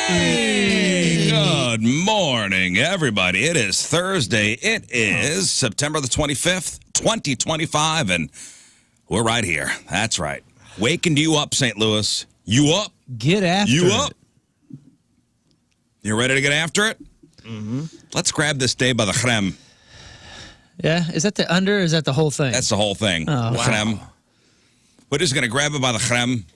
Hey! Good morning, everybody. It is Thursday. It is September the 25th, 2025, and we're right here. That's right. Waking you up, St. Louis. You up? Get after you it. up? You ready to get after it? Mm-hmm. Let's grab this day by the creme. Yeah? Is that the under or is that the whole thing? That's the whole thing. Oh, the wow. creme. We're just going to grab it by the creme.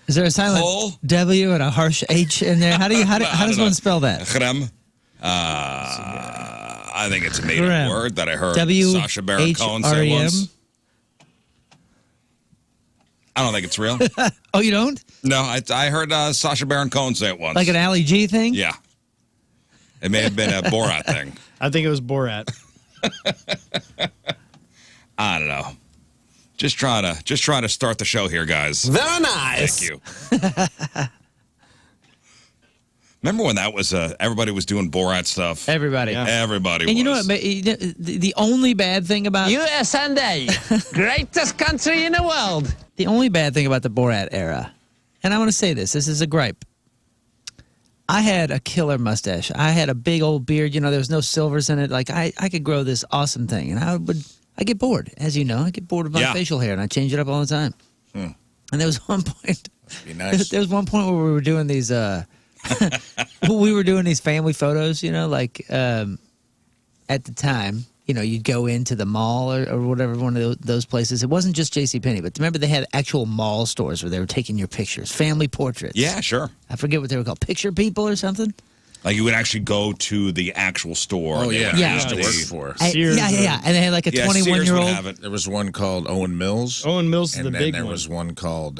Is there a silent W and a harsh H in there? How does one spell that? Creme. I think it's a made-up word that I heard Sacha Baron Cohen say once. I don't think it's real. Oh, you don't? No, I heard Sacha Baron Cohen say it once. Like an Ali G thing? Yeah. It may have been a Borat thing. I think it was Borat. I don't know. Just trying to start the show here, guys. Very nice. Thank you. Remember when that was everybody was doing Borat stuff? Everybody. Yeah. Everybody was. And you know what? The only bad thing about USA, greatest country in the world. The only bad thing about the Borat era, and I want to say this is a gripe. I had a killer mustache. I had a big old beard. You know, there was no silvers in it. Like, I could grow this awesome thing. And I get bored. As you know, I get bored of my facial hair, and I change it up all the time. And there was one point. Be nice. There was one point where we were doing these family photos, you know, like at the time. You know, you'd go into the mall or whatever, one of those places. It wasn't just JCPenney, but remember they had actual mall stores where they were taking your pictures, family portraits. Yeah, sure. I forget what they were called, Picture People or something? Like you would actually go to the actual store. Oh, yeah. Yeah. I used to work for. Yeah. And they had like a 21-year-old. There was one called Owen Mills. Owen Mills is the big one. And then there was one called,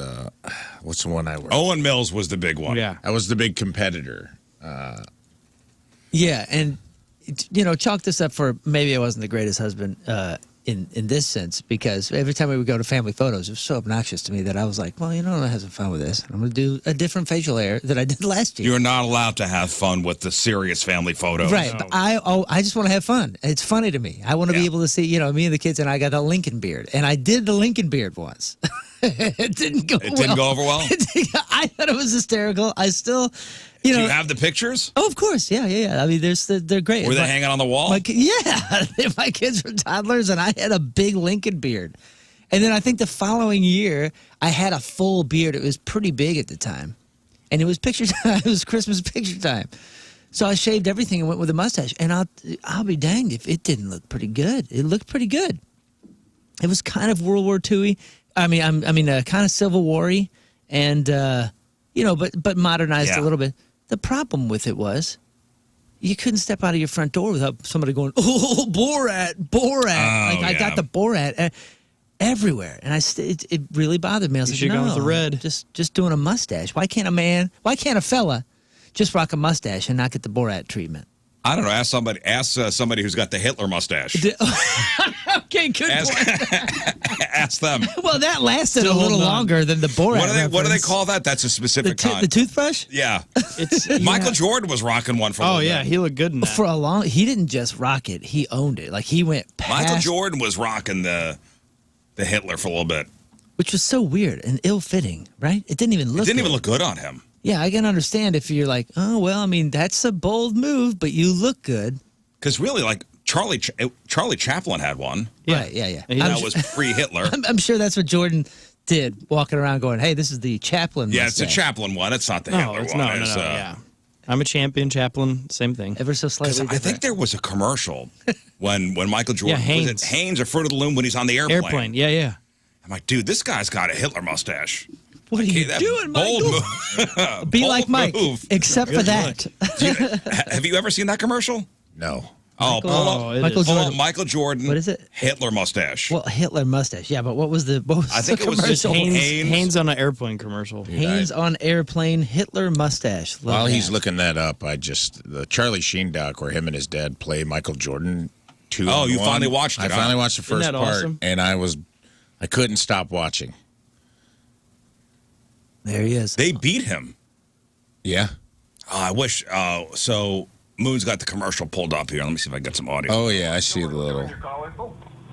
what's the one I worked Owen Mills was the big one. Yeah. I was the big competitor. Yeah, and you know, chalk this up for maybe I wasn't the greatest husband in this sense, because every time we would go to family photos, it was so obnoxious to me that I was like, well, you know, I'm having fun with this. I'm going to do a different facial hair that I did last year. You're not allowed to have fun with the serious family photos. Right, but I just want to have fun. It's funny to me. I want to be able to see, you know, me and the kids, and I got the Lincoln beard, and I did the Lincoln beard once. It didn't go well. It didn't go over well? I thought it was hysterical. I still... You know, do you have the pictures? Oh, of course. Yeah. I mean, they're great. Were they hanging on the wall? My kids were toddlers, and I had a big Lincoln beard. And then I think the following year, I had a full beard. It was pretty big at the time. And it was picture time. It was Christmas picture time. So I shaved everything and went with a mustache. And I'll be danged if it didn't look pretty good. It looked pretty good. It was kind of World War II-y. I mean, kind of Civil War-y. And, you know, but modernized a little bit. The problem with it was you couldn't step out of your front door without somebody going, oh, Borat. I got the Borat everywhere. And it really bothered me. I was like, go with the red. Just doing a mustache. Why can't a fella just rock a mustache and not get the Borat treatment? I don't know. Ask somebody who's got the Hitler mustache. Okay, good point. Ask them. Well, that lasted a little longer than the Borat. What do they call that? That's a specific kind. The toothbrush? Yeah. Michael Jordan was rocking one for a little bit. He looked good in that. For a long, he didn't just rock it; he owned it. Like he went past. Michael Jordan was rocking the Hitler for a little bit, which was so weird and ill-fitting. Right? It didn't even look. It didn't even look good on him. Yeah, I can understand if you're like, oh well, I mean that's a bold move, but you look good. Because really, like Charlie Chaplin had one. Yeah. Right? Yeah. That was pre-Hitler. I'm sure that's what Jordan did, walking around going, "Hey, this is the Chaplin." Yeah, it's a Chaplin one. It's not the Hitler one. No. Yeah. I'm a champion, Chaplin, same thing. Ever so slightly different. I think there was a commercial when Michael Jordan was it Haynes or Fruit of the Loom when he's on the airplane. Yeah. I'm like, dude, this guy's got a Hitler mustache. What are you doing, Michael? Be like Mike, except for that. Have you ever seen that commercial? No. Michael Jordan. Michael Jordan. What is it? Hitler mustache. Well, Hitler mustache. Yeah, but what was the I think it was just Haynes on an airplane commercial. Haynes on airplane, Hitler mustache. While he's looking that up, the Charlie Sheen doc where him and his dad play Michael Jordan 2 Oh, you finally watched it? I finally watched the first part, awesome? and I couldn't stop watching. There he is. They beat him. Yeah. I wish. So Moon's got the commercial pulled up here. Let me see if I can get some audio. Oh, yeah, I see the little.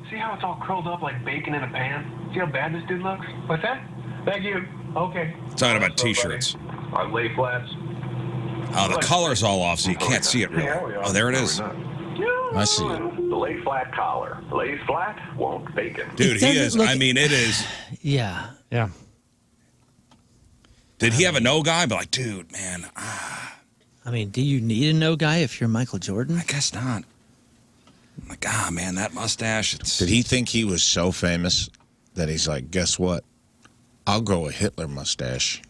See how it's all curled up like bacon in a pan? See how bad this dude looks? What's that? Thank you. Okay. Talking about T-shirts. On lay flats. Oh, the color's all off, so you can't see it really. Yeah, we are. Oh, there it No, is. we're not. I see it. The lay flat collar. Lays flat, won't bake it. Dude, It he doesn't is. look- I mean, it is. Yeah. Yeah. Did he have a no guy? But like, dude, man, I mean, do you need a no guy if you're Michael Jordan? I guess not. I'm like, man, that mustache. It's. Did he think he was so famous that he's like, guess what? I'll grow a Hitler mustache.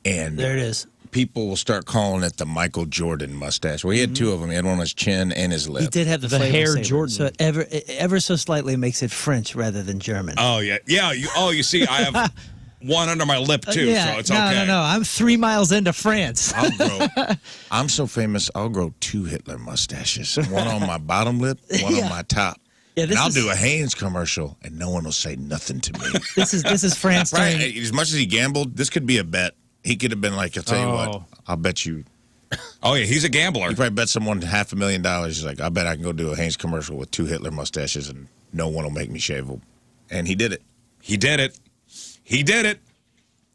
And There it is. people will start calling it the Michael Jordan mustache. Well, he had two of them. He had one on his chin and his lip. He did have the flavor hair saver, Jordan. so it ever so slightly makes it French rather than German. Oh yeah, yeah. You see, I have one under my lip too, yeah, so it's no, okay. no. I'm 3 miles into France. I'm so famous, I'll grow two Hitler mustaches. One on my bottom lip, one Yeah. on my top. Yeah, And this I'll is- do a Hanes commercial, and no one will say nothing to me. This is France. Right? during- As much as he gambled, this could be a bet. He could have been like, I'll tell you what, Oh. I'll bet you. Oh yeah, he's a gambler. He probably bet someone $500,000. He's like, I bet I can go do a Hanes commercial with two Hitler mustaches, and no one will make me shave them. And he did it. He did it. He did it.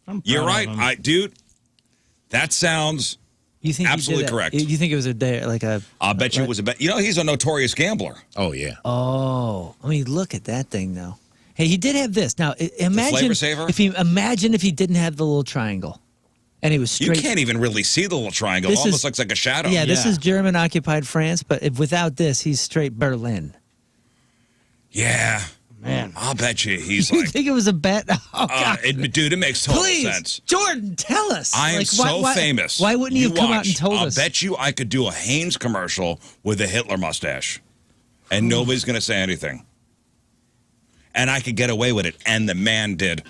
I'm You're proud right, of him. dude. That sounds. You think he did Absolutely that? correct. You think it was a day like a? I'll bet you it was a bet. You know, he's a notorious gambler. Oh, yeah. Oh, I mean, look at that thing though. Hey, he did have this. Now, imagine flavor saver? if he didn't have the little triangle, and he was You straight. can't even really see the little triangle. This Almost is- looks like a shadow. Yeah, this Yeah. is German occupied France, but without this, he's straight Berlin. Yeah. Man. I'll bet you he's You like. think it was a bet? Oh, God. Dude, it makes total Please, sense. Jordan, tell us. I am Like, so famous. Why wouldn't you have come out and watch. told I'll us? bet you I could do a Hanes commercial with a Hitler mustache, and nobody's going to say anything. And I could get away with it, and the man did.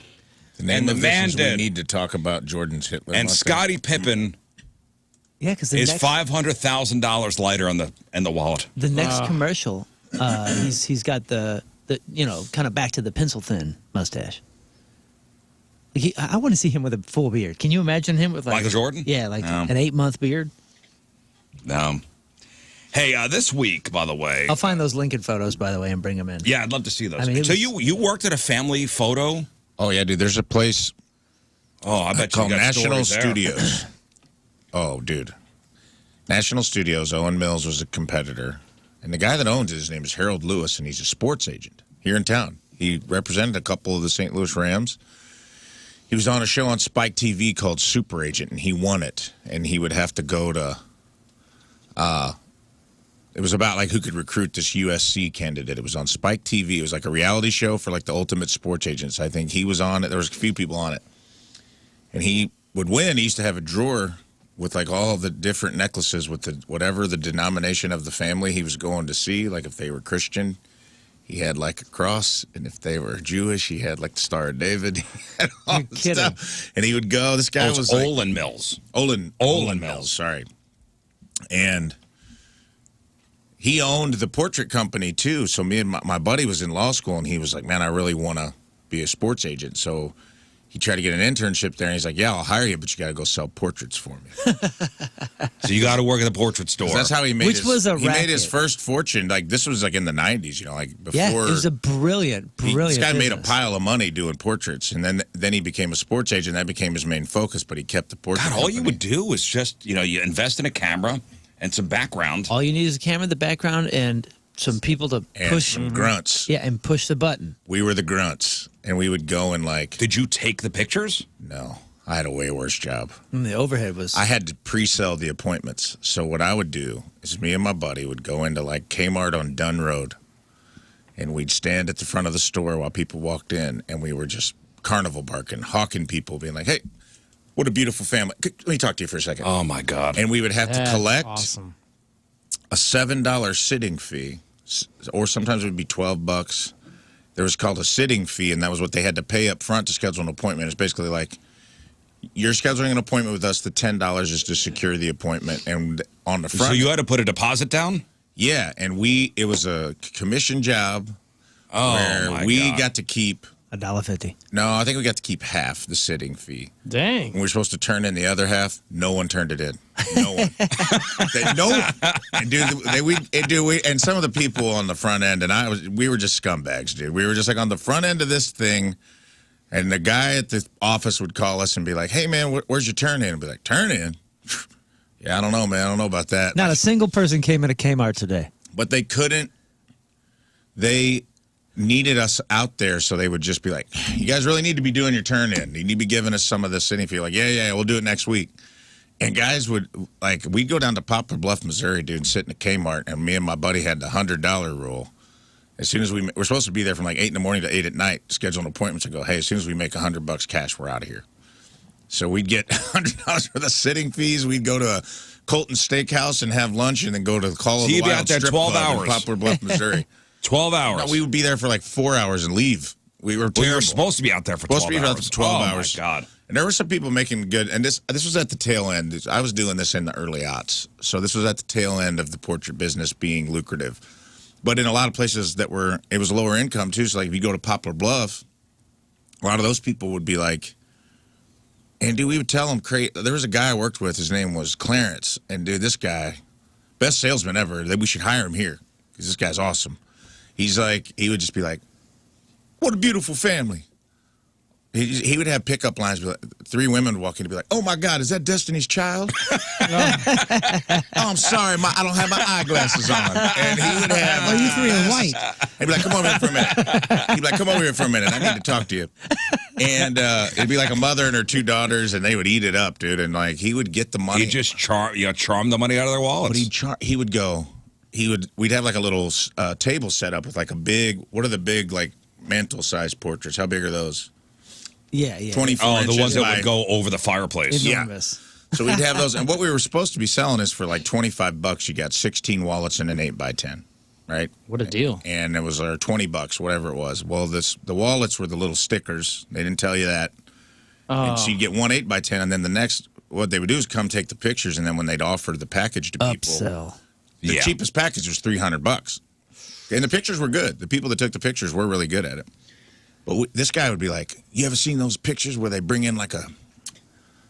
The name And the of this man is did. We need to talk about Jordan's Hitler And mustache. Scottie Pippen Yeah, because is $500,000 lighter in the wallet. the next commercial, he's got the kind of back to the pencil thin mustache. I want to see him with a full beard. Can you imagine him with like Michael Jordan? Yeah, like No. an 8-month beard. Hey, this week, by the way. I'll find those Lincoln photos, by the way, and bring them in. Yeah, I'd love to see those. I mean, it so was- you worked at a family photo? Oh, yeah, dude. There's a place Oh, I bet you called got National stories there. Studios. Oh, dude. National Studios, Owen Mills was a competitor. And the guy that owns it, his name is Harold Lewis, and he's a sports agent here in town. He represented a couple of the St. Louis Rams. He was on a show on Spike TV called Super Agent, and he won it. And he would have to go to it was about like who could recruit this USC candidate. It was on Spike TV. It was like a reality show for like the ultimate sports agents. I think he was on it. There was a few people on it. And he would win. He used to have a drawer with like all the different necklaces with the whatever the denomination of the family he was going to see. Like if they were Christian, he had like a cross, and if they were Jewish, he had like the Star of David. He had all You're the kidding. stuff. And he would go. This guy Oh, was it's like, Olin Mills. Olin Mills. Sorry. And he owned the portrait company too. So me and my buddy was in law school, and he was like, "Man, I really want to be a sports agent." So he tried to get an internship there, and he's like, "Yeah, I'll hire you, but you got to go sell portraits for me." So you got to work at the portrait store. That's how he made Which his. was a he made his racket. first fortune. Like this was like in the '90s, like before. Yeah, it was a brilliant. This guy made a business. pile of money doing portraits, and then he became a sports agent. That became his main focus, but he kept the portrait. God, all you company. would do was just, you invest in a camera and some background. All you need is a camera in the background and some people to And push. some grunts. Yeah, and push the button. We were the grunts, and we would go and like. Did you take the pictures? No, I had a way worse job. And the overhead was. I had to pre-sell the appointments. So what I would do is me and my buddy would go into like Kmart on Dunn Road, and we'd stand at the front of the store while people walked in, and we were just carnival barking, hawking people, being like, "Hey, what a beautiful family. Let me talk to you for a second." Oh, my God. And we would have to That's collect awesome. a $7 sitting fee, or sometimes it would be $12. There was called a sitting fee, and that was what they had to pay up front to schedule an appointment. It's basically like, you're scheduling an appointment with us, the $10 is to secure the appointment. And on the front, So you had to put a deposit down? yeah, and it was a commission job Oh, where my we God. got to keep, $1.50. no, I think we got to keep half the sitting fee. Dang. And we were supposed to turn in the other half. No one turned it in. No one. No one. And dude, and some of the people on the front end, and we were just scumbags, dude. We were just like on the front end of this thing, And the guy at the office would call us and be like, hey, man, where's your turn in? And be like, turn in? Yeah, I don't know, man. I don't know about that. Not a single person came into Kmart today. But they couldn't. They needed us out there, so they would just be like, you guys really need to be doing your turn in. You need to be giving us some of this city feel. Like, yeah, we'll do it next week. And guys would, like, we'd go down to Poplar Bluff, Missouri, dude, and sit in a Kmart, and me and my buddy had the $100 rule. As soon as we're supposed to be there from like 8 in the morning to 8 at night, scheduling appointments and go, hey, as soon as we make $100 cash, we're out of here. So we'd get $100 for the sitting fees. We'd go to a Colton Steakhouse and have lunch, and then go to the Call of the you'd be Wild out there strip 12 club hours. in Poplar Bluff, Missouri. 12 hours. No, we would be there for like 4 hours and leave. We were terrible. We were supposed to be out there for 12 hours. Supposed to be out there for 12 hours. Oh, my God. And there were some people making good, and this was at the tail end. I was doing this in the early aughts. So this was at the tail end of the portrait business being lucrative. But in a lot of places it was lower income too. So like if you go to Poplar Bluff, a lot of those people would be like, and dude, we would tell them, there was a guy I worked with, his name was Clarence. And dude, this guy, best salesman ever, that we should hire him here because this guy's awesome. He's like, he would just be like, what a beautiful family. He would have pickup lines. Like, 3 women would walk in and be like, oh, my God, is that Destiny's Child? Oh, I'm sorry, I don't have my eyeglasses on. And he would have... Oh, you 3 are white. He'd be like, come over here for a minute. He'd be like, come over here for a minute. I need to talk to you. And it'd be like a mother and her 2 daughters, and they would eat it up, dude. And, like, he would get the money. He'd just charm the money out of their wallets. But he would go... We'd have, like, a little table set up with, like, a big... What are the big, like, mantle-sized portraits? How big are those? Yeah. 24 the inches ones that by- would go over the fireplace. Enormous. So we'd have those, and what we were supposed to be selling is for like $25. You got 16 wallets and an 8x10, right? What a deal. And it was $20, whatever it was. Well, the wallets were the little stickers. They didn't tell you that. And so you'd get one 8x10, and then the next, what they would do is come take the pictures, and then when they'd offer the package to people, Upsell. the cheapest package was $300. And the pictures were good. The people that took the pictures were really good at it. But this guy would be like, you ever seen those pictures where they bring in like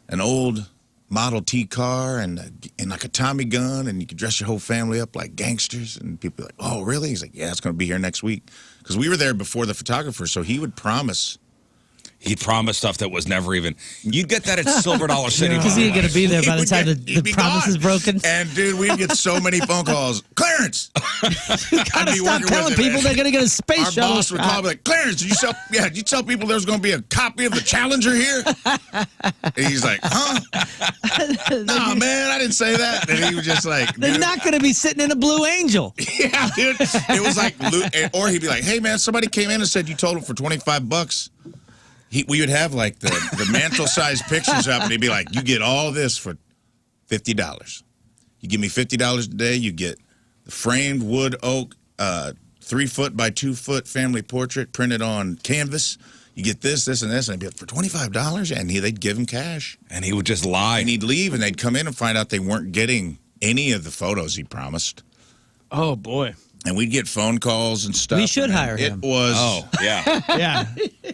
an old Model T car and like a Tommy gun, and you can dress your whole family up like gangsters? And people are like, oh, really? He's like, yeah, it's going to be here next week. Because we were there before the photographer, so he would promise. He'd promise stuff that was never even... You'd get that at Silver Dollar City. Because he ain't going to be there by the time He'd the be promise gone. is broken. And, dude, we'd get so many phone calls. Clarence! You got to stop telling people they're going to get a space Our shuttle. boss would call me like, Clarence, did you tell people there's going to be a copy of the Challenger here? And he's like, huh? Nah, man, I didn't say that. And he was just like, They're dude. not going to be sitting in a Blue Angel. Yeah, dude. It was like, or he'd be like, hey, man, somebody came in and said you told him for $25. We would have like the mantle-sized pictures up, and he'd be like, you get all this for $50. You give me $50 today, you get the framed wood oak 3-foot by 2-foot family portrait printed on canvas. You get this, and this, and I'd be like, for $25? And they'd give him cash. And he would just lie. And he'd leave, and they'd come in and find out they weren't getting any of the photos he promised. Oh, boy. And we'd get phone calls and stuff. We should hire him. It was... Oh, yeah. Yeah.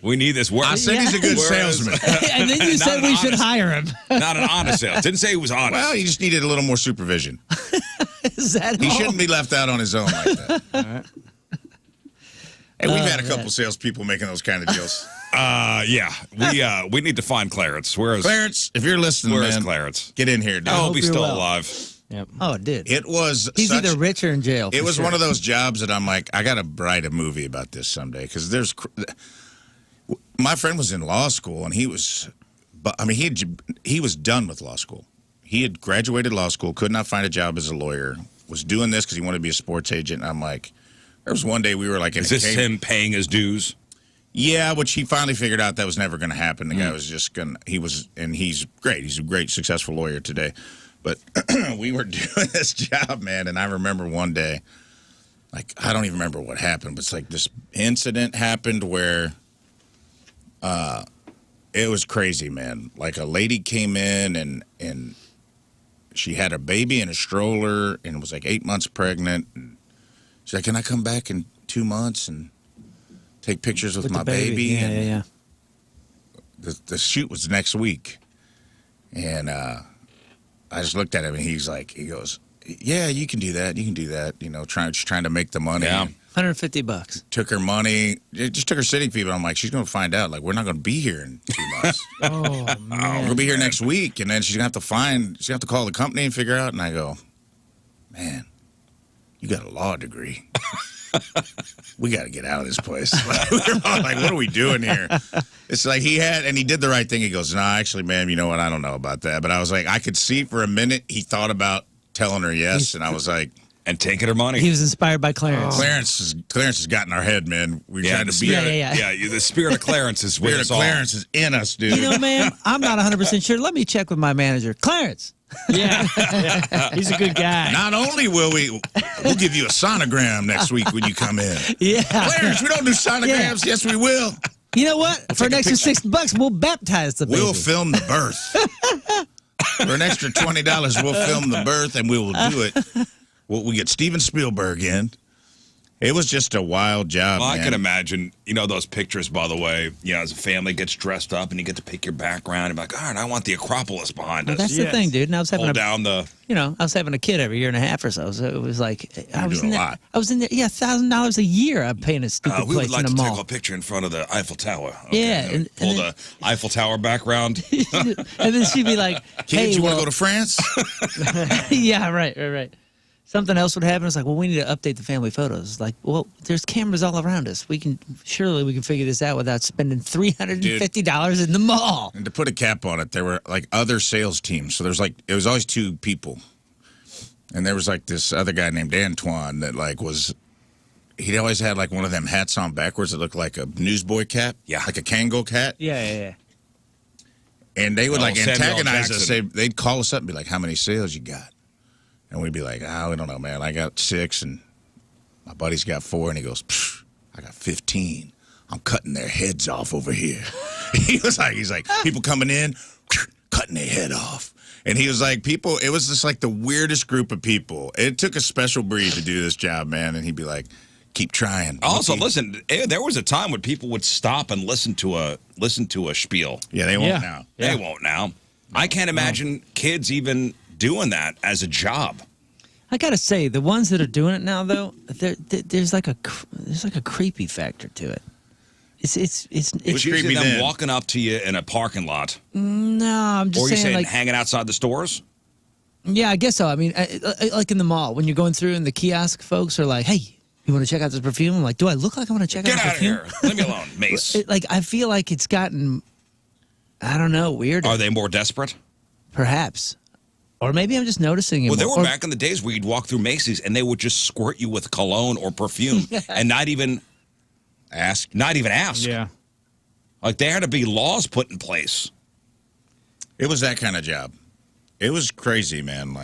We need this work. I said he's a good Whereas- salesman. And then you Not said an we should honest- hire him. Not an honest sales. Didn't say he was honest. Well, he just needed a little more supervision. Is that He all? shouldn't be left out on his own like that. All right. Hey, we've had a couple salespeople making those kind of deals. yeah. We need to find Clarence. Where is Clarence, if you're listening, Where is man, Clarence? get in here, dude. I hope hope he's you're still well. alive. Yep. Oh, dude. It was He's such, either rich or in jail. it for was sure. one of those jobs that I'm like, I got to write a movie about this someday, because my friend was in law school, and he was done with law school. He had graduated law school, could not find a job as a lawyer, was doing this because he wanted to be a sports agent. And I'm like, there was one day we were like in Is a this cave. him paying his dues? Yeah, which he finally figured out that was never going to happen. The guy was just going to, and he's great. He's a great, successful lawyer today. But we were doing this job, man, and I remember one day, like, I don't even remember what happened, but it's like this incident happened where it was crazy, man. Like, a lady came in, and she had a baby in a stroller and was like 8 months pregnant. And she's like, can I come back in 2 months and take pictures with my the baby. Yeah, and yeah. the shoot was next week, and I just looked at him, and he goes, yeah, you can do that, you know, just trying to make the money. Yeah. $150. Took her money. It just took her sitting fee. But I'm like, she's going to find out. Like, we're not going to be here in 2 months. Oh, We're going to be here next week. And then she's going to have to call the company and figure out. And I go, man, you got a law degree. We got to get out of this place. We were all like, what are we doing here? It's like he did the right thing. He goes, no, actually, ma'am, you know what? I don't know about that. But I was like, I could see for a minute he thought about telling her yes. And I was like, and taking her money. He was inspired by Clarence. Clarence has gotten our head, man. We're trying to be. Yeah. The spirit of Clarence is with us all. Clarence is in us, dude. You know, ma'am, I'm not 100% sure. Let me check with my manager. Clarence. Yeah. He's a good guy. Not only we'll give you a sonogram next week when you come in. Yeah. Clarence, we don't do sonograms. Yes, we will. You know what? For an extra $6, we'll baptize the baby. We'll film the birth. For an extra $20, we'll film the birth, and we will do it. We get Steven Spielberg in. It was just a wild job, Well, man. I can imagine, those pictures, by the way, as a family gets dressed up and you get to pick your background and be like, all right, I want the Acropolis behind us. That's the thing, dude. And I was having Hold down the... I was having a kid every year and a half or so. So it was like, I was doing in a there. lot. I was in there. Yeah, $1,000 a year. I'm paying a stupid we place would like in a to mall. take a picture in front of the Eiffel Tower. Okay, Yeah, and pull then- the Eiffel Tower background. And then she'd be like, Kids, "Hey, you want well, to go to France? yeah, right. Something else would happen. It's like, well, we need to update the family photos. Like, well, there's cameras all around us. Surely we can figure this out without spending $350 in the mall. And to put a cap on it, there were like other sales teams. So it was always 2 people. And there was like this other guy named Antoine that he always had like one of them hats on backwards that looked like a newsboy cap. Yeah. Like a Kangol cat. Yeah. And they would like Samuel antagonize us. Jackson. They'd call us up and be like, how many sales you got? And we'd be like, we don't know, man. I got 6 and my buddy's got 4. And he goes, I got 15. I'm cutting their heads off over here. He's like, people coming in, cutting their head off. And he was like, it was just like the weirdest group of people. It took a special breed to do this job, man. And he'd be like, keep trying. Also, listen, there was a time when people would stop and listen to a spiel. Yeah, they won't now. They won't now. I can't imagine kids even doing that as a job. I gotta say, the ones that are doing it now, though, there's like a creepy factor to it. It's Usually creepy them then. walking up to you in a parking lot. no, I'm just Or you saying, saying like, hanging outside the stores? yeah, I guess so. I mean, like in the mall when you're going through and the kiosk folks are like, "Hey, you want to check out this perfume?" I'm like, "Do I look like I want to check Get out out the of perfume?" here. Leave me alone, Mace. I feel like it's gotten, I don't know, weirder. Are they more desperate? Perhaps. Or maybe I'm just noticing it Well, there more. were back in the days where you'd walk through Macy's and they would just squirt you with cologne or perfume and not even ask. Yeah. Like there had to be laws put in place. It was that kind of job. It was crazy, man.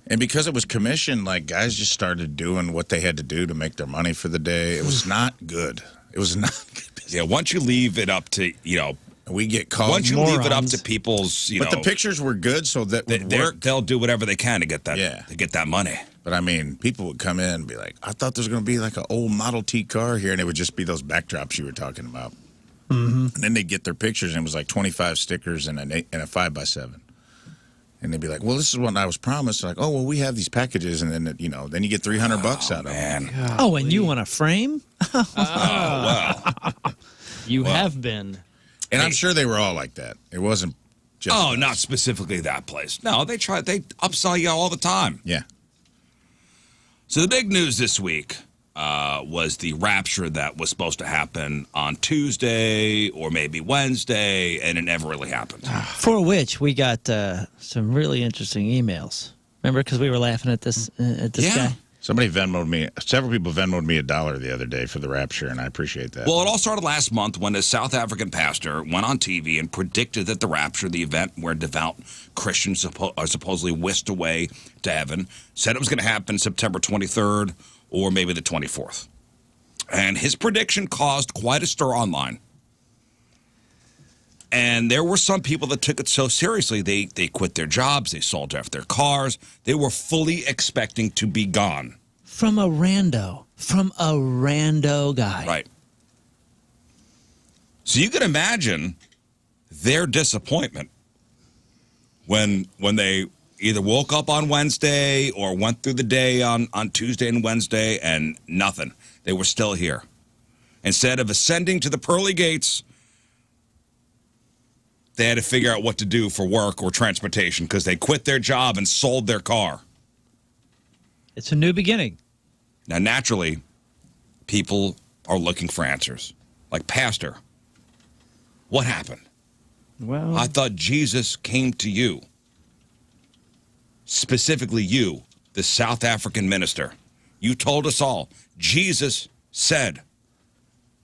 And because it was commission, guys just started doing what they had to do to make their money for the day. It was not good. It was not good business. Yeah, once you leave it up to, We get called. once you leave it up morons. to people's, But the pictures were good, so that would work. they'll do whatever they can to get that Yeah. to get that money. But I mean, people would come in and be like, I thought there was going to be like an old Model T car here, and it would just be those backdrops you were talking about. Mm-hmm. And then they'd get their pictures, and it was like 25 stickers and a 5x7. And they'd be like, well, this is what I was promised. Like, oh, well, we have these packages, and then, then you get $300 out of them. Man. Oh, and you want a frame? Oh, well. You have been. And I'm sure they were all like that. It wasn't just. Oh, us. not specifically that place. No, they upsell you all the time. Yeah. So the big news this week was the Rapture that was supposed to happen on Tuesday or maybe Wednesday, and it never really happened. For which we got some really interesting emails. Remember, because we were laughing at this Yeah. guy? Several people Venmoed me $1 the other day for the Rapture, and I appreciate that. Well, it all started last month when a South African pastor went on TV and predicted that the Rapture, the event where devout Christians are supposedly whisked away to heaven, said it was going to happen September 23rd or maybe the 24th. And his prediction caused quite a stir online. And there were some people that took it so seriously, they quit their jobs, they sold off their cars, they were fully expecting to be gone. From a rando guy. Right. So you can imagine their disappointment when they, either woke up on Wednesday or went through the day on Tuesday and Wednesday and nothing. They were still here. Instead of ascending to the pearly gates, they had to figure out what to do for work or transportation because they quit their job and sold their car. It's a new beginning. Now, naturally, people are looking for answers. Like, Pastor, what happened? Well, I thought Jesus came to you. Specifically you, the South African minister. You told us all. Jesus said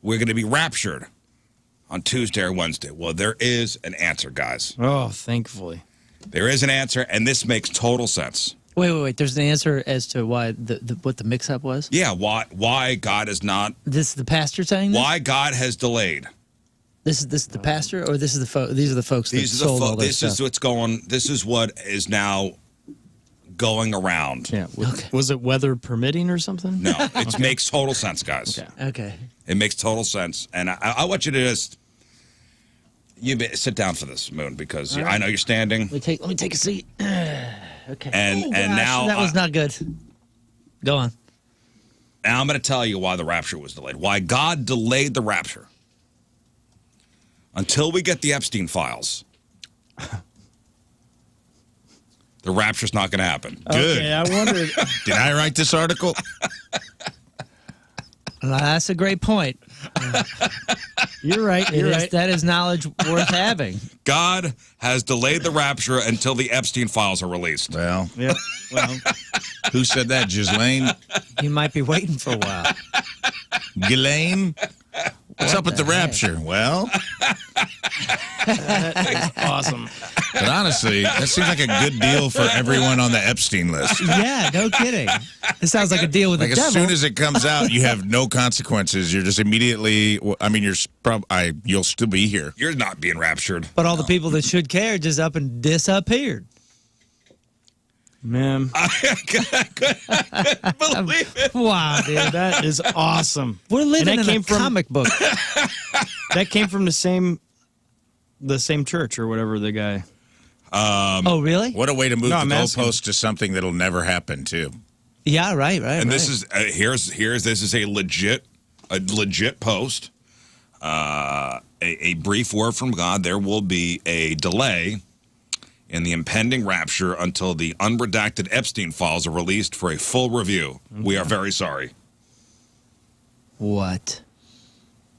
we're going to be raptured on Tuesday or Wednesday. Well, there is an answer, guys. oh, thankfully. There is an answer, and this makes total sense. Wait. There's an answer as to why what the mix-up was? Yeah, why God is not, This is the pastor saying this? why God has delayed. This is the pastor, or this is these are the folks that These are sold all the this this stuff? is what's going. This is what is now going around. Yeah. Was it weather permitting or something? No, it makes total sense, guys. Okay. Okay. It makes total sense, and I want you to just sit down for this, Moon, because I know you're standing. Let me take a seat. Okay. And Oh, and gosh, now that was not good. Go on. now I'm going to tell you why the rapture was delayed. Why God delayed the rapture until we get the Epstein files. The rapture's not going to happen. Good. Okay, I wondered. Did I write this article? Well, that's a great point. You're right. You're right. That is knowledge worth having. God has delayed the rapture until the Epstein files are released. Well, Yep. Well, who said that? Ghislaine? You might be waiting for a while. Ghislaine? What's up with the rapture? Well, awesome. but honestly, that seems like a good deal for everyone on the Epstein list. Yeah, no kidding. This sounds like a deal with Like the as devil. soon as it comes out, you have no consequences. You're just immediately. I mean, you'll still be here. You're not being raptured. But all the people that should care just up and disappeared. Man, Believe it. Wow, dude. that is awesome. We're living And that in came a from- comic book. That came from the same church or whatever the guy. Oh, really? What a way to move No, the I'm asking. goalpost to something that'll never happen, too. Yeah, right. And this is this is a legit post. A brief word from God. There will be a delay in the impending rapture until the unredacted Epstein files are released for a full review. We are very sorry. What?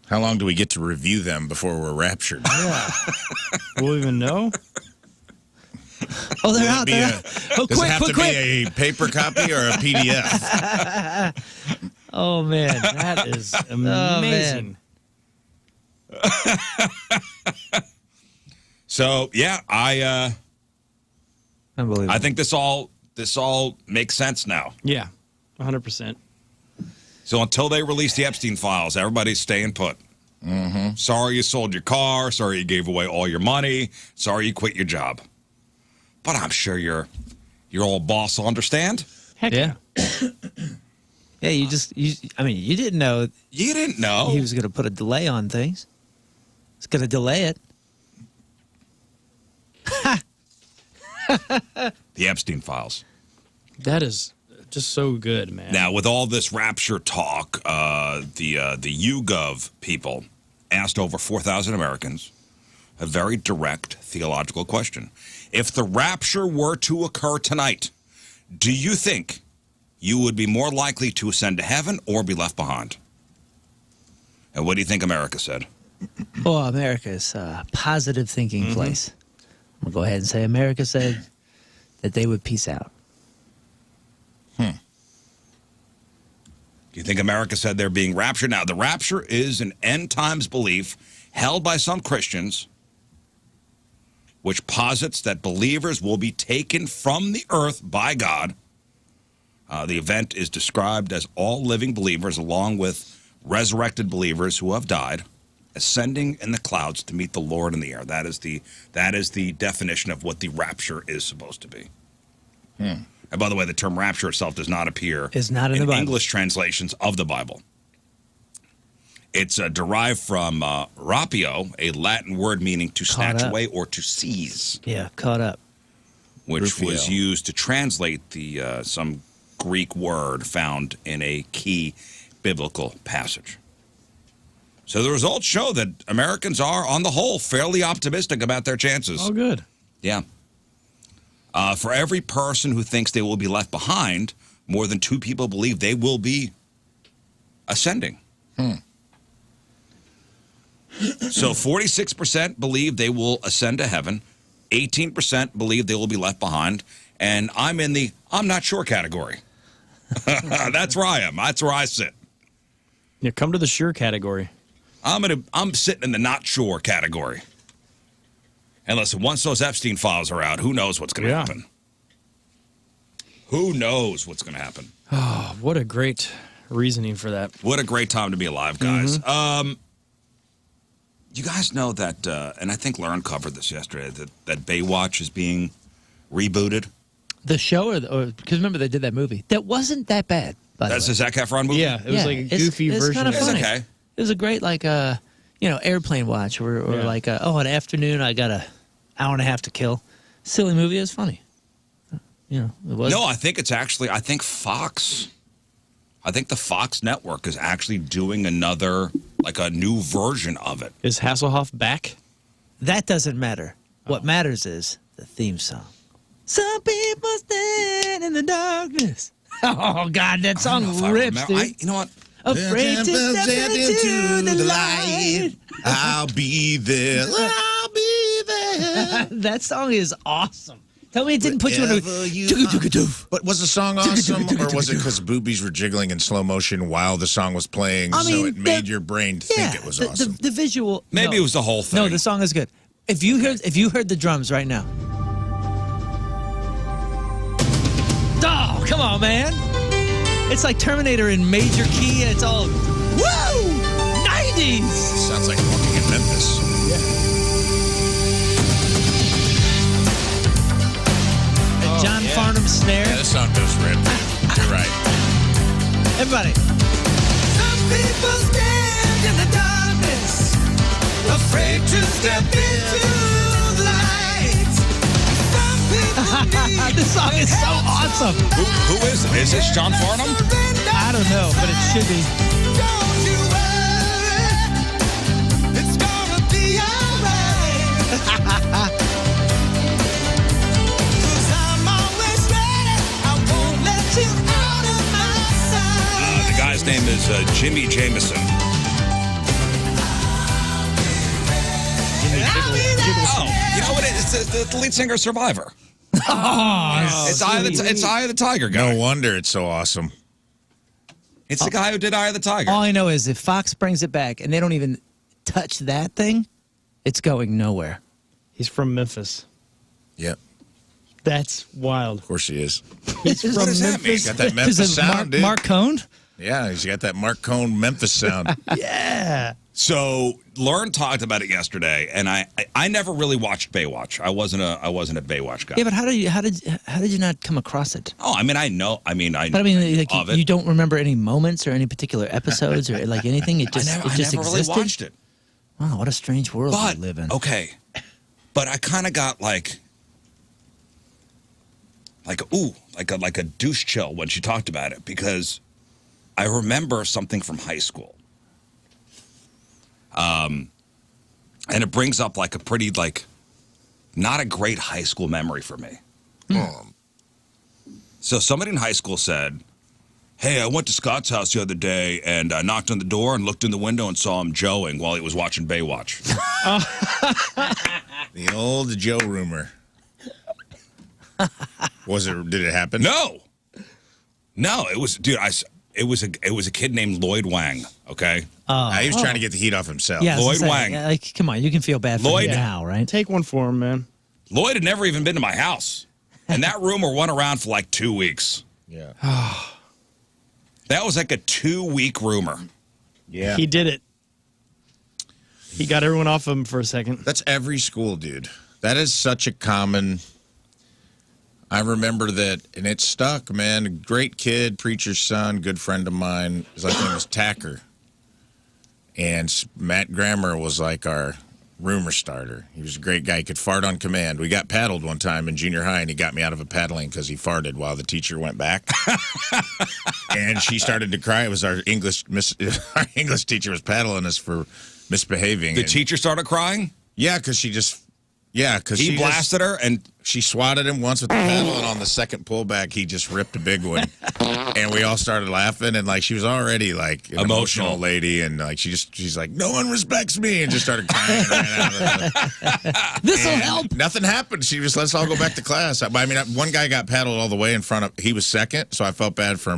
How long do we get to review them before we're raptured? We'll even know. Oh, they're out there. Oh, Does it have to quick. be a paper copy or a PDF? Oh, man. That is amazing. So yeah, Unbelievable. I think this all makes sense now. Yeah, 100%. So until they release the Epstein files, everybody's staying put. Mm-hmm. Sorry you sold your car. Sorry you gave away all your money. Sorry you quit your job. But I'm sure your old boss will understand. Heck yeah. Yeah, you didn't know You didn't know. he was going to put a delay on things. He's going to delay it. The Epstein files. That is just so good, man. Now, with all this rapture talk, the YouGov people asked over 4,000 Americans a very direct theological question. If the rapture were to occur tonight, do you think you would be more likely to ascend to heaven or be left behind? And what do you think America said? Well, America's a positive thinking place. I'm going to go ahead and say America said that they would peace out. Do you think America said they're being raptured? Now, the rapture is an end times belief held by some Christians, which posits that believers will be taken from the earth by God. The event is described as all living believers, along with resurrected believers who have died, ascending in the clouds to meet the Lord in the air. That is the definition of what the rapture is supposed to be. And by the way, the term rapture itself does not appear It's not in the Bible. English translations of the Bible. It's derived from rapio, a Latin word meaning to snatch up. away or to seize. Yeah, caught up. which was Rufiel. used to translate the some Greek word found in a key biblical passage. So the results show that Americans are, on the whole, fairly optimistic about their chances. Oh, good. Yeah. For every person who thinks they will be left behind, more than 2 people believe they will be ascending. So 46% believe they will ascend to heaven, 18% believe they will be left behind, and I'm in the I'm not sure category. That's where I am. That's where I sit. Yeah, come to the sure category. I'm sitting in the not sure category. And listen, once those Epstein files are out, who knows what's going to happen? Who knows what's going to happen? Oh, what a great reasoning for that. What a great time to be alive, guys. You guys know that, and I think Lern covered this yesterday, that Baywatch is being rebooted. The show, or because remember they did that movie that wasn't that bad. By That's the the way. Zac Efron movie? Yeah, it was like a goofy it's version kind of of funny. It's okay. It was a great airplane watch, or Yeah. like an afternoon I got an hour and a half to kill. Silly movie. It was funny. It was. No, I think it's actually, I think the Fox network is actually doing another, like a new version of it. Is Hasselhoff back? That doesn't matter. What matters is the theme song. Some people stand in the darkness. Oh, God, that song rips, dude. You know what? Afraid to step into the light. I'll be there. I'll be there. That song is awesome. Tell me it didn't put you in a... Wherever you are. But was the song awesome, or was it because boobies were jiggling in slow motion while the song was playing, so it made your brain think it was awesome? The visual... Maybe no. it was the whole thing. No, the song is good. If you heard the drums right now... Oh, come on, man. It's like Terminator in major key, and it's all... Woo! 90s! Sounds like walking in Memphis. John Farnham snare. Yeah, this song does rip. You're right. Everybody. Some people stand in the darkness, afraid to step into the light. Some people this song is so awesome. Who is it? Is this John Farnham? I don't know, but it should be. Don't you worry, it's gonna be alright. The guy's name is Jimmy Jameson. Oh, you know what? It's the lead singer of Survivor. It's Eye of the Tiger guy. No wonder it's so awesome. It's the guy who did Eye of the Tiger. All I know is if Fox brings it back and they don't even touch that thing, it's going nowhere. He's from Memphis. Yep, That's wild. of course he is. He's from What does that Memphis. Got that Memphis sound, dude. Mark Cohn? Yeah, he's got that Mark Cohn Memphis sound. Yeah. So Lern talked about it yesterday, and I never really watched Baywatch. I wasn't a Baywatch guy. Yeah, but how did you not come across it? Oh, I mean, I know. I mean, I. But I mean, like of it. you don't remember any moments or any particular episodes or like anything. It just I it just never really existed. watched it. Wow, what a strange world But we live in. okay, but I kind of got like a douche chill when she talked about it because I remember something from high school. And it brings up like a pretty not a great high school memory for me. So somebody in high school said, "Hey, I went to Scott's house the other day and I knocked on the door and looked in the window and saw him joeing while he was watching Baywatch." The old Joe rumor. Did it happen? No, it was, dude. It was a kid named Lloyd Wang. Okay, He was trying to get the heat off himself. Yeah, I was Lloyd gonna Wang. yeah, like, come on, you can feel bad for Lloyd- me now, right? Take one for him, man. Lloyd had never even been to my house, and that rumor went around for like 2 weeks. Yeah. That was like a 2-week rumor. Yeah. He did it. He got everyone off him for a second. That's every school, dude. That is such a common. I remember that, and it stuck, man. A great kid, preacher's son, good friend of mine. His last name was Tacker. And Matt Grammer was like our rumor starter. He was a great guy. He could fart on command. We got paddled one time in junior high, and he got me out of a paddling because he farted while the teacher went back. And she started to cry. It was our English teacher was paddling us for misbehaving. The teacher started crying? Yeah, because she just... Yeah, because he blasted her, and she swatted him once with the paddle, and on the second pullback, he just ripped a big one. And we all started laughing, and like she was already like an emotional lady, and like she's like, no one respects me, and just started crying. And ran out of This'll help. Nothing happened. She just let's all go back to class. I mean, one guy got paddled all the way in front of. He was second, so I felt bad for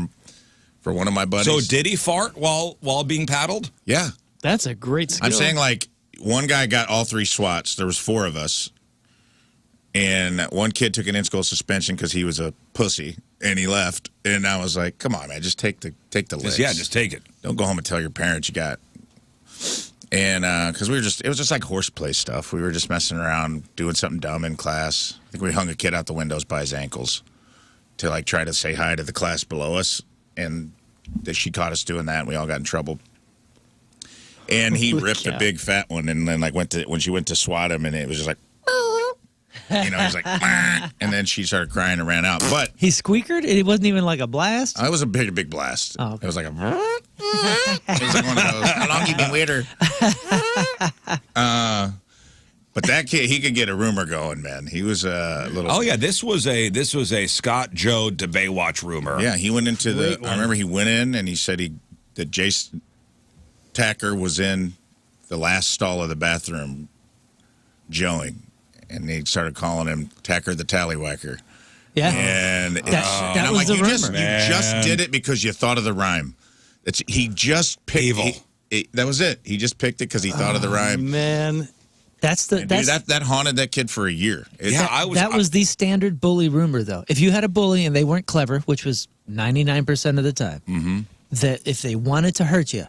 one of my buddies. So did he fart while being paddled? Yeah, That's a great skill. I'm saying like. One guy got all 3 swats. There was 4 of us. And one kid took an in-school suspension because he was a pussy, and he left. And I was like, come on, man, just take the licks. Yeah, just take it. Don't go home and tell your parents you got. And because it was just like horseplay stuff. We were just messing around, doing something dumb in class. I think we hung a kid out the windows by his ankles to like try to say hi to the class below us. And she caught us doing that, and we all got in trouble. And he ripped a big fat one, and then like when she went to swat him, and it was just like, he's like, and then she started crying and ran out. But He squeakered? It wasn't even like a blast? it was a big blast. Oh, okay. It was like it was like one of those. How long you been with her? But that kid, he could get a rumor going, man. He was a little. Oh yeah, this was a Scott Joe to Baywatch rumor. Yeah, he went into I remember he went in and he said that Jason Tacker was in the last stall of the bathroom joeing, and they started calling him Tacker the Tallywhacker. Yeah. And that I'm was like, the you rumor. just did it because you thought of the rhyme. He just picked Evil. That was it. He just picked it because he thought of the rhyme. Man, That's the And dude, that haunted that kid for a year. that was the standard bully rumor, though. If you had a bully and they weren't clever, which was 99% of the time, that if they wanted to hurt you,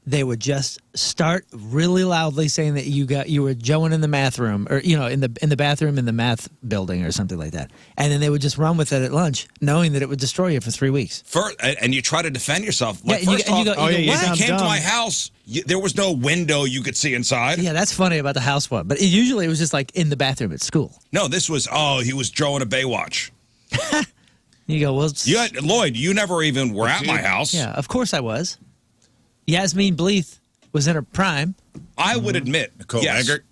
they would just start really loudly saying that you were joeing in the math room, or in the bathroom in the math building or something like that, and then they would just run with it at lunch, knowing that it would destroy you for 3 weeks. And you try to defend yourself. Like, Yeah, first off, you when sound you came to dumb. my house, there was no window you could see inside. Yeah, that's funny about the house one, but usually it was just like in the bathroom at school. No, this was he was Joe in a Baywatch. You go, well, Lloyd, you never even were at my house. yeah, of course I was. Yasmin Bleeth was in her prime. I would admit, Nicole yes. Eggert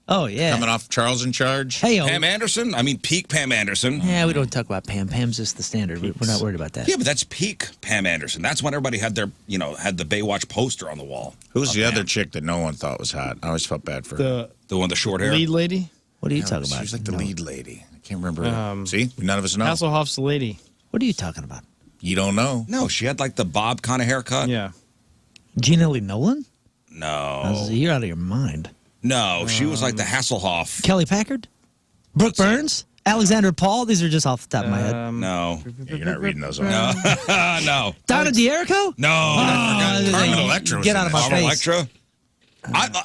Oh yeah, coming off Charles in Charge. Hey, Pam Anderson. I mean, peak Pam Anderson. yeah, we don't talk about Pam. Pam's just the standard. We're not worried about that. Yeah, but that's peak Pam Anderson. That's when everybody had had the Baywatch poster on the wall. Who's the Pam. other chick that no one thought was hot? I always felt bad for her. the The one with the short hair. lead lady, What are you She talking about? was like the No. lead lady. I can't remember. See, none of us know. Hasselhoff's the lady. What are you talking about? You don't know. No, she had like the bob kind of haircut. Yeah. Gina Lee Nolan? No. You're out of your mind. No, she was like the Hasselhoff. Kelly Packard? Brooke Burns? Alexander Paul? These are just off the top of my head. No. Yeah, you're not reading those. Off. No. No. Donna D'Erico? No. Carmen Electra was Get in out of that my Carmen face. Electra.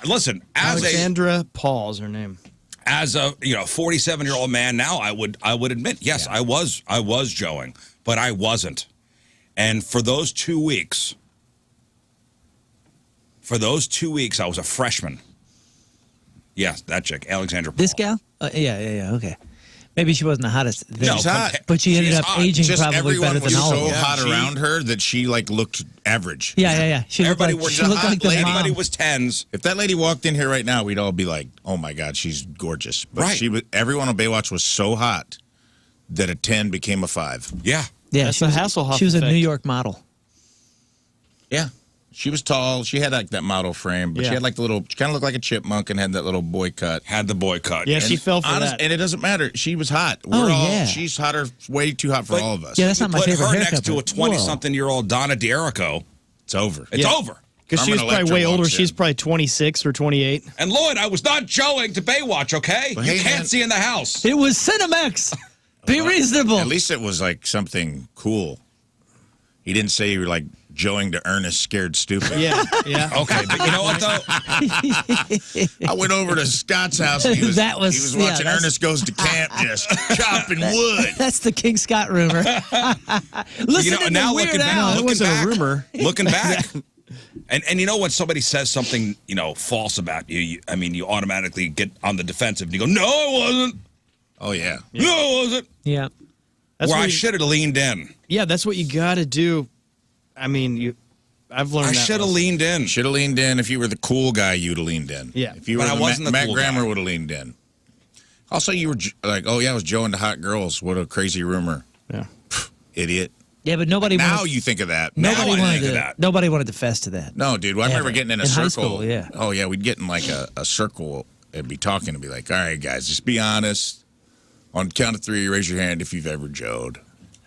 Listen, Alexandra Paul's her name. as a 47-year-old man now, I would admit, yes, I was joeing, but I wasn't. And for those 2 weeks, I was a freshman. Yeah, that chick, Alexandra Paul. This gal? Yeah, okay. Maybe she wasn't the hottest then. No, She's hot. But she ended She's up hot. aging Just probably everyone better was than all so of them. hot around her that she like looked average. Yeah. She looked Everybody like, was she a looked hot like the lady. mom. Everybody was 10s. If that lady walked in here right now, we'd all be like, "Oh my God, she's gorgeous." But Right. everyone on Baywatch was so hot that a 10 became a 5. Yeah. Yeah, That's she the was, Hasselhoff she was a effect. New York model. Yeah. She was tall. She had like that model frame, but she Yeah. had like she kind of looked like a chipmunk and had that little boy cut. Had the boy cut. Yeah, she fell for Honest, that. and it doesn't matter. She was hot. yeah. She's hotter, way too hot for But- all of us. Yeah, that's not my Put favorite her haircut. next to a but- 20-something-year-old Donna D'Erico. It's over. It's Yeah. over. Because she was Carmen probably way Electra older. walks She's in. probably 26 or 28. And Lloyd, I was not joeing to Baywatch, okay? But You hey, can't man- see in the house. It was Cinemax. Be reasonable. At least it was like something cool. He didn't say you were like joeing to Ernest Scared Stupid. Yeah, yeah. Okay, but you know what, though? I went over to Scott's house and he was That was- he was yeah, watching that's- Ernest Goes to Camp just chopping wood. That's the King Scott rumor. Listen to now the Weird looking back, Al. It wasn't back, a rumor. Looking back, And you know when somebody says something, false about you, you automatically get on the defensive and you go, no, I wasn't. Oh, yeah. No, I wasn't. Yeah. That's Where what I you- should have leaned in. Yeah, that's what you got to do. I mean, I've learned I that should have lesson. leaned in. Should have leaned in. If you were the cool guy, you'd have leaned in. Yeah. If you were But I the wasn't the Matt cool Grammer guy. would have leaned in. Also, you were like, oh, yeah, I was Joe into hot girls. What a crazy rumor. Yeah. Idiot. Yeah, but nobody Now wanted, you think of that. nobody Now I wanted think of to, that. nobody wanted to fess to that. No, dude. I remember Ever. getting in a In high circle. school, yeah. Oh, yeah. We'd get in like a circle and be talking and be like, all right, guys, just be honest. On the count of 3, raise your hand if you've ever Joed.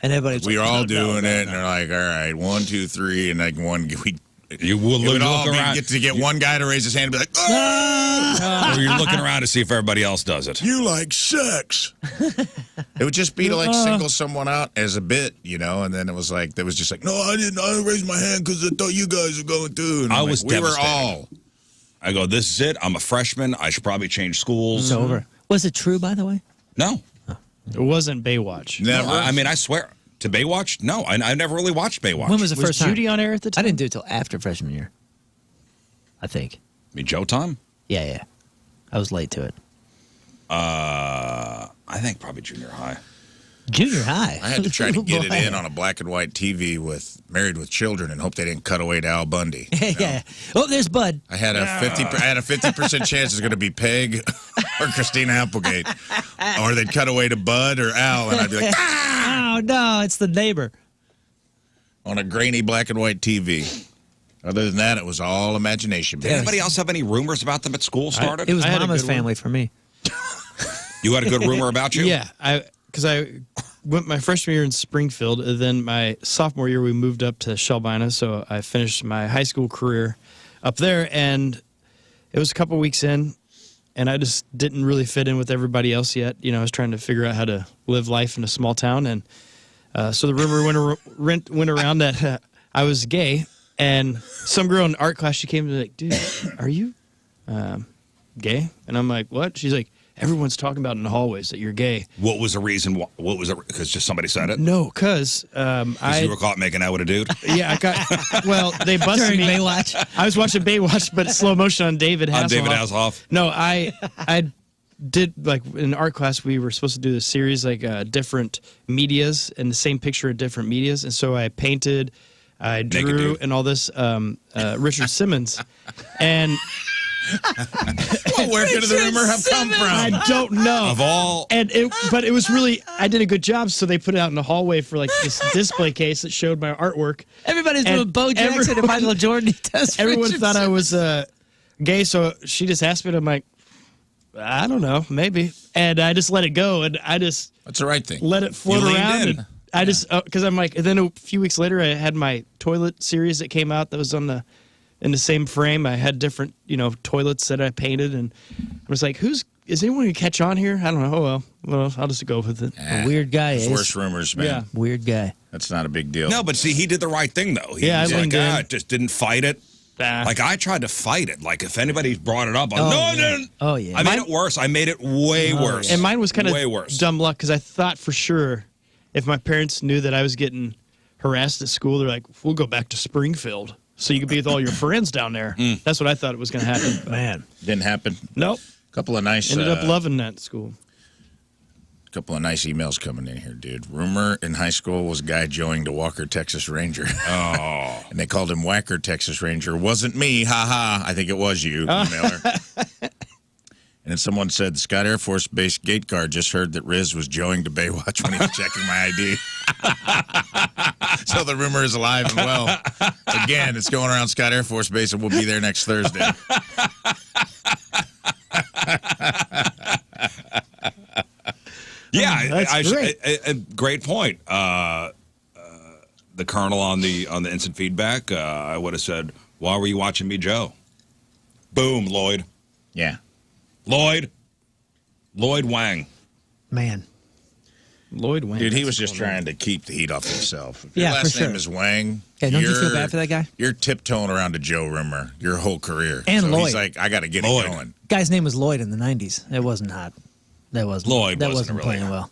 And everybody's We were like, all "No, doing no, it, no." and they're like, all right, 1, 2, 3, and like one, You will it would look all be, around. get one guy to raise his hand and be like, oh, Or you're looking around to see if everybody else does it. you like sex. It would just be to like single someone out as a bit, and then it was like, there was just like, no, I didn't raise my hand because I thought you guys were going through. And I I'm was like, we were devastated. all. I go, this is it. I'm a freshman. I should probably change schools. It's over. Was it true, by the way? No. It wasn't Baywatch. Never. I swear. To Baywatch? No, I never really watched Baywatch. When was the Was first time? Judy on air at the I time? didn't do it till after freshman year. I think. Joe time? Yeah. I was late to it. I think probably junior high. Junior high. I had to try to get it Boy. in on a black and white TV with Married with Children and hope they didn't cut away to Al Bundy. Yeah. Oh, there's Bud. I had a 50% chance it's going to be Peg or Christina Applegate, or they'd cut away to Bud or Al, and I'd be like, Oh no, it's the neighbor. on a grainy black and white TV. Other than that, it was all imagination. Did anybody else have any rumors about them at school started? It was I had a Mama's good one. family for me. You had a good rumor about you? Yeah, because I went my freshman year in Springfield, and then my sophomore year we moved up to Shelbina, so I finished my high school career up there, and it was a couple weeks in, and I just didn't really fit in with everybody else yet. I was trying to figure out how to live life in a small town, and so the rumor went around that I was gay, and some girl in art class, she came to me like, dude, are you gay? And I'm like, what? She's like, everyone's talking about in the hallways that you're gay. What was the reason? What was it? Because just somebody said it? No, because Because you were caught making out with a dude? yeah, I got. Well, they busted During me. Baywatch. I was watching Baywatch, but slow motion on David Hasselhoff. On David Hasselhoff? No, I did like in art class. We were supposed to do this series like different medias and the same picture of different medias, and so I painted, I Naked drew, dude. and all this Richard Simmons, and Well, where could the rumor have come from? I don't know. Of all. But it was really, I did a good job, so they put it out in the hallway for like this display case that showed my artwork. Everybody's And doing Bo Jackson and everyone- Michael Jordan. Everyone thought I was gay, so she just asked me, and I'm like, I don't know, maybe. And I just let it go, and I just That's the right thing. let it float You leaned around. in. And I just, because I'm like, and then a few weeks later, I had my toilet series that came out that was in the same frame. I had different, toilets that I painted, and I was like, is anyone going to catch on here? I don't know. Oh, well, I'll just go with it. A weird guy. There's Ace. worse rumors, man. Yeah. Weird guy. That's not a big deal. No, but see, he did the right thing, though. He Yeah, I was like, leaned in. just didn't fight it. Ah. Like, I tried to fight it. Like, if anybody brought it up, no, I didn't. Oh, yeah. I made it worse. I made it way worse. And mine was kind of way worse. dumb luck because I thought for sure if my parents knew that I was getting harassed at school, they're like, we'll go back to Springfield so you can be with all your friends down there. That's what I thought was going to happen. Man. Didn't happen. Nope. Couple of nice Ended up loving that school. couple of nice emails coming in here, dude. Rumor in high school was a guy joining to Walker, Texas Ranger. Oh. And they called him Whacker, Texas Ranger. Wasn't me, ha. I think it was you, emailer. And then someone said, Scott Air Force Base gate guard just heard that Riz was joining to Baywatch when he was checking my ID. So the rumor is alive and well. Again, it's going around Scott Air Force Base, and we'll be there next Thursday. Yeah, That's great. Great point. The colonel on the instant feedback, I would have said, "Why were you watching me, Joe?" Boom, Lloyd. Yeah. Lloyd Wang. Man. Lloyd Wang. Dude, he was just trying to keep the heat off himself. If your Yeah, last for sure. name is Wang, Yeah, don't you feel you're- bad for that guy? You're tiptoeing around a Joe rumor your whole career. And so Lloyd. He's like, I got to get Lloyd. it going. Guy's name was Lloyd in the 90s. It wasn't hot. That wasn't Lloyd that wasn't wasn't really playing hot. well.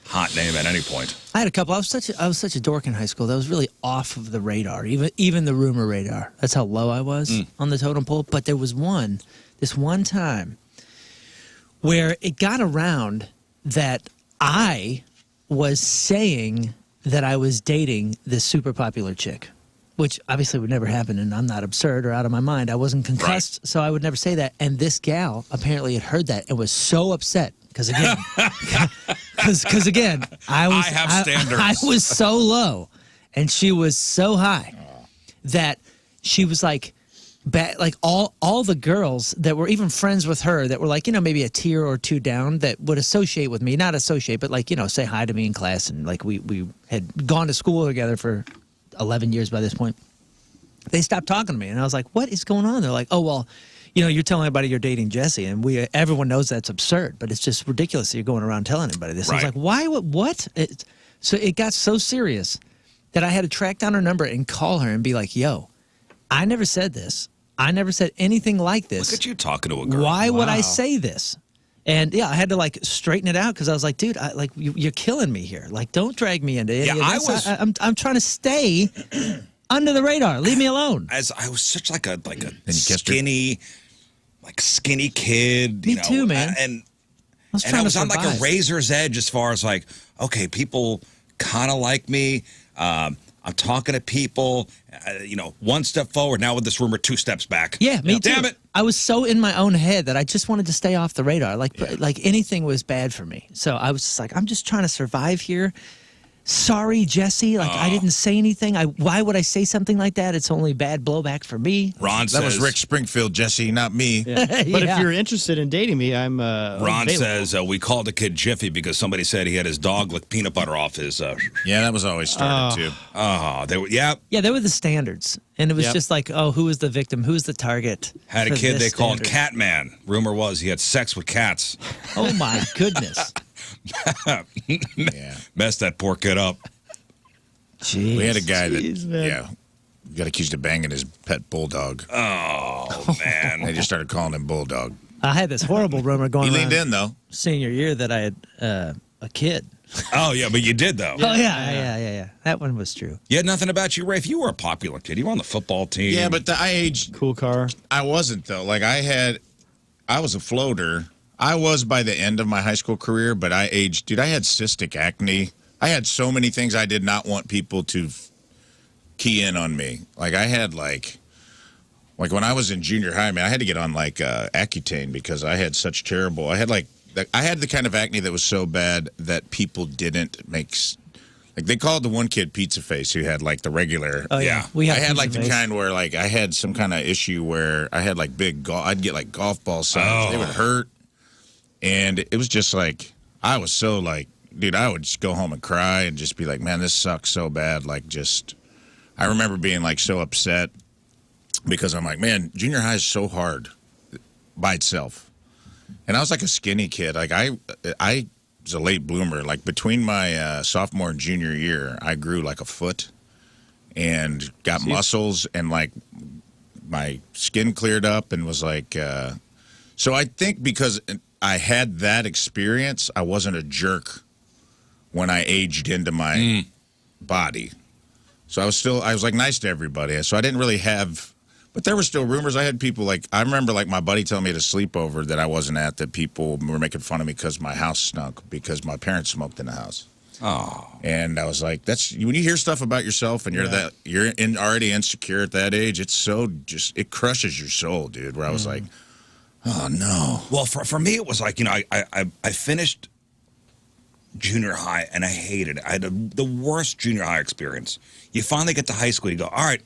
hot name at any point. I had a couple. I was such a dork in high school. That was really off of the radar, even the rumor radar. That's how low I was on the totem pole. But there was this one time where it got around that I was saying that I was dating this super popular chick, which obviously would never happen, and I'm not absurd or out of my mind. I wasn't concussed, so I would never say that. And this gal apparently had heard that and was so upset because again, I have standards. I was so low, and she was so high that she was like, like all the girls that were even friends with her that were like, maybe a tier or two down that would associate with me, not associate, but like, say hi to me in class. And like we had gone to school together for 11 years by this point. They stopped talking to me. And I was like, what is going on? They're like, oh, well, you're telling everybody you're dating Jesse. And everyone knows that's absurd, but it's just ridiculous that you're going around telling everybody this. Right. I was like, why? What? So it got so serious that I had to track down her number and call her and be like, yo, I never said this. I never said anything like this. Look at you talking to a girl. Why would I say this? And yeah, I had to like straighten it out because I was like, dude, you're killing me here. Like, don't drag me into any of this. I'm trying to stay under the radar. Leave me alone. As I was such like a kissed skinny kid. Me too, man. And I was on like a razor's edge as far as like, okay, people kind of like me. I'm talking to people, one step forward. Now with this rumor, 2 steps back. Yeah, me too. Damn it. I was so in my own head that I just wanted to stay off the radar. Like anything was bad for me. So I was just like, I'm just trying to survive here. Sorry, Jesse. Like, I didn't say anything. Why would I say something like that? It's only bad blowback for me. Ron says. That was Rick Springfield, Jesse, not me. Yeah. But if you're interested in dating me, I'm Ron available. says, we called the kid Jiffy because somebody said he had his dog lick peanut butter off his. Yeah, that was always started, too. They were, yeah. Yeah, they were the standards. And it was Yep. just like, oh, who was the victim? Who's the target? Had a for kid this they called standard? Catman. Rumor was he had sex with cats. Oh, my goodness. Yeah. Messed that poor kid up. Jeez. We had a guy Jeez, man. that, got accused of banging his pet bulldog. Oh, man. They just started calling him Bulldog. I had this horrible rumor going He around leaned in, though. senior year that I had a kid. Oh, yeah, but you did, though. Oh, yeah. That one was true. You had nothing about you, Rafe. You were a popular kid. You were on the football team. Yeah, but I aged. Cool car. I wasn't, though. Like, I was a floater. I was by the end of my high school career, but I aged. Dude, I had cystic acne. I had so many things I did not want people to key in on me. Like, I had, like when I was in junior high, man, I had to get on, Accutane because I had such terrible. I had the kind of acne that was so bad that people didn't make. Like, they called the one kid Pizza Face who had, the regular. Oh, Yeah. We I had had, pizza the face. kind where, I had some kind of issue where I had, big golf. I'd get, golf ball size. They would hurt. And it was just, I was so, dude, I would just go home and cry and just be like, man, this sucks so bad. I remember being, so upset because I'm like, man, junior high is so hard by itself. And I was, a skinny kid. I was a late bloomer. Between my sophomore and junior year, I grew, a foot and got muscles and, my skin cleared up and was, so I think because I had that experience, I wasn't a jerk when I aged into my body. So I was nice to everybody. So I didn't really have, but there were still rumors. I had people I remember my buddy telling me at a sleepover that I wasn't at, that people were making fun of me because my house stunk because my parents smoked in the house. Oh. And I was like, that's when you hear stuff about yourself and you're already insecure at that age. It's so it crushes your soul, dude. Where I was like, oh no. Well, for me, it was I finished junior high and I hated it. I had the worst junior high experience. You finally get to high school, you go, all right,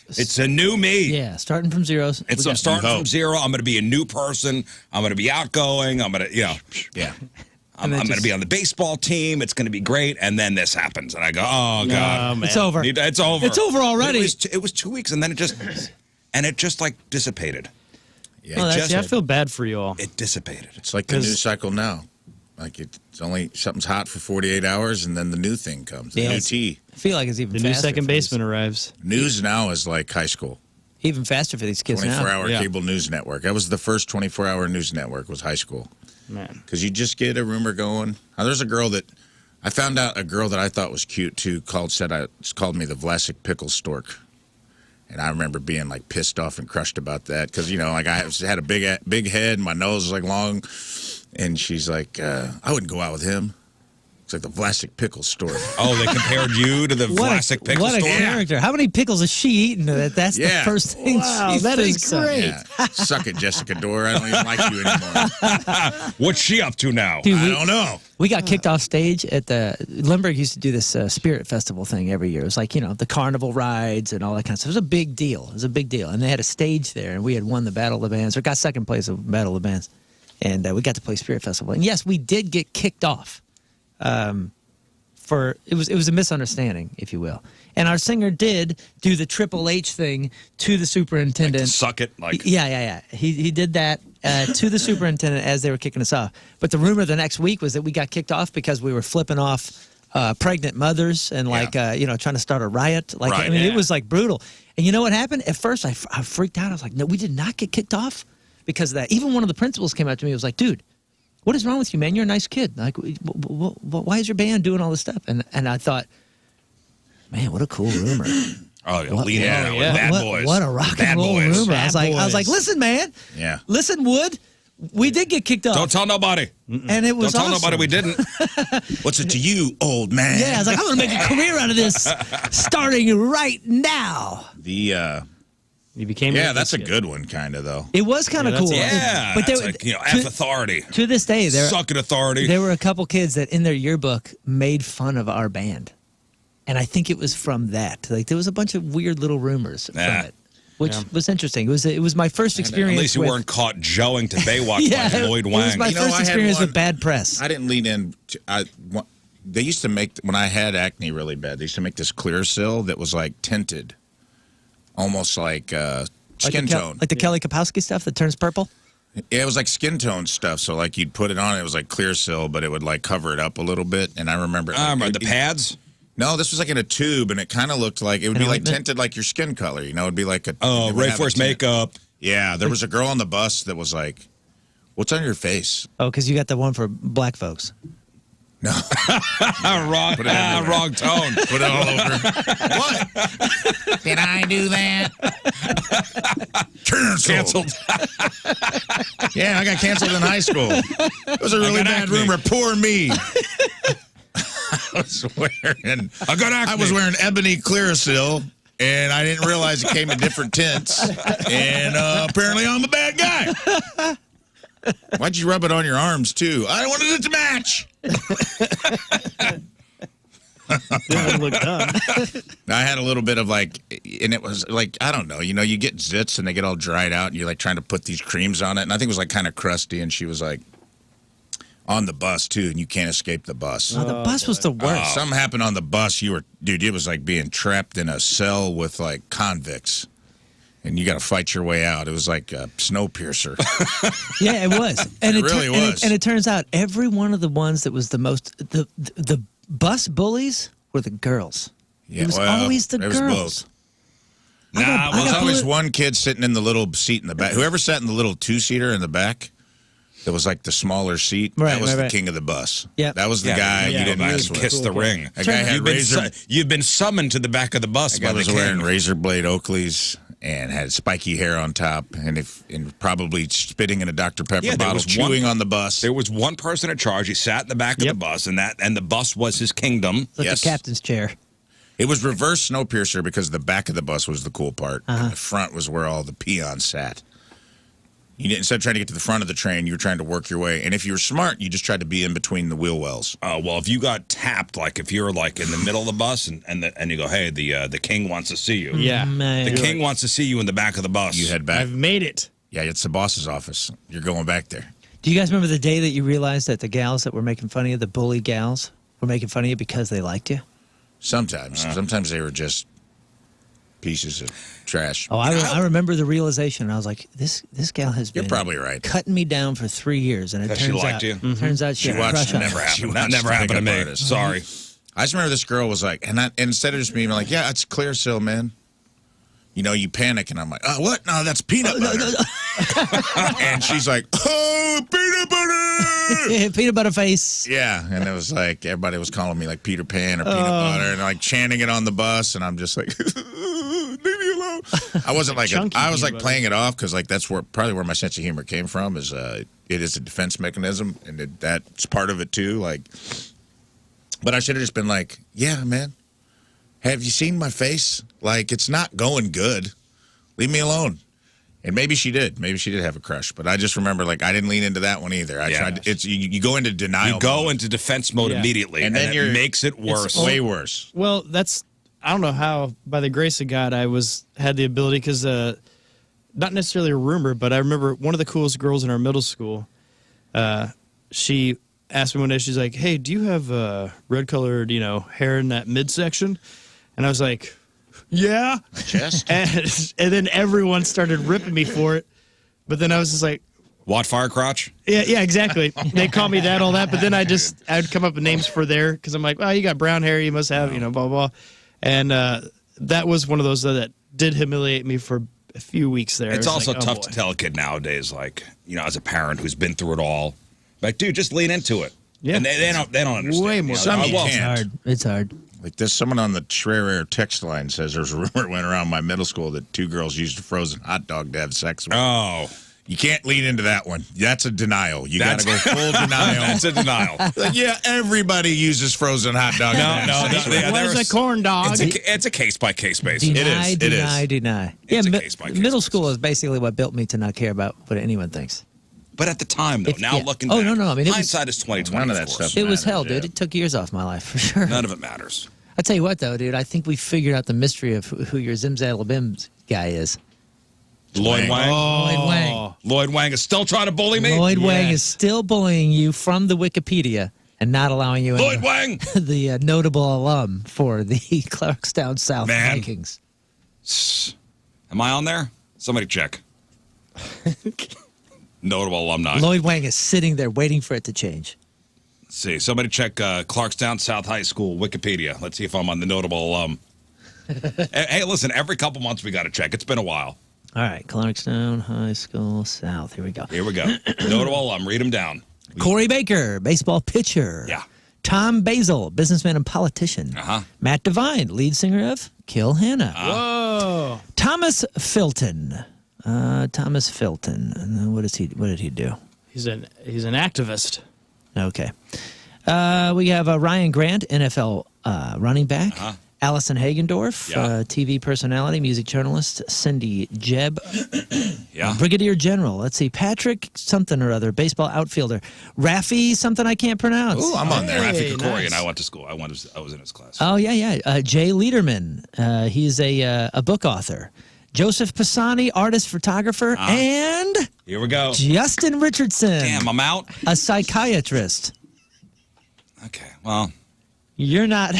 it's a new me. Yeah, starting from zeros. I'm starting from zero. I'm going to be a new person. I'm going to be outgoing. I'm going to, Yeah. I'm going to be on the baseball team. It's going to be great. And then this happens. And I go, oh, God. man. It's over. It's over. It's over already. It was 2 weeks, and then it just dissipated. Yeah. Well, that's I feel bad for you all. It dissipated. It's like the news cycle now. It's only something's hot for 48 hours, and then the new thing comes. The Yeah, new it's- tea. I feel like it's even The faster. new second for these- baseman arrives. News now is like high school. Even faster for these kids now. 24-hour Yeah. cable news network. That was the first 24-hour news network was high school. Man. Because you just get a rumor going. There's a girl that I found out, a girl that I thought was cute too, called me the Vlasic pickle stork. And I remember being like pissed off and crushed about that because, you know, like I had a big head and my nose was like long. And she's like, I wouldn't go out with him. It's like the Vlasic pickle stork. Oh, they compared you to the Vlasic pickle What a store? character. How many pickles has she eaten that's the first thing Wow, she that is thinks of? great. Yeah. Suck it, Jessica Dore. I don't even like you anymore. What's she up to now? Dude, I don't know. We got kicked off stage at the Limburg used to do this Spirit Festival thing every year. It was like, you know, the carnival rides and all that kind of stuff. It was a big deal. It was a big deal. And they had a stage there, and we had won the Battle of the Bands, or got second place of Battle of the Bands. And we got to play Spirit Festival. And yes, we did get kicked off. It was a misunderstanding, if you will. And our singer did do the Triple H thing to the superintendent. Like to suck it? Like Yeah. He did that to the superintendent as they were kicking us off. But the rumor the next week was that we got kicked off because we were flipping off pregnant mothers and you know, trying to start a riot. Like Right, I mean, yeah. it was like brutal. And you know what happened? At first, I freaked out. I was like, no, we did not get kicked off because of that. Even one of the principals came up to me and was like, dude, what is wrong with you, man? You're a nice kid. Like, why is your band doing all this stuff? And I thought, man, what a cool rumor. Oh, yeah, lean in there with Bad Boys. What a rock Bad and roll Boys. rumor. I was like, listen, man. Yeah. Listen, Wood. We did get kicked off. Don't tell nobody. And it was Don't tell awesome. nobody we didn't. What's it to you, old man? Yeah, I was like, I'm going to make a career out of this starting right now. You became that's a good one, kind of, though. It was kind of Yeah, that's cool. it. Yeah. But But there, like, you know, F authority. to this day, Suck at authority. there were a couple kids that in their yearbook made fun of our band. And I think it was from that. Like, there was a bunch of weird little rumors from it, which was interesting. It was my first experience At least you with, weren't caught joeing to Baywatch like Lloyd it was Wang. my You know, first I had experience one- with bad press. I didn't lean in. They used to make, when I had acne really bad, they used to make this clear sil that was like tinted, almost like skin tone. Like the Kelly Kapowski stuff that turns purple? Yeah, it was like skin tone stuff. So like you'd put it on, it was like clear sil, but it would like cover it up a little bit. And I remember, The pads? No, this was like in a tube, and it kind of looked like it would An be like ointment? tinted like your skin color. You know, it'd be like a Oh, it would Ray have a Force tint. makeup. Yeah, there was a girl on the bus that was like, "What's on your face?" Oh, because you got the one for black folks. No, Wrong, Put it everywhere. wrong tone. put it all over. What? Did I do that? Canceled. Yeah, I got canceled in high school. It was a really got bad acne. rumor. Poor me. I was wearing. I got acne. I was wearing ebony Clearasil, and I didn't realize it came in different tints. And apparently, I'm a bad guy. Why'd you rub it on your arms too? I wanted it to match. Didn't look done. I had a little bit of like, and it was like, I don't know, you know, you get zits and they get all dried out, and you're like trying to put these creams on it, and I think it was like kind of crusty, and she was like on the bus too, and you can't escape the bus. Oh, the bus was the worst. Something happened on the bus. Dude, it was like being trapped in a cell with like convicts, and you got to fight your way out. It was like a Snowpiercer. Yeah, it was. And It really was. And it turns out every one of the ones that was the most the bus bullies were the girls. Yeah, it was well, always the it was girls. both. Nah, I There was got always bullied- one kid sitting in the little seat in the back. Whoever sat in the little two-seater in the back, that was like the smaller seat. Right, that was right, the right. king of the bus. Yep. That was the Yeah, guy you you didn't go back mess and with. kiss the ring. That guy had You've been summoned to the back of the bus by That guy the was king. wearing razor blade Oakleys and had spiky hair on top, and probably spitting in a Dr. Pepper Yeah, there bottle, was chewing on the bus. There was one person in charge. He sat in the back of the bus, and the bus was his kingdom. Like Yes. the captain's chair. It was reverse Snowpiercer because the back of the bus was the cool part, and the front was where all the peons sat. You didn't, instead of trying to get to the front of the train, you were trying to work your way. And if you were smart, you just tried to be in between the wheel wells. Well, if you got tapped, like if you're like in the middle of the bus, and you go, hey, the king wants to see you. Yeah. Man. The king wants to see you in the back of the bus. You head back. I've made it. Yeah, it's the boss's office. You're going back there. Do you guys remember the day that you realized that the gals that were making fun of you, the bully gals, were making fun of you because they liked you? Sometimes. Sometimes they were just pieces of trash. Oh, I remember the realization. I was like, this gal has You're been probably right. cutting me down for 3 years, and it Because she turns liked out, you? turns out she, She had a watched crush it on never me. happen. That never happened to me. Pickup artist. Sorry. I just remember this girl was like, and instead of just being like, yeah, it's Clearasil, man. You know, you panic, and I'm like, what? No, that's peanut butter. And she's like, oh, peanut butter. Peanut butter face. Yeah, and it was like everybody was calling me like Peter Pan or Peanut Butter, and like chanting it on the bus, and I'm just like, leave me alone. I wasn't like Chunky I was like peanut butter. playing it off because like that's probably where my sense of humor came from. Is it is a defense mechanism, and that's part of it too. Like, but I should have just been like, yeah, man, have you seen my face? Like, it's not going good. Leave me alone. And maybe she did. Maybe she did have a crush. But I just remember, like, I didn't lean into that one either. I tried. It's you go into denial. You go mode. into defense mode Yeah. immediately, And then it makes it worse. Way worse. Well, I don't know how, by the grace of God, I had the ability because, not necessarily a rumor, but I remember one of the coolest girls in our middle school, she asked me one day, she's like, hey, do you have red colored, hair in that midsection? And I was like, yeah. Chest? And then everyone started ripping me for it. But then I was just like, What, fire crotch? yeah, exactly. They call me that, all that. But then I'd come up with names for there because I'm like, oh, you got brown hair, you must have, blah, blah. And that was one of those that did humiliate me for a few weeks there. It's also like, oh, tough boy. to tell a kid nowadays, like, as a parent who's been through it all. Like, dude, just lean into it. Yeah. And they don't understand. Way more. Some you well, It's can't. hard. It's hard. Like there's someone on the Traer text line says there's a rumor went around my middle school that 2 girls used a frozen hot dog to have sex with. Oh. You can't lean into that one. That's a denial. You got to That's- go full denial. That's a denial. Like, yeah, everybody uses frozen hot dog. Where's a corn dog? It's a case-by-case basis. Deny, It deny, is. deny. It's a mi- case-by-case middle basis. school is basically what built me to not care about what anyone thinks. But at the time, though, now yeah. looking Oh, back, no, I mean, it was- hindsight is 20/20. None of that of course. stuff. It was matters, hell, yeah. dude. It took years off my life, for sure. None of it matters. I tell you what, though, dude, I think we figured out the mystery of who your Zimzalabim guy is. Lloyd Wang. Lloyd Wang. Lloyd Wang is still trying to bully me. Lloyd Wang Yes. is still bullying you from the Wikipedia and not allowing you Lloyd in Wang. the notable alum for the Clarkstown South Man. Vikings. Am I on there? Somebody check. Notable alumni. Lloyd Wang is sitting there waiting for it to change. Let's see. Somebody check Clarkstown South High School Wikipedia. Let's see if I'm on the notable alum. Hey, listen, every couple months we got to check. It's been a while. All right, Clarkstown High School South. Here we go. Here we go. Notable alum. Read them down. Corey Baker, baseball pitcher. Yeah. Tom Basil, businessman and politician. Uh-huh. Matt Devine, lead singer of Kill Hannah. Whoa. Thomas Filton. Thomas Filton. And then what did he do? He's an activist. Okay. We have Ryan Grant, NFL running back. Uh-huh. Allison Hagendorf, Yeah. TV personality, music journalist. Cindy Jebb, Yeah. Brigadier General. Let's see, Patrick something or other, baseball outfielder. Rafi something I can't pronounce. Ooh, I'm on there. Rafi Kokori nice. and I went to school. I was in his class. Oh, yeah. Jay Lederman. He's a book author. Joseph Pisani, artist, photographer. And Here we go. Justin Richardson, Damn, I'm out. a psychiatrist. Okay, well, You're not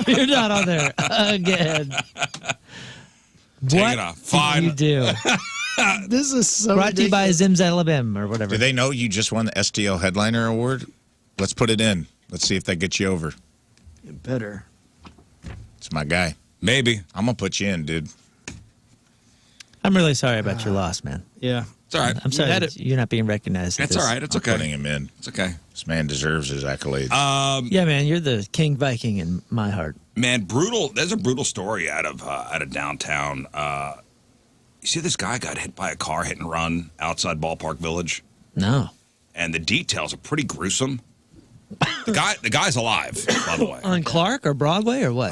you're not on there again. take What it off. did Fine. you do? This is so Brought to you by Zimzalabim or whatever. Do they know you just won the STL Headliner Award? Let's put it in. Let's see if that gets you over. better. It's my guy. Maybe. I'm going to put you in, dude. I'm really sorry about your loss, man. Yeah. It's all right. I'm sorry had that you're not being recognized. at It's this. all right. It's I'm putting okay. him in. It's okay. This man deserves his accolades. Yeah, man, you're the King Viking in my heart. Man, brutal. There's a brutal story out of downtown. You see, this guy got hit by a car, hit and run outside Ballpark Village, No. and the details are pretty gruesome. The guy's alive, by the way. On Clark or Broadway or what?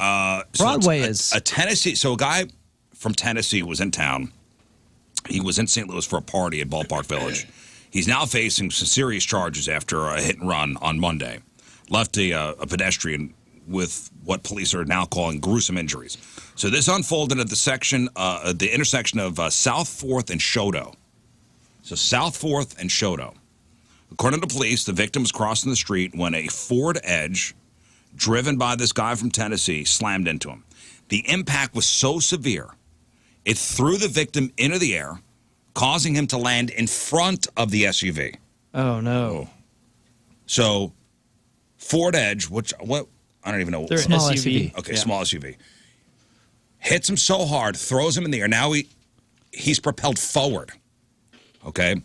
So Broadway it's is a Tennessee. So a guy from Tennessee was in town. He was in St. Louis for a party at Ballpark Village. He's now facing some serious charges after a hit and run on Monday. Left a pedestrian with what police are now calling gruesome injuries. So this unfolded at the intersection of South 4th and Shoto. So South 4th and Shoto. According to police, the victim was crossing the street when a Ford Edge, driven by this guy from Tennessee, slammed into him. The impact was so severe, it threw the victim into the air, causing him to land in front of the SUV. Oh no. So Ford Edge, what I don't even know. They're Small SUV. SUV. Okay, Yeah. small SUV. Hits him so hard, throws him in the air. Now he's propelled forward. Okay?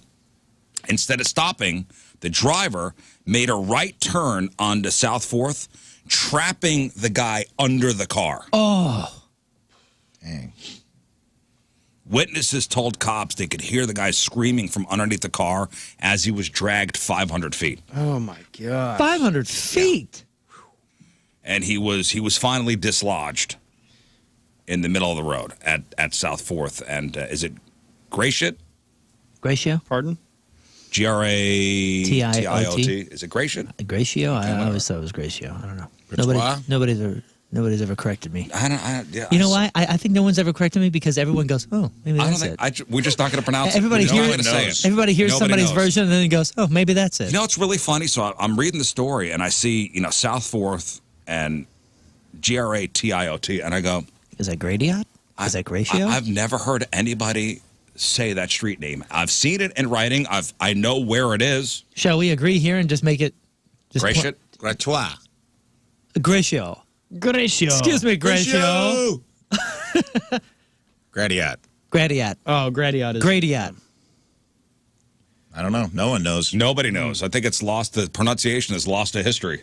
Instead of stopping, The driver made a right turn onto South 4th, trapping the guy under the car. Oh. Dang. Witnesses told cops they could hear the guy screaming from underneath the car as he was dragged 500 feet. Oh my god. 500 feet. And he was finally dislodged in the middle of the road at South 4th. And is it Gratiot? Gratio? Pardon? Gratiot. Is it Gratiot? Gratio? I always thought it was Gratio. I don't know. Gratois? Nobody's ever corrected me. Yeah, You know why? I think no one's ever corrected me because everyone goes, oh, maybe I don't that's think it. we're just not going to pronounce Everybody it. We're hears- not gonna say it. Everybody hears Nobody somebody's knows. version and then goes, oh, maybe that's it. You know, it's really funny. So I'm reading the story and I see, South 4th and Gratiot, and I go, Is that Gradiot? Is that Gratio? I've never heard anybody say that street name. I've seen it in writing. I know where it is. Shall we agree here and just make it just Gratiot. Gratois. Gratio. Gratio. Excuse me, Gratio. Gratiot. Gradiot. Oh, Gratiot is. Gradiot. I don't know. No one knows. Nobody knows. I think it's lost. The pronunciation is lost to history.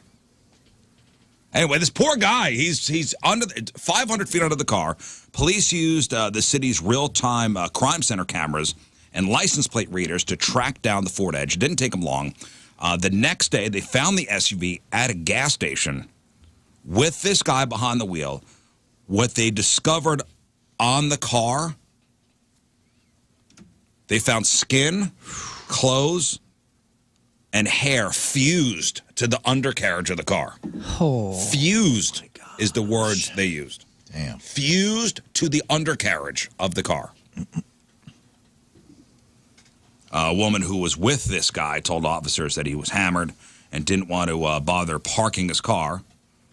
Anyway, this poor guy, he's under 500 feet under the car. Police used the city's real-time crime center cameras and license plate readers to track down the Ford Edge. It didn't take them long. The next day, they found the SUV at a gas station with this guy behind the wheel. What they discovered on the car, they found skin, clothes, and hair fused to the undercarriage of the car. Oh. Fused is the word they used. Damn. Fused to the undercarriage of the car. A woman who was with this guy told officers that he was hammered and didn't want to bother parking his car.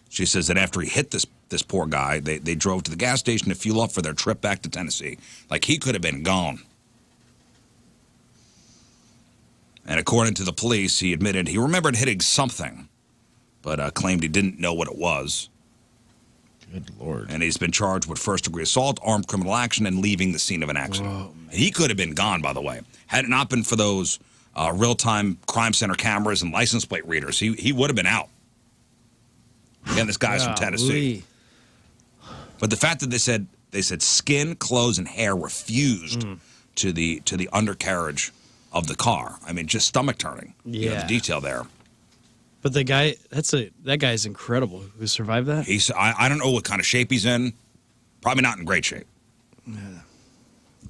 She says that after he hit this poor guy, they drove to the gas station to fuel up for their trip back to Tennessee. Like, he could have been gone. And according to the police, he admitted he remembered hitting something, but claimed he didn't know what it was. Good Lord. And he's been charged with first-degree assault, armed criminal action, and leaving the scene of an accident. Whoa, He could have been gone, by the way. Had it not been for those real-time crime center cameras and license plate readers, he would have been out. Again, this guy's from Tennessee. But the fact that they said skin, clothes, and hair were fused to the undercarriage of the car. I mean, just stomach turning. You know, Yeah. the detail there. But the guy, that guy's incredible. Who survived that? I don't know what kind of shape he's in. Probably not in great shape.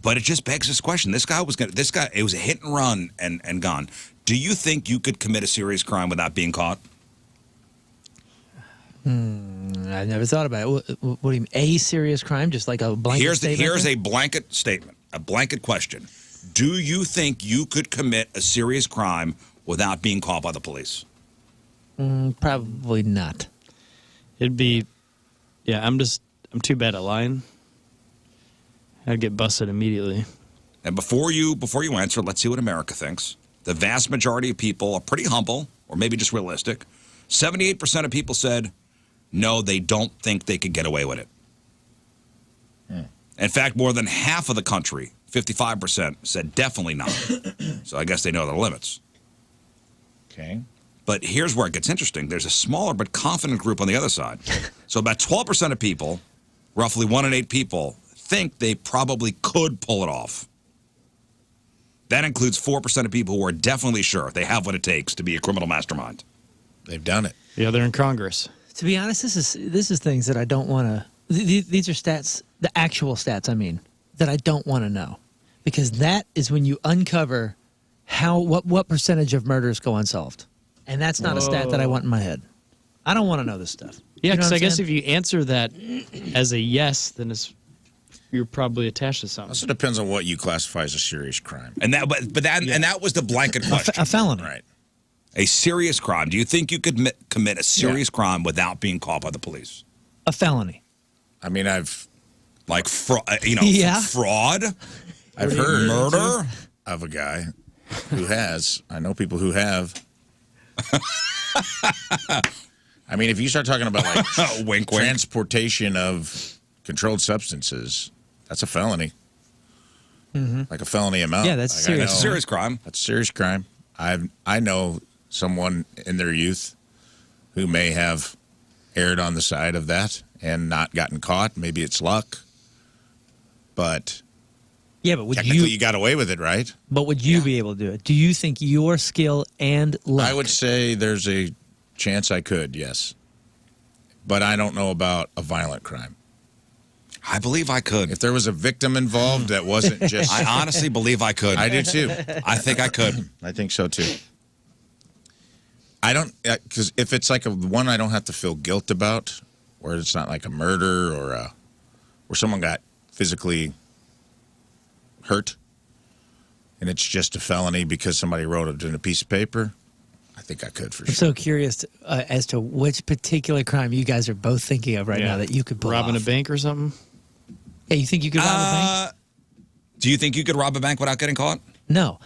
But it just begs this question. It was a hit and run and gone. Do you think you could commit a serious crime without being caught? I never thought about it. What do you mean? A serious crime? Just like a blanket statement? Here's a blanket statement, a blanket question. Do you think you could commit a serious crime without being caught by the police? Probably not. It'd be, I'm too bad at lying. I'd get busted immediately. And before you answer, let's see what America thinks. The vast majority of people are pretty humble, or maybe just realistic. 78% of people said, no, they don't think they could get away with it. In fact, more than half of the country, 55%, said definitely not. So I guess they know their limits. Okay. But here's where it gets interesting. There's a smaller but confident group on the other side. So about 12% of people, roughly 1 in 8 people, think they probably could pull it off. That includes 4% of people who are definitely sure they have what it takes to be a criminal mastermind. They've done it. Yeah, they're in Congress. To be honest, this is things that I don't want to. These are stats, the actual stats. I mean, that I don't want to know, because that is when you uncover what percentage of murders go unsolved, and that's not a stat that I want in my head. I don't want to know this stuff. Yeah, You know because what I I'm guess saying? if you answer that as a yes, then you're probably attached to something. Also depends on what you classify as a serious crime. And that was the blanket question. a felony. Right. A serious crime. Do you think you could commit a serious crime without being caught by the police? A felony. I mean, I've Like fraud? Yeah. Fraud? heard Murder? of a guy who has. I know people who have. I mean, if you start talking about like Wink, wink. transportation of controlled substances, that's a felony. Like a felony amount. Yeah, that's Like, serious. It's a serious crime. That's a serious crime. I know someone in their youth who may have erred on the side of that and not gotten caught. Maybe it's luck. But Yeah, but would technically you? you got away with it, right? But would you be able to do it? Do you think your skill and luck? I would say there's a chance I could, yes. But I don't know about a violent crime. I believe I could. If there was a victim involved that wasn't just... I honestly believe I could. I do too. I think I could. I think so too. I don't, because if it's like one I don't have to feel guilt about, where it's not like a murder or where someone got physically hurt, and it's just a felony because somebody wrote it in a piece of paper, I think I could for I'm sure. so curious as to which particular crime you guys are both thinking of right now that you could pull Robbing off. a bank or something. Yeah, you think you could rob a bank? Do you think you could rob a bank without getting caught? No.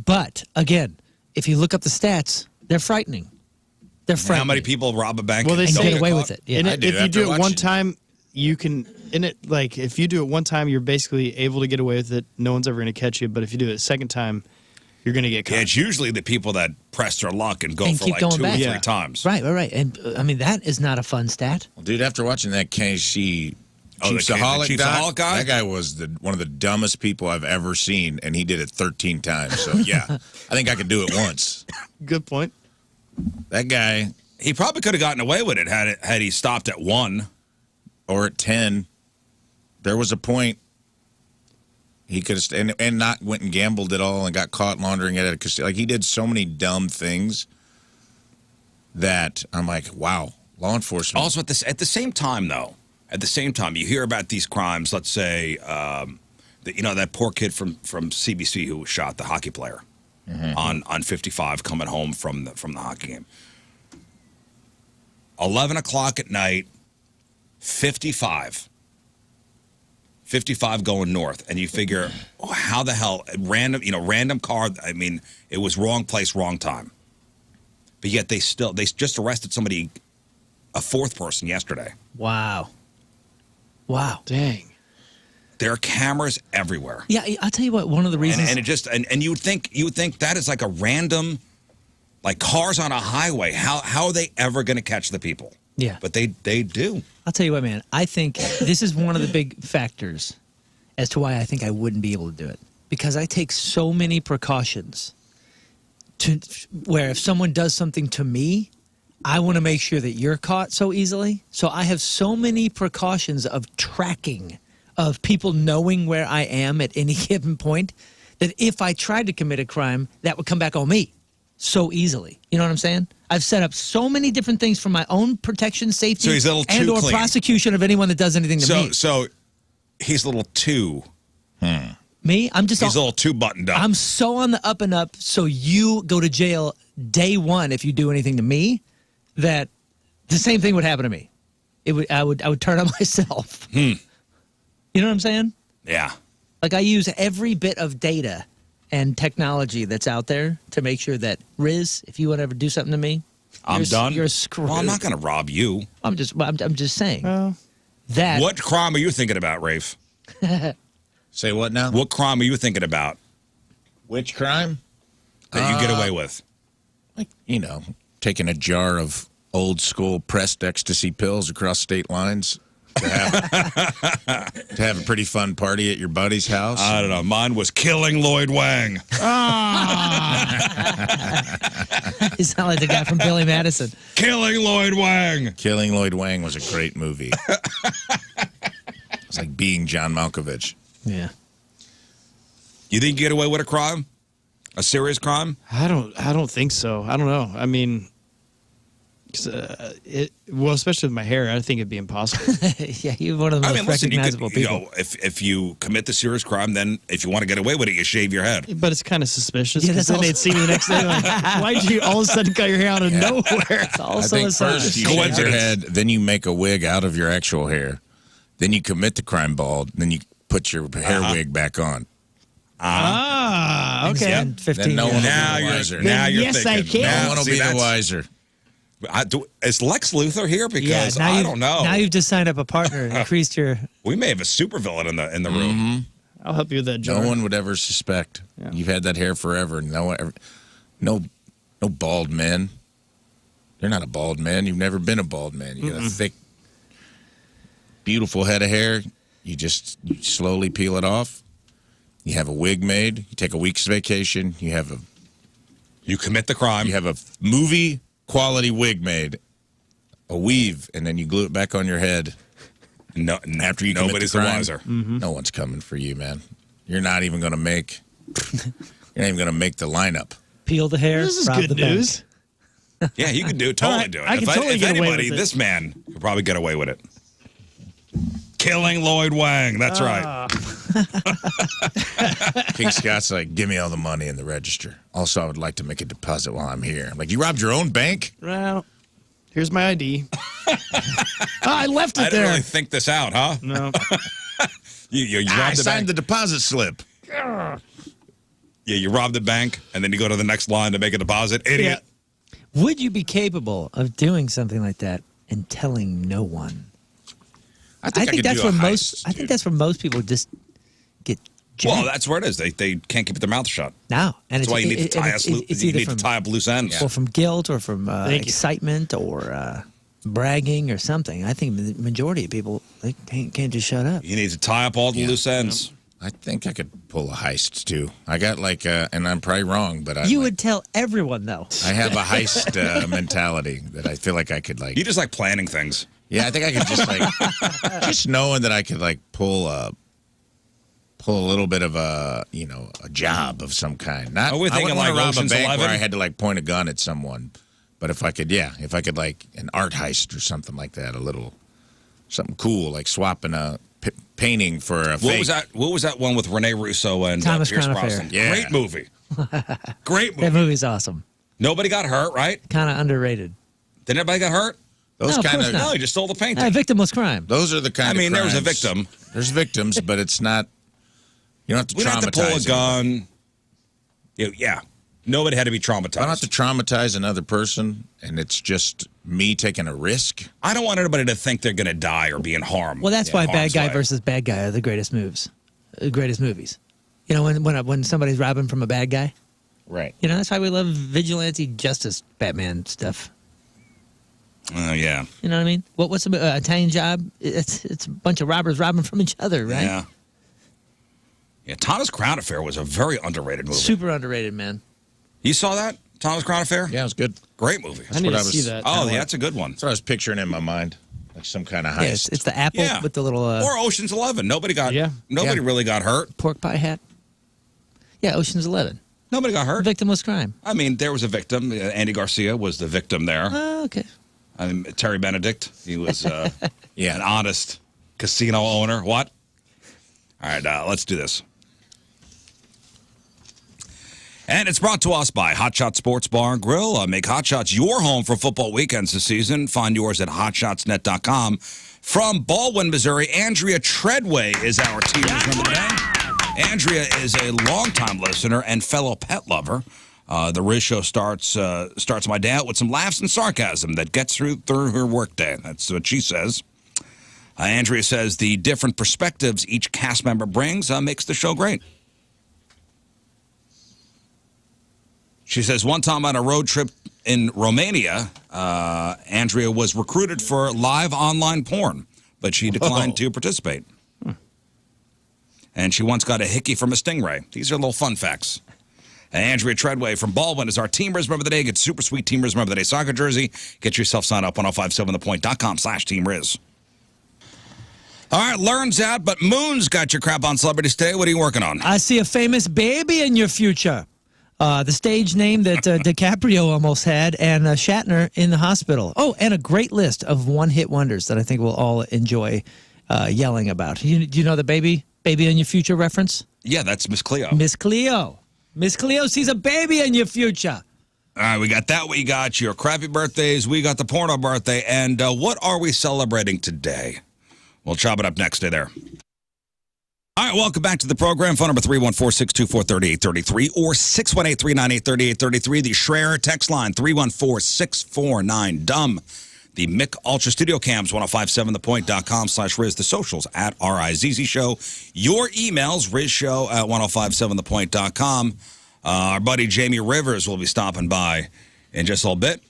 But, again, if you look up the stats, they're frightening. They're frightening. How many people rob a bank? Well, they and and don't say- get away caught? with it? Yeah. And I do if you after do it one watching. time, you can. In it, like if you do it one time, you're basically able to get away with it. No one's ever going to catch you. But if you do it a second time, you're going to get caught. Yeah, it's usually the people that press their luck and go And for keep like going 2 back. or 3 Yeah. times. Right. And, I mean, that is not a fun stat. Well, dude, after watching that KC Oh, the Chiefsaholic Chiefsaholic guy? that guy was one of the dumbest people I've ever seen, and he did it 13 times. So, yeah, I think I could do it once. Good point. That guy, He probably could have gotten away with it had he stopped at 1. or at 10, there was a point he could have and not went and gambled at all and got caught laundering it at a casino. Like, he did so many dumb things that I'm like, wow, law enforcement. Also, at the same time, you hear about these crimes. Let's say, that poor kid from CBC who was shot, the hockey player, on 55 coming home from the hockey game. 11 o'clock at night, 55 going north, and you figure, how the hell random car? I mean, it was wrong place, wrong time. But yet they just arrested somebody, a 4th person yesterday. Wow. Dang. There are cameras everywhere. Yeah, I'll tell you what, one of the reasons... And it just and you would think that is like a random, like cars on a highway. How are they ever going to catch the people? Yeah. But they do. I'll tell you what, man. I think this is one of the big factors as to why I think I wouldn't be able to do it. Because I take so many precautions to where if someone does something to me, I want to make sure that you're caught so easily. So I have so many precautions of tracking, of people knowing where I am at any given point, that if I tried to commit a crime, that would come back on me so easily. You know what I'm saying? I've set up so many different things for my own protection, safety, So he's a little too and or clean. prosecution of anyone that does anything to me. So he's a little too. Me? I'm just He's a little too buttoned up. I'm so on the up and up, so you go to jail day one if you do anything to me, that the same thing would happen to me. I would turn on myself. You know what I'm saying? Yeah. Like, I use every bit of data and technology that's out there to make sure that, Riz, if you would ever do something to me, I'm done. You're screwed. Well, I'm not going to rob you. I'm just saying Well, that. What crime are you thinking about, Rafe? Say what now? What crime are you thinking about Which crime? that you get away with? Like, taking a jar of old school pressed ecstasy pills across state lines to have a pretty fun party at your buddy's house. I don't know. Mine was killing Lloyd Wang. You sound like the guy from Billy Madison. Killing Lloyd Wang. Killing Lloyd Wang was a great movie. It's like being John Malkovich. Yeah. You think you get away with a crime? A serious crime? I don't think so. I don't know. I mean, 'cause, especially with my hair, I think it'd be impossible. Yeah, you're one of the most listen, recognizable people. if you commit the serious crime, then if you want to get away with it, you shave your head. But it's kind of suspicious. Yeah, Because that's then they'd see me the next day like, why'd you all of a sudden cut your hair out of nowhere? It's I also think a sign. first you shave your head, then you make a wig out of your actual hair. Then you commit the crime bald, then you put your hair wig back on. Ah, okay. And 15 Then no years. one will Now be the you're wiser. now you're yes, I thinking. can. Now, No one will see, be the that's- wiser. Is Lex Luthor here? Because now I you've- don't know. Now you've just signed up a partner and increased your. We may have a supervillain in the room. I'll help you with that, No John. one would ever suspect. Yeah. You've had that hair forever. No No bald men. You're not a bald man. You've never been a bald man. You got a thick, beautiful head of hair. You slowly peel it off. You have a wig made. You take a week's vacation. You commit the crime. You have a movie quality wig made, a weave, and then you glue it back on your head. No, After you nobody's the commit the crime, wiser. No one's coming for you, man. You're not even going to make. You're not even going to make the lineup. Peel the hair. This is rob good the bank. news. Yeah, you could totally All right, do it. I can totally get away anybody, with it. this man could probably get away with it. Killing Lloyd Wang. That's right. King Scott's like, give me all the money in the register. Also, I would like to make a deposit while I'm here. I'm like, you robbed your own bank? Well, here's my ID. I left it I didn't there. really think this out, huh? No. You I robbed the signed bank. the deposit slip. Yeah, you robbed the bank, and then you go to the next line to make a deposit. Idiot. Would you be capable of doing something like that and telling no one? I think could that's do a where heist, I think dude. that's where most people just get jacked. Well, that's where it is. They can't keep their mouth shut. now, and That's why you need to tie it's you either need to from, tie up loose ends. or from guilt or from Thank you. excitement or bragging or something. I think the majority of people they can't just shut up. You need to tie up all the loose ends. I think I could pull a heist, too. I got like, and I'm probably wrong, but You would tell everyone though. I have a heist mentality that I feel like I could like. You just like planning things. Yeah, I think I could just like, just knowing that I could like pull a little bit of a job of some kind. Not Are we I thinking wouldn't wanna like rob Ocean's a bank 11? where I had to like point a gun at someone, but if I could like an art heist or something like that, something cool like swapping a painting for a What fake. was that? What was that one with Rene Russo and Thomas Pierce Crown Affair. Brosnan? Yeah. Great movie. Great That movie. movie's awesome. Nobody got hurt, right? Kind of underrated. Did anybody get hurt? Those No, of kind course of not. No, he just stole the painting. Victimless crime. those are the kind I of mean, there was a crimes- victim. There's victims, but it's not. You don't have to We don't have to pull a traumatize gun. Yeah. Nobody had to be traumatized. I don't have to traumatize another person, and it's just me taking a risk. I don't want anybody to think they're going to die or be in harm. Well, that's why harm's bad guy way. versus bad guy are the greatest movies. You know, when somebody's robbing from a bad guy. Right. You know, that's why we love vigilante justice Batman stuff. Oh, yeah. You know what I mean? What's the Italian Job? It's a bunch of robbers robbing from each other, right? Yeah. Yeah, Thomas Crown Affair was a very underrated movie. Super underrated, man. You saw that? Thomas Crown Affair? Yeah, it was good. Great movie. I need what to I was- see that. Oh, yeah, that's a good one. That's what I was picturing in my mind, like some kind of heist. Yeah, it's the apple Yeah. with the little Or Ocean's 11. Nobody Yeah. really got hurt. pork pie hat. Yeah, Ocean's 11. Nobody got hurt. Victimless crime. I mean, there was a victim. Andy Garcia was the victim there. Oh, okay. I mean, Terry Benedict. He was an Yeah. honest casino owner. What? All right, let's do this. And it's brought to us by Hot Shot Sports Bar and Grill. Make Hot Shots your home for football weekends this season. Find yours at hotshotsnet.com. From Baldwin, Missouri, Andrea Treadway is our team member today. Andrea is a longtime listener and fellow pet lover. The Riz Show starts my day out with some laughs and sarcasm that gets through her workday. That's what she says. Andrea says the different perspectives each cast member brings makes the show great. She says one time on a road trip in Romania, Andrea was recruited for live online porn, but she declined to participate. And she once got a hickey from a stingray. These are little fun facts. And Andrea Treadway from Baldwin is our Team Riz Member of the Day. Get super sweet Team Riz Member of the Day soccer jersey. Get yourself signed up 1057thepoint.com/Team Riz. All right, Lern's out, but Moon's got your crap on celebrities today. What are you working on? I see a famous baby in your future. The stage name that DiCaprio almost had, and Shatner in the hospital. Oh, and a great list of one-hit wonders that I think we'll all enjoy yelling about. Do you know the baby in your future reference? Yeah, that's Miss Cleo. Miss Cleo. Miss Cleo sees a baby in your future. All right, we got that. We got your crappy birthdays. We got the porno birthday. And what are we celebrating today? We'll chop it up next. Stay there. All right, welcome back to the program. Phone number 314-624-3833 or 618-398-3833. The Schreier text line, 314-649-DUMB. The Mick Ultra Studio Cams, 1057thepoint.com/Riz. The socials at RIZZ Show. Your emails, RizShow at 1057thepoint.com. Our buddy Jamie Rivers will be stopping by in just a little bit.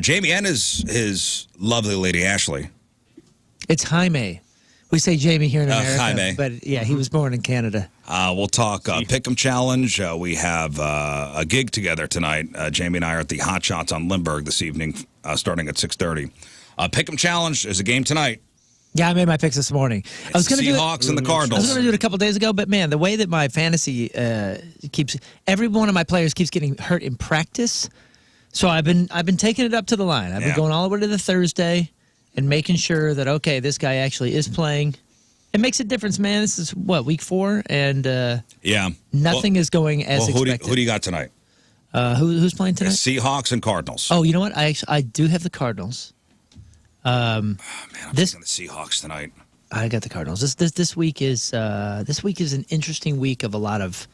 Jamie and his lovely lady Ashley. It's Jaime. We say Jamie here in America, Jaime. but yeah, he was born in Canada. We'll talk Pick'em Challenge. We have a gig together tonight. Jamie and I are at the Hot Shots on Lindbergh this evening, starting at 6:30. Pick'em Challenge is a game tonight. Yeah, I made my picks this morning. I was going to do Seahawks and the I Cardinals. was going to do it a couple days ago, but man, the way that my fantasy keeps every one of my players keeps getting hurt in practice, so I've been taking it up to the line. I've been going all the way to the Thursday and making sure that okay, this guy actually is playing. It makes a difference, man. This is what week 4, and nothing is going as expected. Who do you got tonight? Who's playing tonight? Seahawks and Cardinals. Oh, you know what? I do have the Cardinals. Man, I'm taking the Seahawks tonight. I got the Cardinals. This week is an interesting week of a lot of.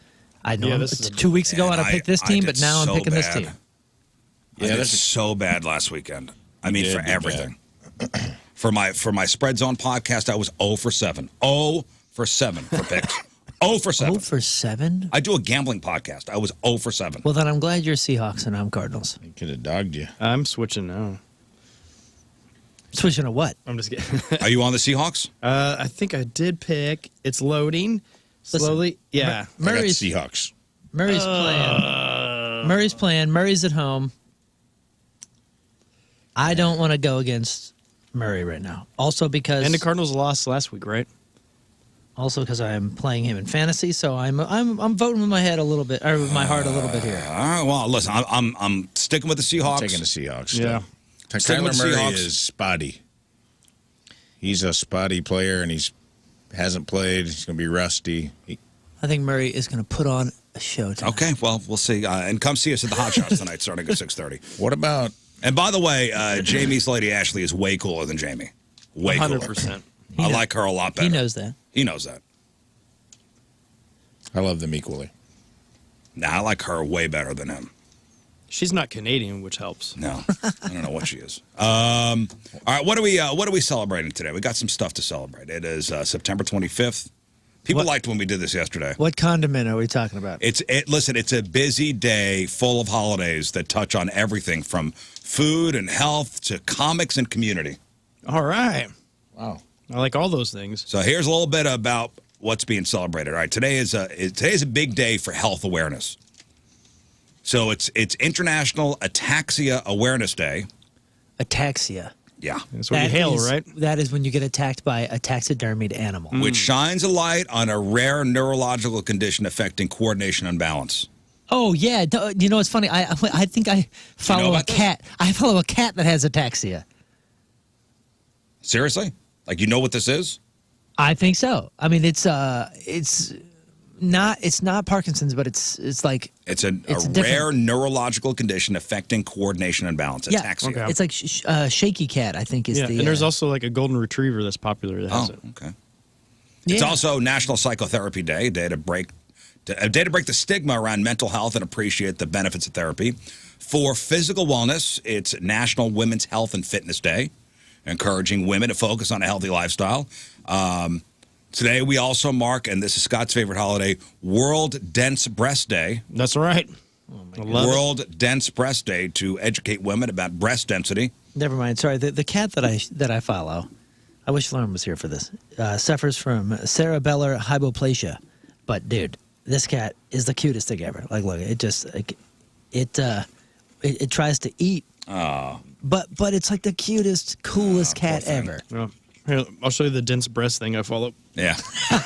I know this is 2 weeks ago I picked this team, did but now I'm so picking this bad. team. Yeah, this is so bad last weekend. I mean, for everything. For my Spread Zone podcast, I was 0 for 7. 0 for 7 for picks. 0 for 7. 0 for 7? I do a gambling podcast. I was 0 for 7. Well, then I'm glad you're Seahawks and I'm Cardinals. He could have dogged you. I'm switching now. Switching to what? I'm just kidding. Are you on the Seahawks? I think I did pick. It's loading slowly. Yeah. I got Murray's Seahawks. playing. Murray's playing. Murray's at home. I don't want to go against Murray right now. Also because And the Cardinals lost last week, right? Also because I'm playing him in fantasy, so I'm voting with my head a little bit, or with my heart a little bit here. All right. Well, listen, I'm sticking with the Seahawks. Taking the Seahawks. Yeah. Sticking with Kyler the Murray Seahawks. is spotty. He's a spotty player, and hasn't played. He's going to be rusty. I think Murray is going to put on a show tonight. Okay. Well, we'll see. And come see us at the Hot Shots tonight, starting at 6:30. What about And by the way, Jamie's lady Ashley is way cooler than Jamie. Way cooler. 100%. I like her a lot better. He knows that. He knows that. I love them equally. Nah, I like her way better than him. She's not Canadian, which helps. No, I don't know what she is. All right, what are we celebrating today? We got some stuff to celebrate. It is September 25th. People liked when we did this yesterday. What condiment are we talking about? Listen, it's a busy day full of holidays that touch on everything from food and health to comics and community. All right. Wow. I like all those things. So here's a little bit about what's being celebrated. All right, today's a big day for health awareness. So it's International Ataxia Awareness Day. Ataxia. Yeah. That's what you hail, right? That is when you get attacked by a taxidermied animal. Which shines a light on a rare neurological condition affecting coordination and balance. Oh yeah, you know what's funny? I think I follow a about this? cat. I follow a cat that has ataxia. Seriously? Like, you know what this is? I think so. I mean, it's not Parkinson's, but it's like It's a different- rare neurological condition affecting coordination and balance. yeah, Ataxia. Okay. it's like shaky cat. I think is Yeah, the. and there's also like a golden retriever that's popular that has Oh, it. okay. It's Yeah. also National Psychotherapy Day, a day to break the stigma around mental health and appreciate the benefits of therapy. For physical wellness, it's National Women's Health and Fitness Day, encouraging women to focus on a healthy lifestyle. Today we also mark, and this is Scott's favorite holiday, World Dense Breast Day. That's right. I love it. World Dense Breast Day to educate women about breast density. Never mind. Sorry, the cat that I follow. I wish Lern was here for this. Suffers from cerebellar hypoplasia, but dude, this cat is the cutest thing ever. Like, look, it just like it tries to eat. Oh. But it's like the cutest, coolest cat thing. ever. Well, here, I'll show you the dense breast thing I follow. Yeah.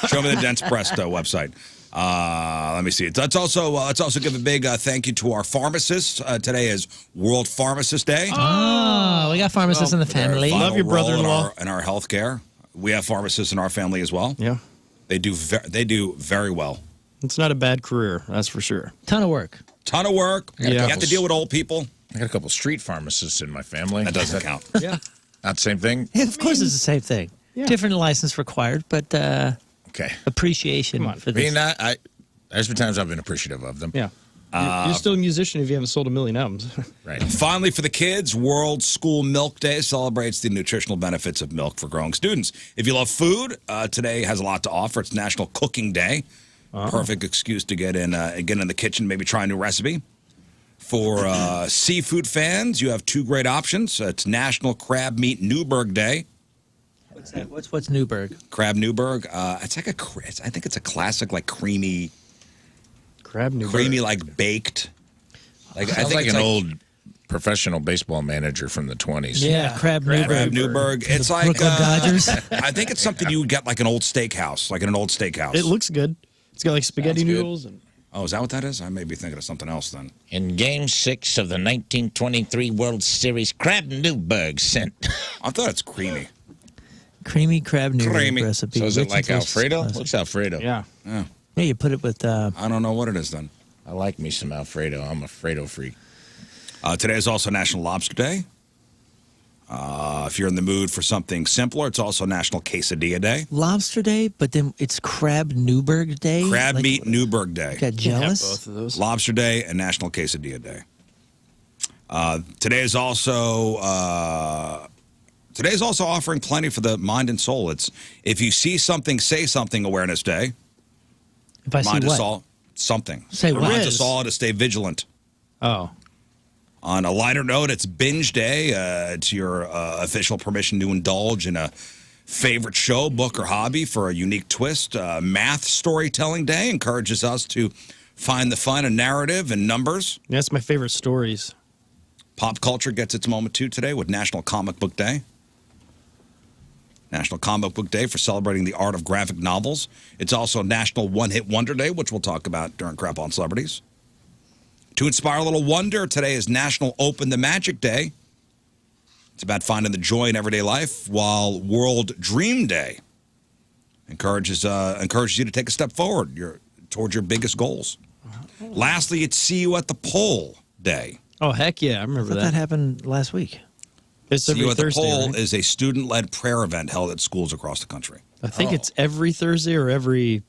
Show me the Dense Breast website. Let me see. Let's also give a big thank you to our pharmacists. Today is World Pharmacist Day. Oh, we got pharmacists in the family. Vital Love your role brother-in-law. in our healthcare. We have pharmacists in our family as well. Yeah. They do very well. It's not a bad career, that's for sure. Ton of work. Ton of work. Yeah. You have to deal with old people. I got a couple street pharmacists in my family. That doesn't count. Yeah. Not the same thing? Yeah, of course, it's the same thing. Yeah. Different license required, but Okay. appreciation Come on. for I mean, this. there's been times I've been appreciative of them. Yeah. You're still a musician if you haven't sold 1 million albums. Right. Finally, for the kids, World School Milk Day celebrates the nutritional benefits of milk for growing students. If you love food, today has a lot to offer. It's National Cooking Day. Perfect excuse to get in the kitchen, maybe try a new recipe. For seafood fans, you have two great options. It's National Crab Meat Newburg Day. What's that? What's Newburg? Crab Newburg. It's like I think it's a classic, like creamy, like baked. Like I Sounds think like it's an old professional baseball manager from the 20s. Yeah, Crab Newburg. Crab Newburg. It's like Brooklyn Dodgers. I think it's something you would get like an old steakhouse, like in an old steakhouse. It looks good. It's got like spaghetti Sounds good. noodles. And Oh, is that what that is? I may be thinking of something else then. In Game 6 of the 1923 World Series, Crab Newburg sent. I thought it's creamy. Creamy crab Newburg Creamy. recipe. So is it Rich like and toasted Alfredo? classic. Looks Alfredo. yeah. Yeah, you put it with. I don't know what it is then. I like me some Alfredo. I'm a Fredo freak. Today is also National Lobster Day. If you're in the mood for something simpler, it's also National Quesadilla Day. Lobster Day, but then it's Crab Newburg Day. Crab Like, Meat Newburg Day. Got jealous. Both of those. Lobster Day and National Quesadilla Day. Today is also offering plenty for the mind and soul. It's If You See Something, Say Something Awareness Day. If I see Remind us what? all something. Say what? Reminds us all to stay vigilant. Oh. On a lighter note, it's Binge Day. It's your official permission to indulge in a favorite show, book, or hobby for a unique twist. Math Storytelling Day encourages us to find the fun in narrative and numbers. That's my favorite stories. Pop culture gets its moment too today with National Comic Book Day. National Comic Book Day for celebrating the art of graphic novels. It's also National One Hit Wonder Day, which we'll talk about during Crap on Celebrities. To inspire a little wonder, today is National Open the Magic Day. It's about finding the joy in everyday life, while World Dream Day encourages you to take a step forward towards your biggest goals. Lastly, it's See You at the Pole Day. Oh, heck yeah. I I remember thought that happened last week. It's See every You at the Thursday, Pole right? is a student-led prayer event held at schools across the country. I think it's every Thursday or every,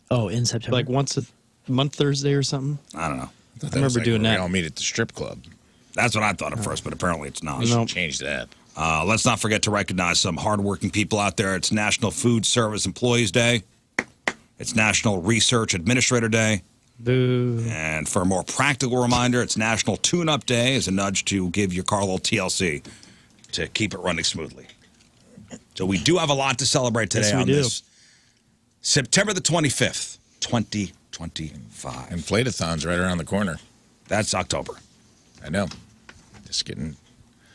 Oh, in September. like once a month Thursday or something. I don't know. I remember doing We that. all meet at the strip club. That's what I thought at first, but apparently it's not. We should No. change that. Let's not forget to recognize some hardworking people out there. It's National Food Service Employees Day. It's National Research Administrator Day. Boo. And for a more practical reminder, it's National Tune-Up Day as a nudge to give your car a little TLC to keep it running smoothly. So we do have a lot to celebrate today Yes, we on do. this September the 25th, 2025. Inflatathon's right around the corner. That's October. I know. Just getting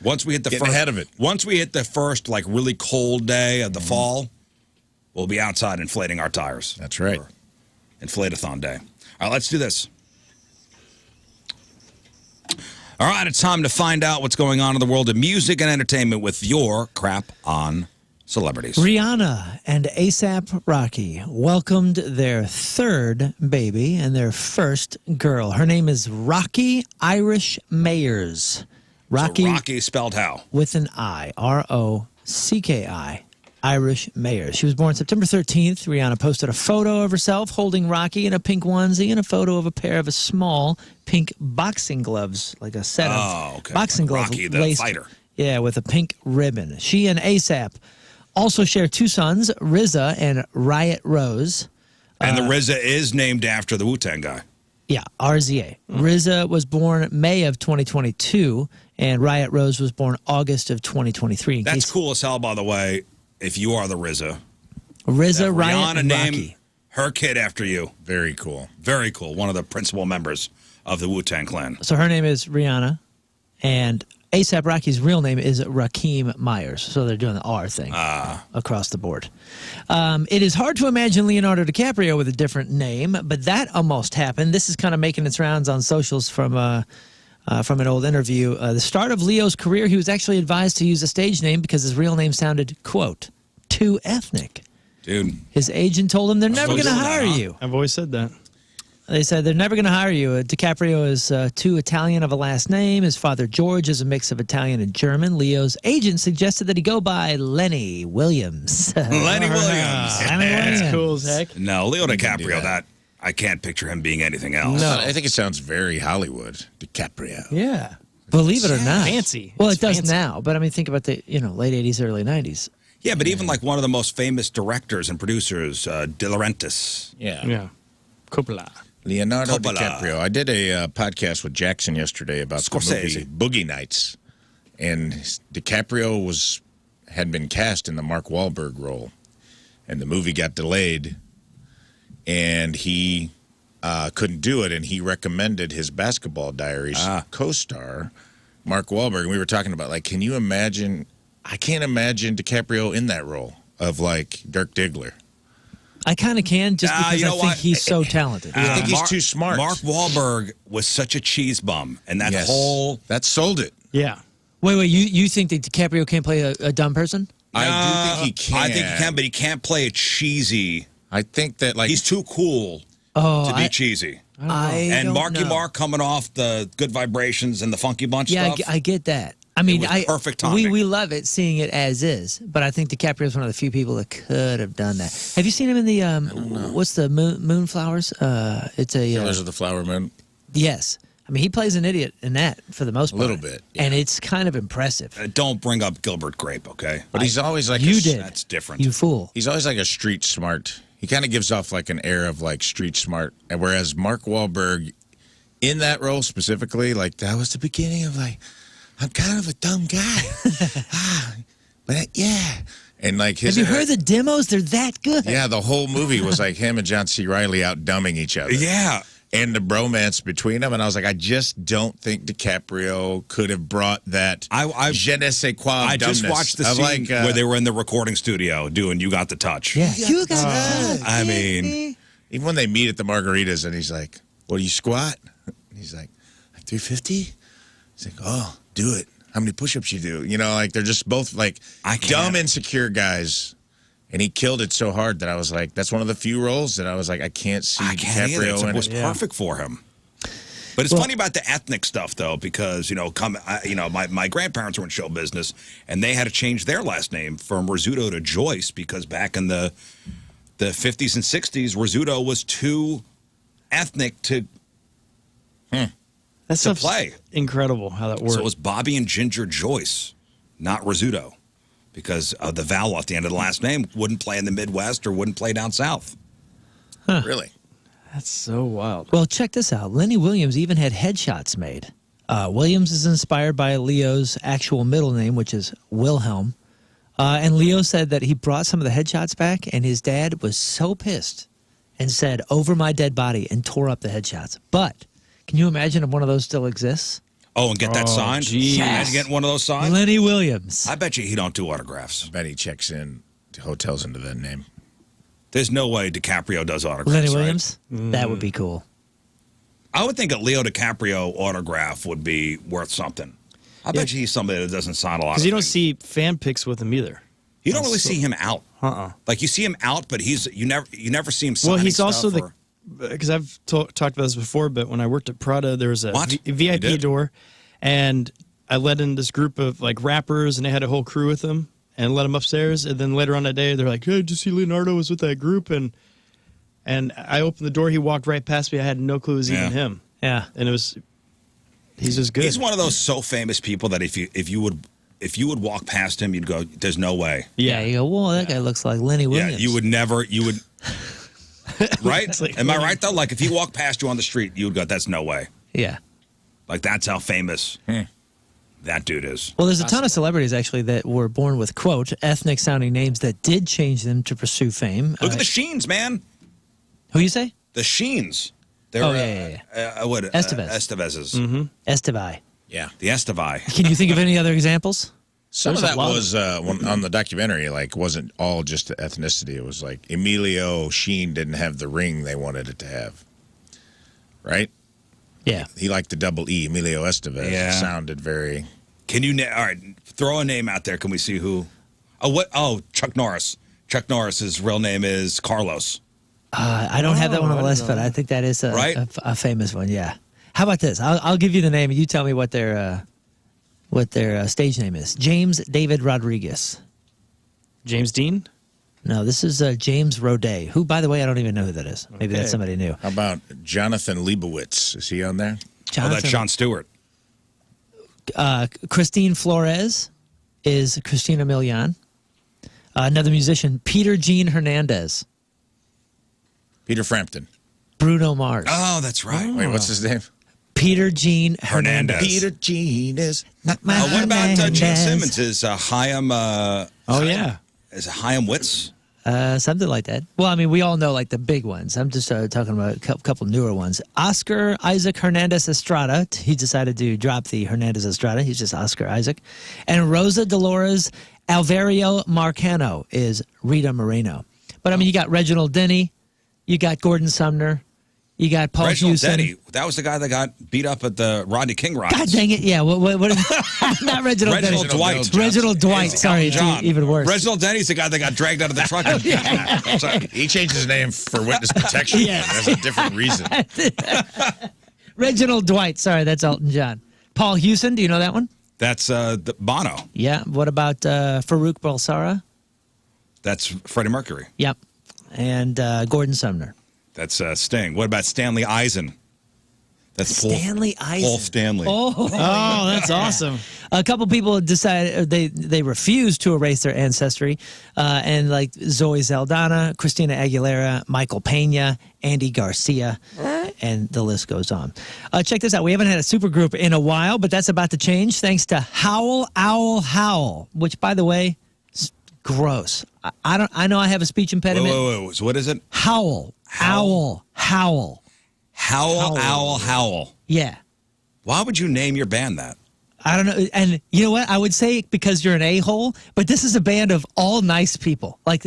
Once we hit the Getting first, ahead of it. Once we hit the first like really cold day of the fall, we'll be outside inflating our tires. That's right. For Inflatathon Day. All right, let's do this. All right, it's time to find out what's going on in the world of music and entertainment with your Crap on Celebrities. Rihanna and ASAP Rocky welcomed their third baby and their first girl. Her name is Rocky Irish Mayers. Rocky, So Rocky is spelled how? with an I, R-O-C-K-I, Irish Mayers. She was born September 13th. Rihanna posted a photo of herself holding Rocky in a pink onesie and a photo of a pair of small pink boxing gloves, like a set of boxing Like gloves. Rocky the laced- fighter. Yeah, with a pink ribbon. She and ASAP also share two sons, RZA and Riot Rose. And the RZA is named after the Wu-Tang guy. Yeah, RZA. RZA was born May of 2022, and Riot Rose was born August of 2023. That's cool as hell, by the way, if you are the RZA. RZA, Riot, Rihanna and named Rocky. her kid after you. very cool. Very cool. One of the principal members of the Wu-Tang Clan. So her name is Rihanna, and ASAP Rocky's real name is Rakeem Myers. So they're doing the R thing across the board. It is hard to imagine Leonardo DiCaprio with a different name, but that almost happened. This is kind of making its rounds on socials from an old interview. The start of Leo's career, he was actually advised to use a stage name because his real name sounded, quote, too ethnic. Dude. His agent told him they're never going to doing that, hire huh? you. I've always said that. They said they're never going to hire you. DiCaprio is too Italian of a last name. His father, George, is a mix of Italian and German. Leo's agent suggested that he go by Lenny Williams. Lenny Williams. Lenny Williams. That's cool as heck. No, Leo do DiCaprio, that. I can't picture him being anything else. No. I think it sounds very Hollywood. DiCaprio. Yeah. Believe it or not. Fancy. Well, It's it does fancy. now, but I mean, think about the late 80s, early 90s. Yeah, but even like one of the most famous directors and producers, De Laurentiis. Yeah. Yeah. Coppola. Leonardo Coppola. DiCaprio. I did a podcast with Jackson yesterday about the Scorsese. movie Boogie Nights, and DiCaprio had been cast in the Mark Wahlberg role, and the movie got delayed, and he couldn't do it, and he recommended his Basketball Diaries co-star, Mark Wahlberg, and we were talking about, like, can you imagine? I can't imagine DiCaprio in that role of, like, Dirk Diggler. I kind of can, just because you know I think what? he's so talented. I think he's too smart. Mark Wahlberg was such a cheese bum, and that whole that sold it. Yeah. Wait, you think that DiCaprio can't play a dumb person? I do think he can. I think he can, but he can't play a cheesy. I think that, like, He's too cool Oh, to be cheesy. And don't Marky know. Mark coming off the Good Vibrations and the Funky Bunch Yeah, stuff. I get that. I mean, was perfect timing. we love it seeing it as is, but I think DiCaprio is one of the few people that could have done that. Have you seen him in the what's the Moonflowers? It's a Killers of the Flower Moon. yes. I mean, he plays an idiot in that for the most part. A little bit, yeah. and it's kind of impressive. Don't bring up Gilbert Grape, okay? But he's always like You did. That's different. You fool. He's always like a street smart. He kind of gives off like an air of like street smart. And whereas Mark Wahlberg, in that role specifically, like that was the beginning of like, I'm kind of a dumb guy. Yeah. And like his. Have you heard the demos? They're that good. Yeah, the whole movie was like him and John C. Reilly out dumbing each other. Yeah. And the bromance between them. And I was like, I just don't think DiCaprio could have brought that je ne sais quoi I dumbness. just watched the of, scene like, where they were in the recording studio doing You Got the Touch. Yeah. You got I mean, even when they meet at the margaritas and he's like, what do you squat? And he's like 350? He's like, oh, do it. How many push-ups you do? You know, like they're just both like dumb, insecure guys. And he killed it so hard that I was like, that's one of the few roles that I was like, I can't see DiCaprio in it was it. perfect for him. But it's funny about the ethnic stuff, though, because, my grandparents were in show business, and they had to change their last name from Rizzuto to Joyce because back in the 50s and 60s, Rizzuto was too ethnic to That's stuff's play. incredible how that works. So it was Bobby and Ginger Joyce, not Rizzuto, because the vowel at the end of the last name wouldn't play in the Midwest or wouldn't play down south. Really? That's so wild. Well, check this out. Lenny Williams even had headshots made. Williams is inspired by Leo's actual middle name, which is Wilhelm. And Leo said that he brought some of the headshots back, and his dad was so pissed and said, over my dead body, and tore up the headshots. But can you imagine if one of those still exists? Oh, and get that signed? geez. Imagine getting one of those signed? Lenny Williams. I bet you he don't do autographs. I bet he checks in to hotels into that name. There's no way DiCaprio does autographs, Lenny right? Williams? That would be cool. I would think a Leo DiCaprio autograph would be worth something. I bet you he's somebody that doesn't sign a lot of Because you don't things. see fan pics with him either. You don't really see him out. Like you see him out, but you never see him signing Well, he's also stuff because I've talked about this before, but when I worked at Prada, there was a What? You VIP did? door, and I let in this group of like rappers, and they had a whole crew with them, and let them upstairs. And then later on that day, they're like, "Hey, did you see Leonardo was with that group?" And I opened the door, he walked right past me. I had no clue it was even him. Yeah. And he's just good. He's one of those so famous people that if you would walk past him, you'd go, "There's no way." Yeah, you go, whoa, that guy looks like Lenny Williams. Yeah, you would. Right? It's like Am I right though? Like if he walked past you on the street, you would go, "That's no way." Yeah. Like that's how famous that dude is. Well, there's a ton of celebrities actually that were born with, quote, ethnic sounding names that did change them to pursue fame. Look at the Sheens, man. Who you say? The Sheens. They're, what? Estevez. Estevez's. Estevi. Yeah. The Estevi. Can you think of any other examples? Some There's of a that lot was on the documentary, like, wasn't all just ethnicity. It was like Emilio Sheen didn't have the ring they wanted it to have. Right? Yeah. He liked the double E, Emilio Estevez. Yeah. It sounded very. Can you? All right, throw a name out there. Can we see who? Oh, what? Oh, Chuck Norris. Chuck Norris's real name is Carlos. I don't have that one on the I list, didn't but know I think that is Right? a famous one. Yeah. How about this? I'll give you the name, and you tell me what their stage name is. James David Rodriguez. James Dean. No, this is James Roday, who, by the way, I don't even know who that is. Maybe that's somebody new. How about Jonathan Leibowitz? Is he on there? Oh, that's Jon Stewart. Christine Flores is Christina Milian. Another musician, Peter Gene Hernandez. Peter Frampton. Bruno Mars. Oh, that's right. Wait, what's his name? Peter Gene Hernandez. Hernandez. Gene is. Not my What about Gene Hernandez. Simmons? Is Chaim? Oh yeah. Is it Chaim Witz? Something like that. Well, I mean, we all know like the big ones. I'm just talking about a couple newer ones. Oscar Isaac Hernandez Estrada. He decided to drop the Hernandez Estrada. He's just Oscar Isaac. And Rosa Dolores Alvario Marcano is Rita Moreno. But I mean, you got Reginald Denny. You got Gordon Sumner. You got Paul Reginald Houston. Denny. That was the guy that got beat up at the Rodney King riots. God dang it! Yeah, what is, not Reginald Denny. Reginald Dwight. Reginald Dwight. It's Sorry, it's John. even worse. Reginald Denny's the guy that got dragged out of the truck. Sorry. He changed his name for witness protection. Yes. That's a different reason. Reginald Dwight. Sorry, that's Elton John. Paul Houston. Do you know that one? That's Bono. Yeah. What about Farouk Balsara? That's Freddie Mercury. Yep. And Gordon Sumner. That's Sting. What about Stanley Eisen? That's Stanley Eisen. Paul Stanley. Oh, That's awesome. a couple people decided they refused to erase their ancestry, and like Zoe Saldana, Christina Aguilera, Michael Pena, Andy Garcia, and the list goes on. Check this out. We haven't had a supergroup in a while, but that's about to change thanks to Howl Owl Howl, which, by the way, is gross. I know I have a speech impediment. Wait. So what is it? Howl. Owl. Howl. Howl, Owl, Howl. Yeah. Why would you name your band that? I don't know. And you know what? I would say because you're an a-hole, but this is a band of all nice people, like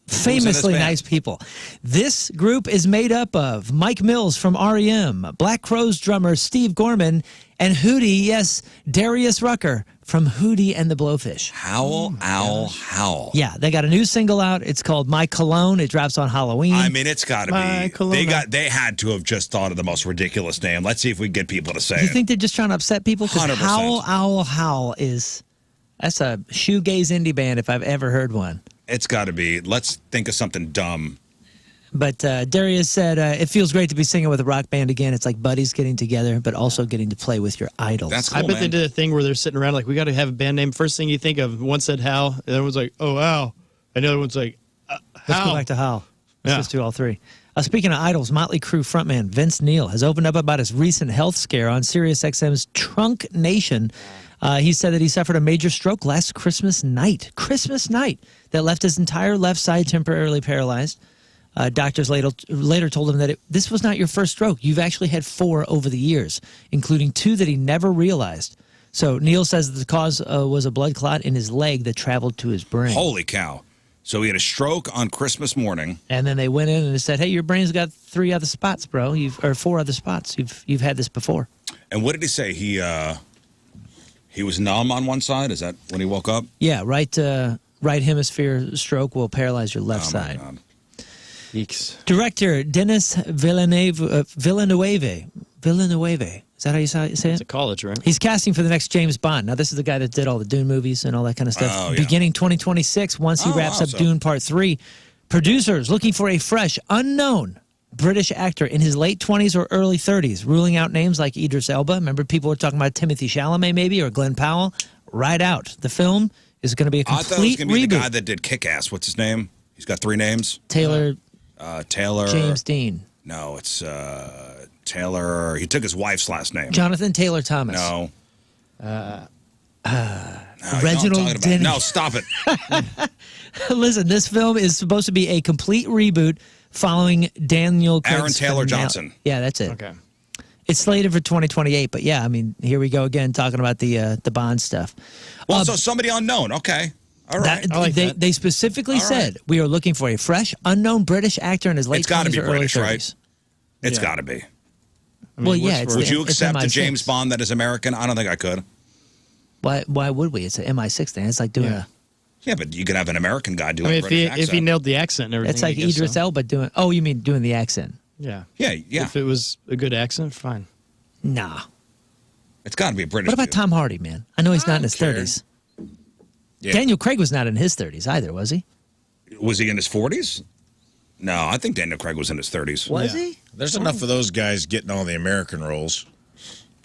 famously band? nice people. This group is made up of Mike Mills from REM, Black Crowes drummer Steve Gorman, and Hootie, yes, Darius Rucker from Hootie and the Blowfish. Howl, Owl, Howl. Yeah, they got a new single out. It's called My Cologne. It drops on Halloween. I mean, it's got to My be. Kelowna. They had to have just thought of the most ridiculous name. Let's see if we can get people to say you it. think they're just trying to upset people? Because 100%. Howl, Owl, Howl that's a shoegaze indie band if I've ever heard one. It's got to be. Let's think of something dumb. But Darius said, it feels great to be singing with a rock band again. It's like buddies getting together, but also getting to play with your idols. That's cool, I bet man. they did a thing where they're sitting around like, we got to have a band name. First thing you think of, one said Hal, the other one's like, oh, Al. And the other one's like, Let's go Hal. back to Hal. Let's Yeah. just do all three. Speaking of idols, Motley Crue frontman Vince Neil has opened up about his recent health scare on SiriusXM's Trunk Nation. He said that he suffered a major stroke last Christmas night, that left his entire left side temporarily paralyzed. Doctors later told him that this was not your first stroke. You've actually had 4 over the years, including 2 that he never realized. So Neil says that the cause was a blood clot in his leg that traveled to his brain. Holy cow. So he had a stroke on Christmas morning. And then they went in and said, "Hey, your brain's got 3 other spots, bro. Or 4 other spots. You've had this before." And what did he say? He was numb on one side? Is that when he woke up? Yeah, right hemisphere stroke will paralyze your left Oh, my side. God. Yeeks. Director Dennis Villeneuve. Is that how you say It's it? a college, right? He's casting for the next James Bond. Now, this is the guy that did all the Dune movies and all that kind of stuff. Oh, yeah. Beginning 2026, once he Oh, wraps wow, up so- Dune Part 3. Producers looking for a fresh, unknown British actor in his late 20s or early 30s, ruling out names like Idris Elba. Remember, people were talking about Timothy Chalamet maybe, or Glenn Powell. Right out. The film is going to be a I thought it was complete going to be the reboot. guy that did Kick-Ass. What's his name? He's got 3 names. Taylor Taylor. James Dean. No, it's Taylor. He took his wife's last name. Jonathan Taylor Thomas. No. No, you know what I'm Reginald talking about. Denny. No, stop it. Listen, this film is supposed to be a complete reboot following Daniel Craig's Aaron Taylor finale. Johnson. Yeah, that's it. Okay. It's slated for 2028, but yeah, I mean, here we go again talking about the Bond stuff. Well, so somebody unknown. Okay. All right. I like that. They specifically All right. said we are looking for a fresh, unknown British actor in his late It's gotta 20s be or early British, 30s. right? It's Yeah. got to be. I mean, Well, yeah, what's it's for- Would you it's accept a MI6. James Bond that is American? I don't think I could. Why would we? It's an MI6 thing. It's like doing Yeah. Yeah, but you could have an American guy doing I mean, a British if he accent. nailed the accent and everything. it's like I guess Idris so. Elba doing. Oh, you mean doing the accent? Yeah. Yeah. If it was a good accent, fine. Nah. It's got to be a British What about dude. Tom Hardy, man? I know he's not in his care. 30s. Yeah. Daniel Craig was not in his 30s either, was he? Was he in his 40s? No, I think Daniel Craig was in his 30s. Was Yeah. he? There's enough of those guys getting all the American roles.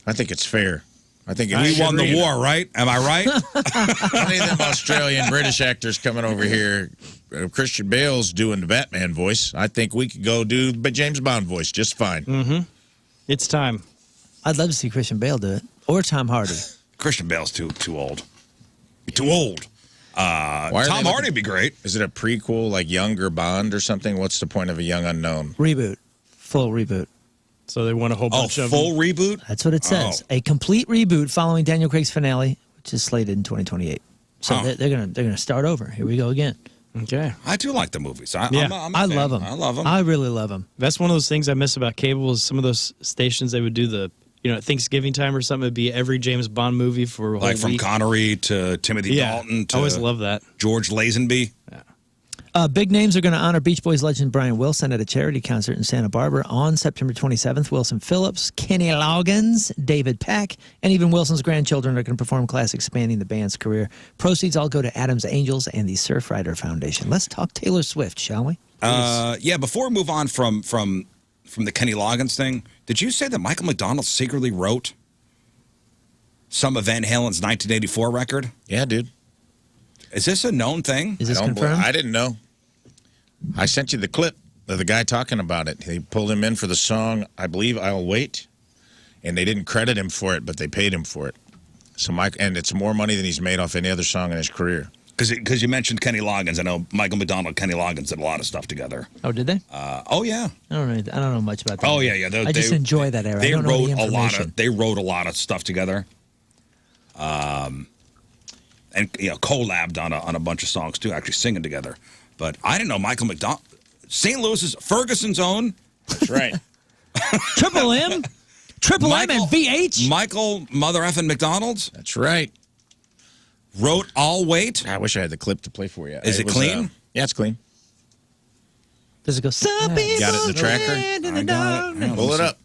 I think it's fair. I think it We should won the be. war, right? Am I right? Any of them Australian, British actors coming over here Christian Bale's doing the Batman voice. I think we could go do the James Bond voice just fine. It's time. I'd love to see Christian Bale do it. Or Tom Hardy. Christian Bale's too old. Too old. Why are Tom they Hardy would be great. Is it a prequel, like younger Bond or something? What's the point of a young unknown? Reboot. Full reboot. So they want a whole Oh, bunch of full reboot? That's what it says. Oh. A complete reboot following Daniel Craig's finale, which is slated in 2028. So Huh. they're gonna start over. Here we go again. Okay. I do like the movies. Yeah. I'm a I fan. love them. I love them. I really love them. That's one of those things I miss about cable is some of those stations they would do the, at Thanksgiving time or something, it'd be every James Bond movie for a whole Like from week. Connery to Timothy Dalton to I always love that. George Lazenby. Big names are going to honor Beach Boys legend Brian Wilson at a charity concert in Santa Barbara on September 27th. Wilson Phillips, Kenny Loggins, David Pack, and even Wilson's grandchildren are going to perform classics spanning the band's career. Proceeds all go to Adams Angels and the Surfrider Foundation. Let's talk Taylor Swift, shall we? Yeah, before we move on from the Kenny Loggins thing, did you say that Michael McDonald secretly wrote some of Van Halen's 1984 record? Yeah, dude. Is this a known thing? Is this I don't confirmed? I didn't know. I sent you the clip of the guy talking about it. They pulled him in for the song, I believe, I'll Wait. And they didn't credit him for it, but they paid him for it. So and it's more money than he's made off any other song in his career. Because you mentioned Kenny Loggins. I know Michael McDonald and Kenny Loggins did a lot of stuff together. Oh, did they? Oh, yeah. I don't know much about that. Oh, yeah. I just enjoy that era. I They don't know wrote the a lot information. of. They wrote a lot of stuff together. And collabed on a bunch of songs too, actually singing together. But I didn't know Michael McDonald, St. Louis's Ferguson's own. That's right. Triple M? Triple M and VH? Michael Mother effing McDonald's That's right. wrote I'll Wait. I wish I had the clip to play for you. Is it was, clean? Yeah, it's clean. Does it go, some people Got it in the tracker? stand in the I got it. dark? Yeah, Pull it up.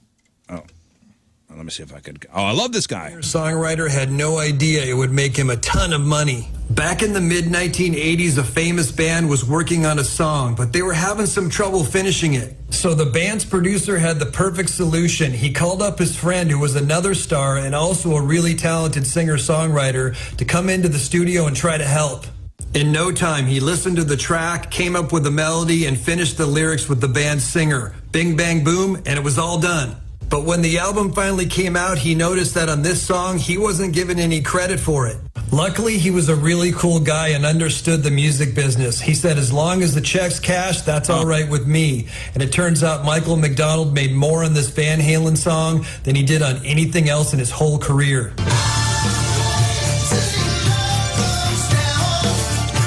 Let me see if I could. Oh, I love this guy. Songwriter had no idea it would make him a ton of money. Back in the mid-1980s, a famous band was working on a song, but they were having some trouble finishing it. So the band's producer had the perfect solution. He called up his friend, who was another star and also a really talented singer-songwriter, to come into the studio and try to help. In no time, he listened to the track, came up with the melody, and finished the lyrics with the band's singer. Bing, bang, boom, and it was all done. But when the album finally came out, he noticed that on this song, he wasn't given any credit for it. Luckily, he was a really cool guy and understood the music business. He said, as long as the check's cashed, that's all right with me. And it turns out Michael McDonald made more on this Van Halen song than he did on anything else in his whole career.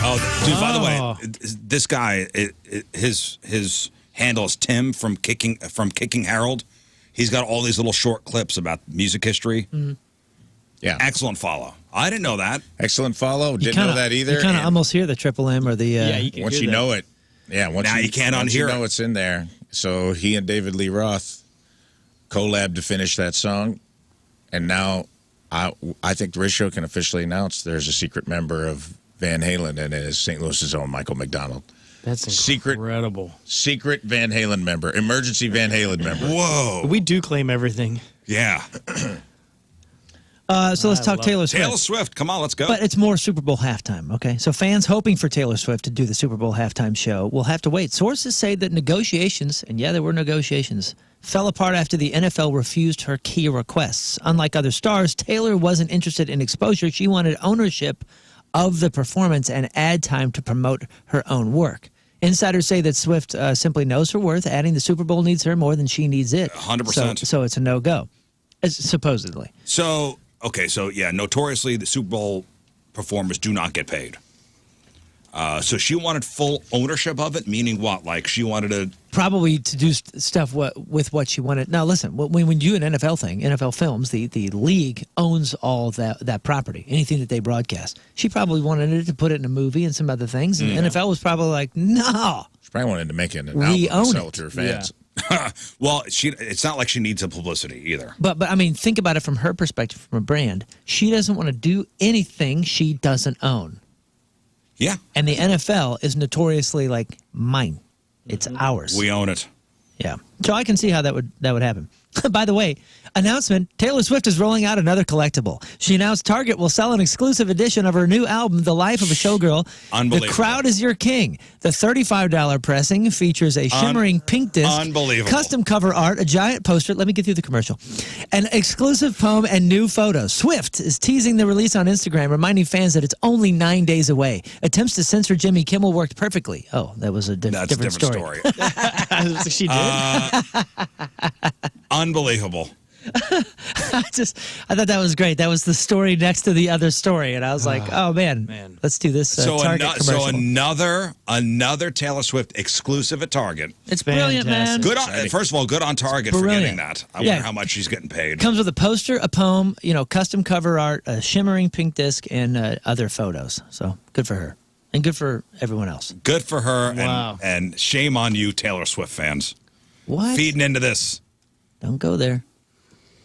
Oh, dude, by the way, this guy, his handle is Tim from Kicking Harold. He's got all these little short clips about music history. Yeah. Excellent follow. I didn't know that. Excellent follow. Didn't know that either. You kind of And almost hear the Triple M or the... You can once hear you that. know it. Yeah. Once Now you can't once unhear you know it. it's in there. So he and David Lee Roth collabed to finish that song. And now I think the Riz Show can officially announce there's a secret member of Van Halen, and it is St. Louis's own Michael McDonald. That's Secret- incredible. Secret Van Halen member. Emergency Van Halen member. Whoa. We do claim everything. Yeah. so let's talk Taylor Swift. Taylor Swift. Come on, let's go. But it's more Super Bowl halftime, okay? So fans hoping for Taylor Swift to do the Super Bowl halftime show will have to wait. Sources say that negotiations, and yeah, there were negotiations, fell apart after the NFL refused her key requests. Unlike other stars, Taylor wasn't interested in exposure. She wanted ownership of the performance and ad time to promote her own work. Insiders say that Swift simply knows her worth, adding the Super Bowl needs her more than she needs it. 100%. So it's a no-go, supposedly. So yeah, notoriously the Super Bowl performers do not get paid. So she wanted full ownership of it, meaning what? Like she wanted to... Probably to do stuff with what she wanted. Now, listen, when you do an NFL thing, NFL Films, the league owns all that property, anything that they broadcast. She probably wanted it to put it in a movie and some other things. And NFL was probably like, no. She probably wanted to make it an We album and own sell it. it to her fans. Well, it's not like she needs a publicity either. But I mean, think about it from her perspective, from a brand. She doesn't want to do anything she doesn't own. Yeah. And the NFL is notoriously like mine. It's ours. We own it. Yeah. So I can see how that would happen. By the way, announcement, Taylor Swift is rolling out another collectible. She announced Target will sell an exclusive edition of her new album, The Life of a Showgirl. Unbelievable. The Crowd is Your King. The $35 pressing features a shimmering pink disc, Unbelievable. custom cover art, a giant poster. Let me get through the commercial. An exclusive poem and new photos. Swift is teasing the release on Instagram, reminding fans that it's only 9 days away. Attempts to censor Jimmy Kimmel worked perfectly. Oh, that was a That's a different different story. She did. Unbelievable. I thought that was great. That was the story next to the other story, and I was like, "Oh man, let's do this." Target commercial. Another Taylor Swift exclusive at Target. It's brilliant, man. Fantastic. Good on, first of all, good on Target for getting Brilliant. that. I Yeah. wonder how much she's getting paid. Comes with a poster, a poem, custom cover art, a shimmering pink disc, and other photos. So good for her, and good for everyone else. Good for her, Wow. and shame on you, Taylor Swift fans, What? feeding into this. Don't go there.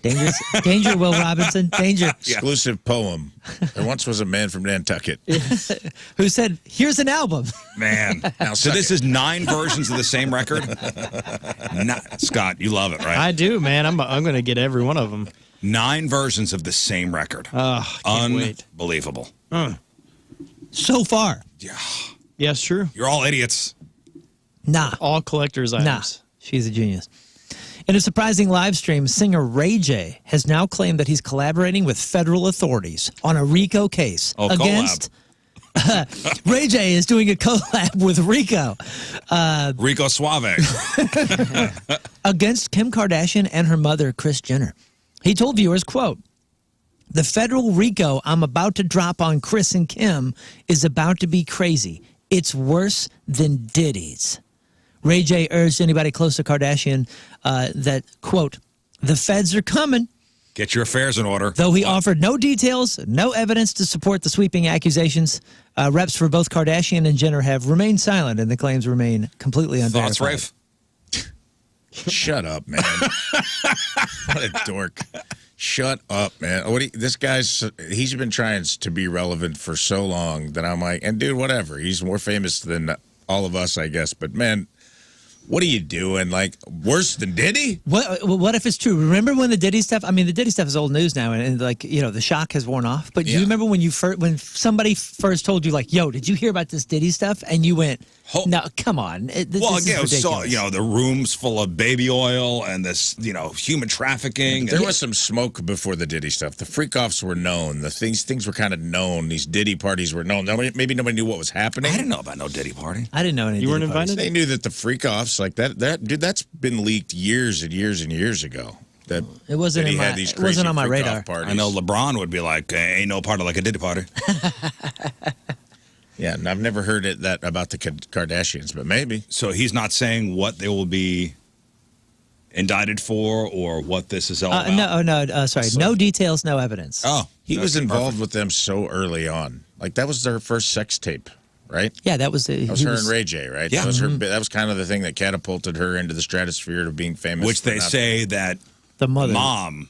Danger, Will Robinson. Danger. Exclusive poem. There once was a man from Nantucket. Who said, "Here's an album." Man. Now So suck this it. is 9 versions of the same record? Scott, you love it, right? I do, man. I'm going to get every one of them. 9 versions of the same record. Can't wait. Unbelievable. So far, Yes, true. You're all idiots. nah. All collector's Nah, items. she's a genius. In a surprising live stream, singer Ray J has now claimed that he's collaborating with federal authorities on a RICO case Oh, against. Ray J is doing a collab with RICO Rico Suave. against Kim Kardashian and her mother, Kris Jenner. He told viewers, quote, "The federal RICO I'm about to drop on Kris and Kim is about to be crazy. It's worse than Diddy's." Ray J urged anybody close to Kardashian that, quote, "The feds are coming," Get your affairs in order. though he offered no details, no evidence to support the sweeping accusations. Reps for both Kardashian and Jenner have remained silent, and the claims remain completely unverified. Thoughts, Rafe? Shut up, man. What a dork. Shut up, man. This guy's, he's been trying to be relevant for so long that I'm like, and dude, whatever. He's more famous than all of us, I guess. But man, what are you doing? Like, worse than Diddy? What if it's true? Remember when the Diddy stuff? I mean, the Diddy stuff is old news now, and the shock has worn off. But do you Yeah. remember when when somebody first told you, like, "Yo, did you hear about this Diddy stuff?" And you went, "No, come on, this Well, is again, ridiculous." the room's full of baby oil and this, human trafficking. There and- was some smoke before the Diddy stuff. The freak-offs were known. The things were kind of known. These Diddy parties were known. Maybe nobody knew what was happening. I didn't know about no Diddy party. I didn't know any. You weren't Diddy parties. invited? They knew that the freak-offs, like that, dude, that's been leaked years and years and years ago. That It wasn't Diddy in had my- these it wasn't crazy on my freak-off radar. Parties. I know LeBron would be like, ain't no party like a Diddy party. Yeah, and I've never heard that about the Kardashians, but maybe. So he's not saying what they will be indicted for or what this is all about? Sorry. No details, no evidence. Oh, He was okay, involved perfect. with them so early on. Like, that was their first sex tape, right? Yeah, that was That was her and Ray J, right? Yeah. That was her. That was kind of the thing that catapulted her into the stratosphere of being famous. Which for they nothing. say that the mother mom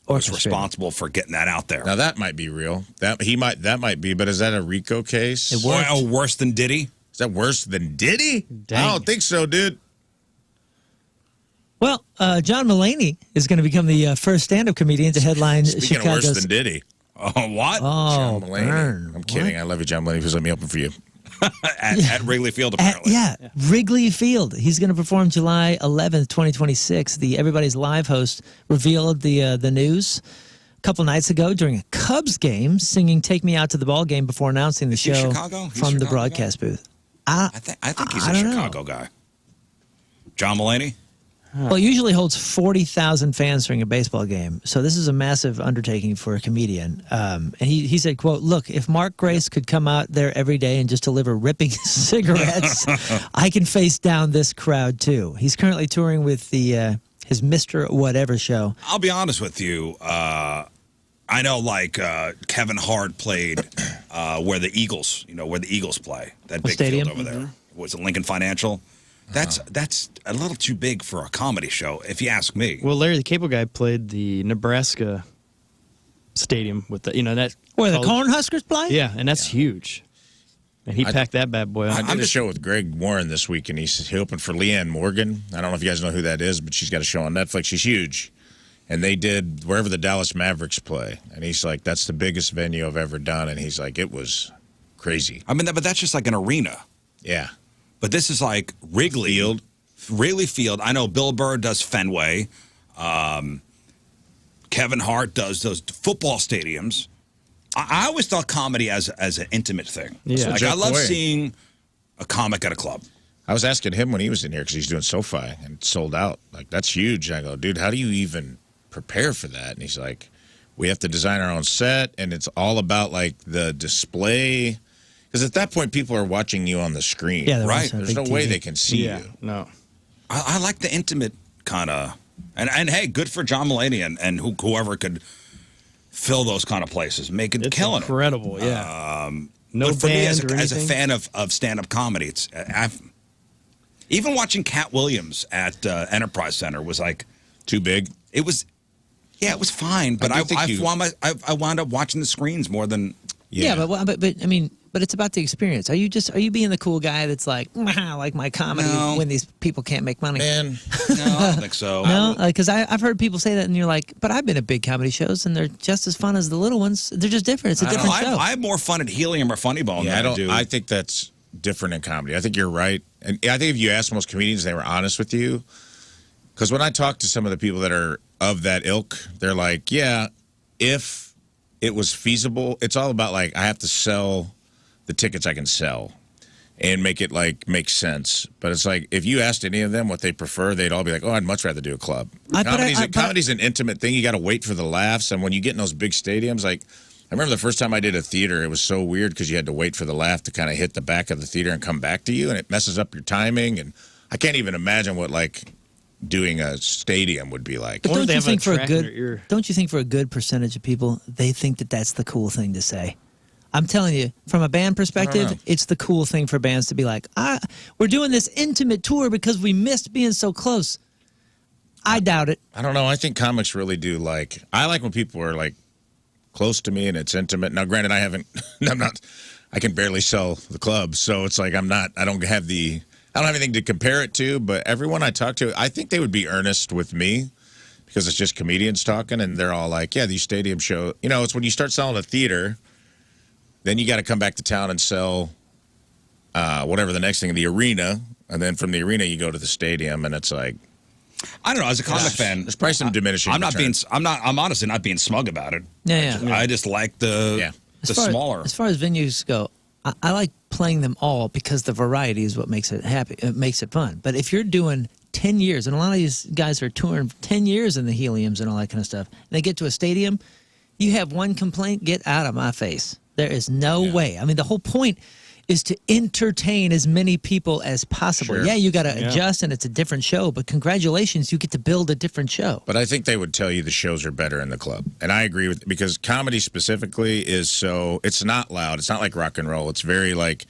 was orchestrated. responsible for getting that out there. Now that might be real. That might be. But is that a RICO case? It worked. Oh, worse than Diddy? Is that worse than Diddy? Dang. I don't think so, dude. Well, John Mulaney is going to become the first stand-up comedian to headline Speaking of worse Chicago's. than Diddy, Oh, what? Oh, John Mulaney. burn. I'm kidding. I love you, John Mulaney. Please let me open for you. at Wrigley Field, apparently. Wrigley Field. He's going to perform July 11th, 2026. The Everybody's Live host revealed the news a couple nights ago during a Cubs game, singing "Take Me Out to the Ball Game" before announcing the he show Chicago? He's from the Chicago broadcast booth. I think he's I a don't know. Chicago guy. John Mulaney? Well, it usually holds 40,000 fans during a baseball game, so this is a massive undertaking for a comedian. And he said, quote, "Look, if Mark Grace could come out there every day and just deliver ripping cigarettes, I can face down this crowd too." He's currently touring with his Mr. Whatever show. I'll be honest with you. I know, like, Kevin Hart played where the Eagles play. That big stadium? field over there. Was it Lincoln Financial? That's a little too big for a comedy show, if you ask me. Well, Larry the Cable Guy played the Nebraska stadium with the that Where the college- Cornhuskers play? Yeah, and that's huge. And he packed that bad boy I up. did a show with Greg Warren this week, and he opened for Leanne Morgan. I don't know if you guys know who that is, but she's got a show on Netflix. She's huge. And they did wherever the Dallas Mavericks play. And he's like, that's the biggest venue I've ever done. And he's like, it was crazy. I mean, but that's just like an arena. Yeah. But this is like Wrigley Field. Wrigley Field. I know Bill Burr does Fenway. Kevin Hart does those football stadiums. I always thought comedy as an intimate thing. Yeah. Like, I love seeing a comic at a club. I was asking him when he was in here because he's doing SoFi and it's sold out. Like, that's huge. And I go, dude, how do you even prepare for that? And he's like, we have to design our own set, and it's all about like the display. Because at that point, people are watching you on the screen. Yeah, right. There's no way they can see you. No. I like the intimate kind of, and hey, good for John Mulaney and whoever could fill those kind of places, making It's killing incredible, it. yeah. No, for me as band or a anything? fan of stand-up comedy, it's even watching Cat Williams at Enterprise Center was like Too big. it was fine, but do think I wound up watching the screens more than Yeah, but I mean, but it's about the experience. Are you being the cool guy that's like my comedy No. when these people can't make money? Man, no, I don't think so. No, because I've heard people say that, and you're like, but I've been at big comedy shows, and they're just as fun as the little ones. They're just different. It's a I don't different know. show. I have more fun at Helium or Funny Bone yeah, than I do. I think that's different in comedy. I think you're right. And I think if you ask most comedians, they were honest with you. Because when I talk to some of the people that are of that ilk, they're like, yeah, if it was feasible, it's all about like, I have to sell the tickets I can sell and make it like make sense. But it's like, if you asked any of them what they prefer, they'd all be like, oh, I'd much rather do a club. Comedy's an intimate thing. You got to wait for the laughs. And when you get in those big stadiums, like, I remember the first time I did a theater, it was so weird because you had to wait for the laugh to kind of hit the back of the theater and come back to you, and it messes up your timing. And I can't even imagine what like doing a stadium would be like. But Or don't they you have a think for a track in their good ear. don't you think for a good percentage of people they think that that's the cool thing to say? I'm telling you, from a band perspective, it's the cool thing for bands to be like, we're doing this intimate tour because we missed being so close. I doubt it. I don't know. I think comics really do like. I like when people are like close to me and it's intimate. Now, granted, I can barely sell the club, so it's like I don't have anything to compare it to. But everyone I talk to, I think they would be earnest with me because it's just comedians talking, and they're all like, yeah, these stadium shows. You know, it's when you start selling a theater, then you got to come back to town and sell whatever the next thing in the arena, and then from the arena you go to the stadium, and it's like. I don't know. As a comic fan, There's probably some diminishing. I'm returns. I'm honestly not being smug about it. Yeah. I just like the smaller. As far as venues go, I like playing them all because the variety is what makes it happy. It makes it fun. But if you're doing 10 years, and a lot of these guys are touring 10 years in the Heliums and all that kind of stuff, and they get to a stadium, you have one complaint, get out of my face. There is no way. I mean, the whole point is to entertain as many people as possible. Sure. Yeah, you got to adjust, and it's a different show, but congratulations, you get to build a different show. But I think they would tell you the shows are better in the club. And I agree with, because comedy specifically is so, it's not loud. It's not like rock and roll. It's very like,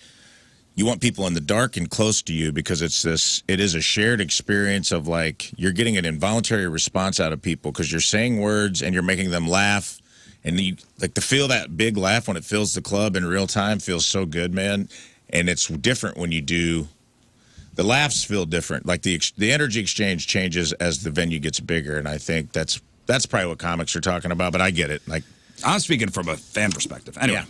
you want people in the dark and close to you because it is a shared experience of like, you're getting an involuntary response out of people because you're saying words and you're making them laugh. And you like to feel that big laugh when it fills the club in real time feels so good, man. And it's different when you do. The laughs feel different. Like the energy exchange changes as the venue gets bigger, and I think that's probably what comics are talking about. But I get it. Like I'm speaking from a fan perspective. Anyway.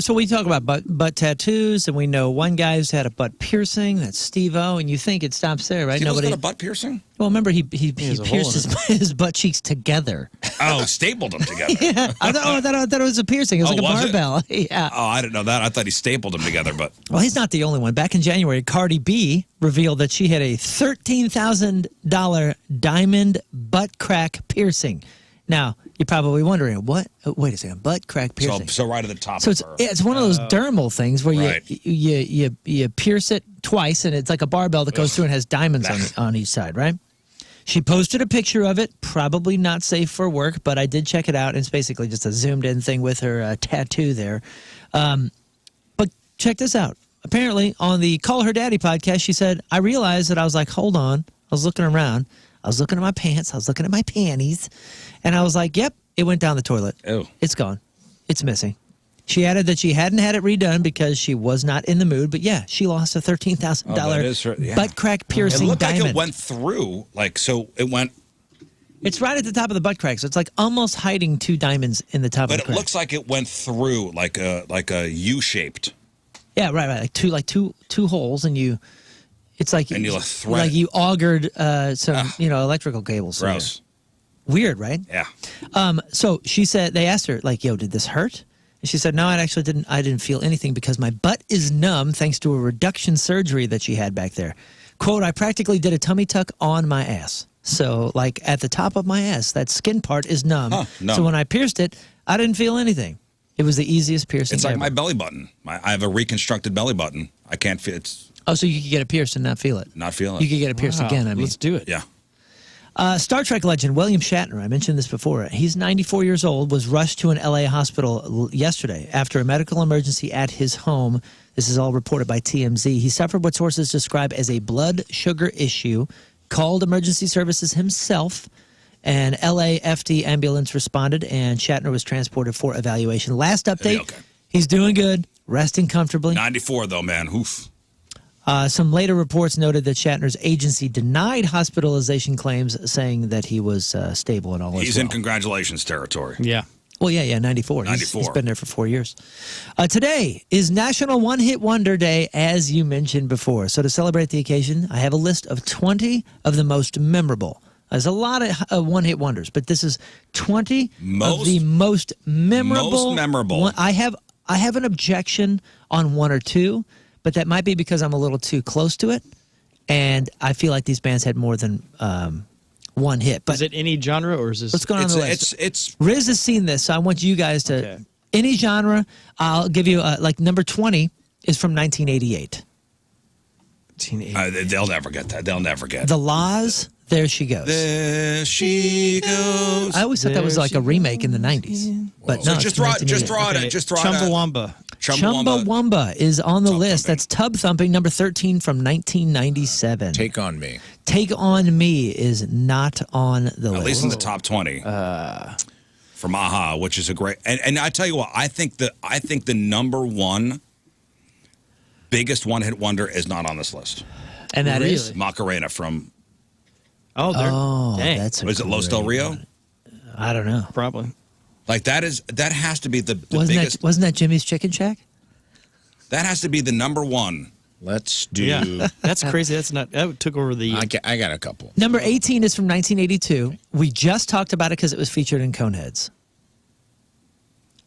So we talk about butt tattoos, and we know one guy who's had a butt piercing. That's Steve-O, and you think it stops there, right? Steve's got a butt piercing? Well, remember he has a hole pierced in his butt cheeks together. Oh, stapled them together. Yeah, I thought it was a piercing. It was like a was it? barbell. Yeah. Oh, I didn't know that. I thought he stapled them together, but Well, he's not the only one. Back in January, Cardi B revealed that she had a $13,000 diamond butt crack piercing. Now, you're probably wondering, what? Wait a second, butt crack piercing. so right at the top So of her. it's one of those dermal things where Right. you pierce it twice, and it's like a barbell that goes through and has diamonds on each side, right? She posted a picture of it, probably not safe for work, but I did check it out, and it's basically just a zoomed-in thing with her tattoo there. But check this out. Apparently, on the Call Her Daddy podcast, she said, I realized that I was like, hold on. I was looking around. I was looking at my pants. I was looking at my panties. And I was like, yep, it went down the toilet. Ew. It's gone. It's missing. She added that she hadn't had it redone because she was not in the mood. But yeah, she lost a $13,000 is her- yeah. butt crack It piercing looked diamond. like it went through, like, so it went It's right at the top of the butt crack, so it's like almost hiding 2 diamonds in the top But of the it crack. looks like it went through like a U-shaped. Yeah, right. Like two holes, and you. It's like And you thread like it. you augured some electrical cables. through Gross. there. Weird, right? Yeah. So she said they asked her like, "Yo, did this hurt?" And she said, "No, I actually didn't. I didn't feel anything because my butt is numb thanks to a reduction surgery that she had back there." Quote, "I practically did a tummy tuck on my ass. So like at the top of my ass, that skin part is numb. Numb. So when I pierced it, I didn't feel anything. It was the easiest piercing It's like ever. my belly button. I have a reconstructed belly button. I can't feel it's Oh, so you could get it pierced and not feel it. not feeling You it. could get it pierced Wow, again. I mean, let's do it. Yeah. Star Trek legend William Shatner, I mentioned this before. He's 94 years old, was rushed to an LA hospital yesterday after a medical emergency at his home. This is all reported by TMZ. He suffered what sources describe as a blood sugar issue, called emergency services himself. An LAFD ambulance responded, and Shatner was transported for evaluation. Last update, Okay. he's doing good, resting comfortably. 94 though, man. Oof. Some later reports noted that Shatner's agency denied hospitalization claims, saying that he was stable and all is He's well. in congratulations territory. Yeah. Well, yeah, 94. 94. He's been there for 4 years. Today is National One Hit Wonder Day, as you mentioned before. So to celebrate the occasion, I have a list of 20 of the most memorable. There's a lot of one-hit wonders, but this is 20 of the most memorable. Most memorable. I have an objection on 1 or 2, but that might be because I'm a little too close to it, and I feel like these bands had more than one hit. But Is it any genre or is this? what's going on the list? It's Riz has seen this, so I want you guys to Okay. any genre. I'll give you like number 20 is from 1988. they'll never get that. They'll never get The Laws. There she goes. There she goes. I always thought that was like a remake in the 90s, but So no, just it's throw it. 1988. Just throw it. Okay, Just throw it. Chumbawamba. Chumbawamba is on the Tub list. Thumping. That's Tub Thumping, number 13 from 1997. Take on me. Take On Me is not on the list. At least in the top 20 from Aha, which is a great. And I tell you what, I think the number one biggest one-hit wonder is not on this list. And that is. Really? Macarena from Oh, Oh, dang. that's a was it Los Del great Rio? one. I don't know. Probably. Like that has to be the biggest. Wasn't that Jimmy's Chicken Shack? That has to be the number one. Let's do. Yeah. That's crazy. That took over the. I got a couple. Number 18 is from 1982. We just talked about it because it was featured in Coneheads.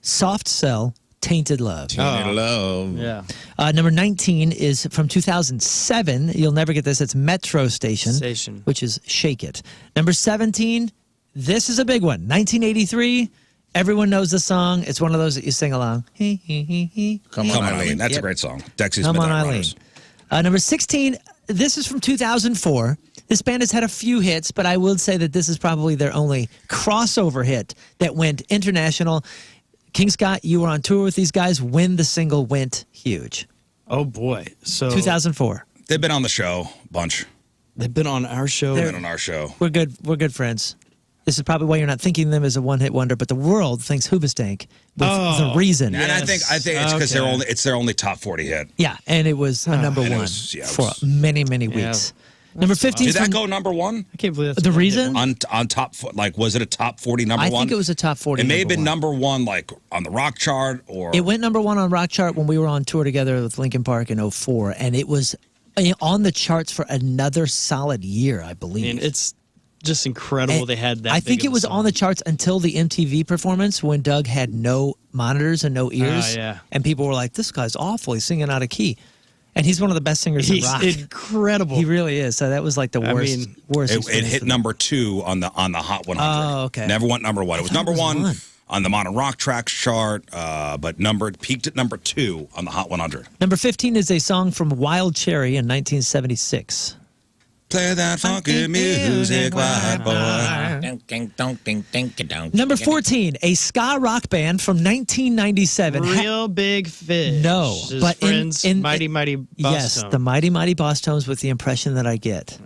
Soft Cell, Tainted Love. Tainted Love. Yeah. Number 19 is from 2007. You'll never get this. It's Metro Station, which is Shake It. Number 17, this is a big one. 1983. Everyone knows the song. It's one of those that you sing along. Come on, Eileen. That's a Yep. great song. Dexy's Come on, Midnight Eileen. Runners. Number 16, this is from 2004. This band has had a few hits, but I will say that this is probably their only crossover hit that went international. King Scott, you were on tour with these guys when the single went huge. Oh boy. So 2004. They've been on the show a bunch. they've been on our show. They've been on our show. We're good friends. This is probably why you're not thinking of them as a one-hit wonder, but the world thinks Hoobastank with the reason. And I think it's because Okay. it's their only top 40 hit. Yeah, and it was a number And it one was- yeah, it for was- many weeks. Number 15 Did that from go number one I can't believe that's The one hit reason? wonder. on top? Like, was it a top 40 number I one? think it was a top 40. It may have number been one. number one, like on the rock chart, or It went number one on Rock Chart when we were on tour together with Linkin Park in 04, and it was on the charts for another solid year, I believe. And it's just incredible And they had that. I big think of it a was song. on the charts until the MTV performance when Doug had no monitors and no ears. yeah. And people were like, this guy's awful. He's singing out of key. And he's one of the best singers in He's rock. incredible. He really is. So that was like the I worst. mean, worst it experience hit for them. number 2 on the Hot 100. Oh, okay. Never went number one. It was thought number it was one one. on the Modern Rock Tracks chart, but peaked at number 2 on the Hot 100. Number 15 is a song from Wild Cherry in 1976. Play that funky music, white boy. Number 14, a ska rock band from 1997. Real Big Fish. No, His but in- friends, in- Mighty Boss Yes, Tone. the Mighty Boss Tones with the impression that I get.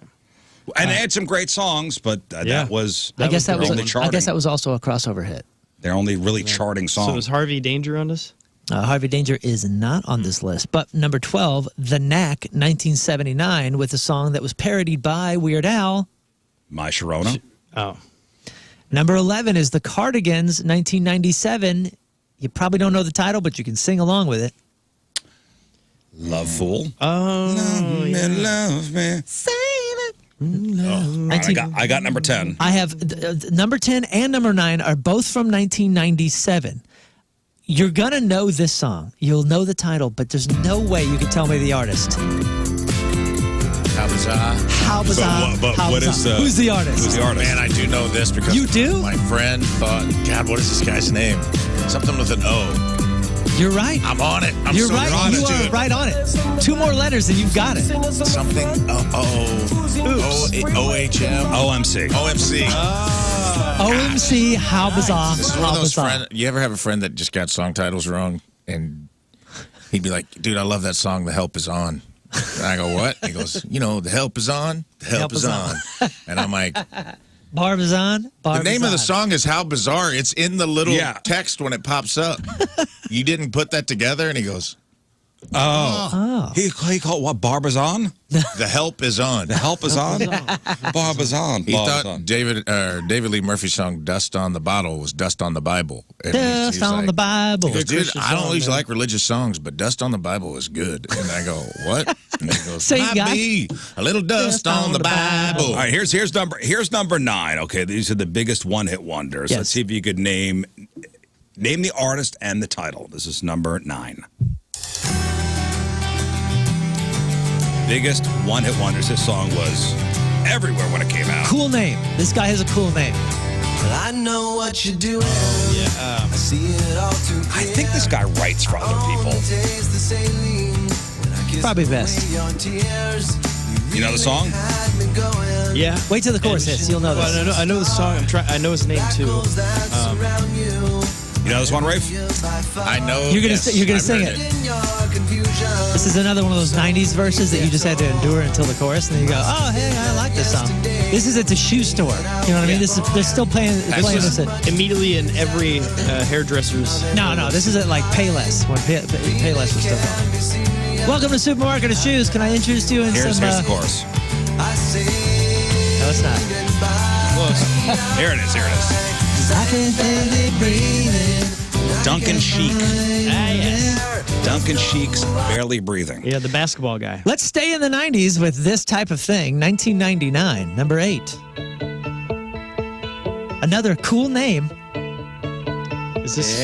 And they had some great songs, but Yeah. that was I guess that their was. only I charting. guess that was also a crossover hit. Their only really charting song. So was Harvey Danger on this? Harvey Danger is not on this list. But number 12, The Knack, 1979, with a song that was parodied by Weird Al. My Sharona. Oh. Number 11 is The Cardigans, 1997. You probably don't know the title, but you can sing along with it. Love Fool. Oh, Love me. Save it. I got number 10. I have number 10 and number 9 are both from 1997. You're going to know this song. You'll know the title, but there's no way you can tell me the artist. How bizarre. How bizarre. But how what bizarre. is Who's the artist? Who's the artist? Man, I do know this because You do? my friend thought, God, what is this guy's name? Something with an O. You're right. I'm on it. I'm You're so right. on You it, are dude. right on it. 2 more letters and you've got it. Something. OHM. OMC. OMC. OMC, how bizarre. This is one How of those bizarre. friends. You ever have a friend that just got song titles wrong, and he'd be like, "Dude, I love that song. The Help Is On." And I go, "What?" He goes, "You know, the help is on. The help is on." And I'm like, Barbizon. the name of the song is How Bizarre. It's in the little text when it pops up. You didn't put that together? And he goes, Oh. He called what? Barbizon? The help is on. The help is on? Barbizon. He thought David Lee Murphy's song "Dust on the Bottle" was "Dust on the Bible." And Dust on the Bible. He goes, dude, I don't usually like religious songs, but "Dust on the Bible" is good. And I go, what? And he goes, Same might guy. be a little dust on the Bible. All right, here's number 9. Okay, these are the biggest one-hit wonders. Yes. Let's see if you could name the artist and the title. This is number 9. Biggest one-hit wonders. This song was everywhere when it came out. Cool name. This guy has a cool name. I know what you're doing. I see it all too I think this guy writes for other people. Probably best. You know the song? Yeah. Wait till the chorus hits. You'll know this. Well, I know the song. I know his name too. You know this one, Rafe? I know. You're gonna yes, you're gonna I've sing heard it. This is another one of those 90s verses that you just had to endure until the chorus, and then you go, oh, hey, I like this song. This is at the shoe store. You know what I mean? They're still playing this at... Immediately in every hairdresser's. No, this is at like Payless, when Payless was still going. Welcome to Supermarket of Shoes. Can I introduce you in Here's some... the chorus. No, it's not. Close. Here it is. I can feel it breathing. Duncan Sheik. Ah, yes. Duncan Sheik's Barely Breathing. Yeah, the basketball guy. Let's stay in the 90s with this type of thing. 1999, number 8. Another cool name. Is this?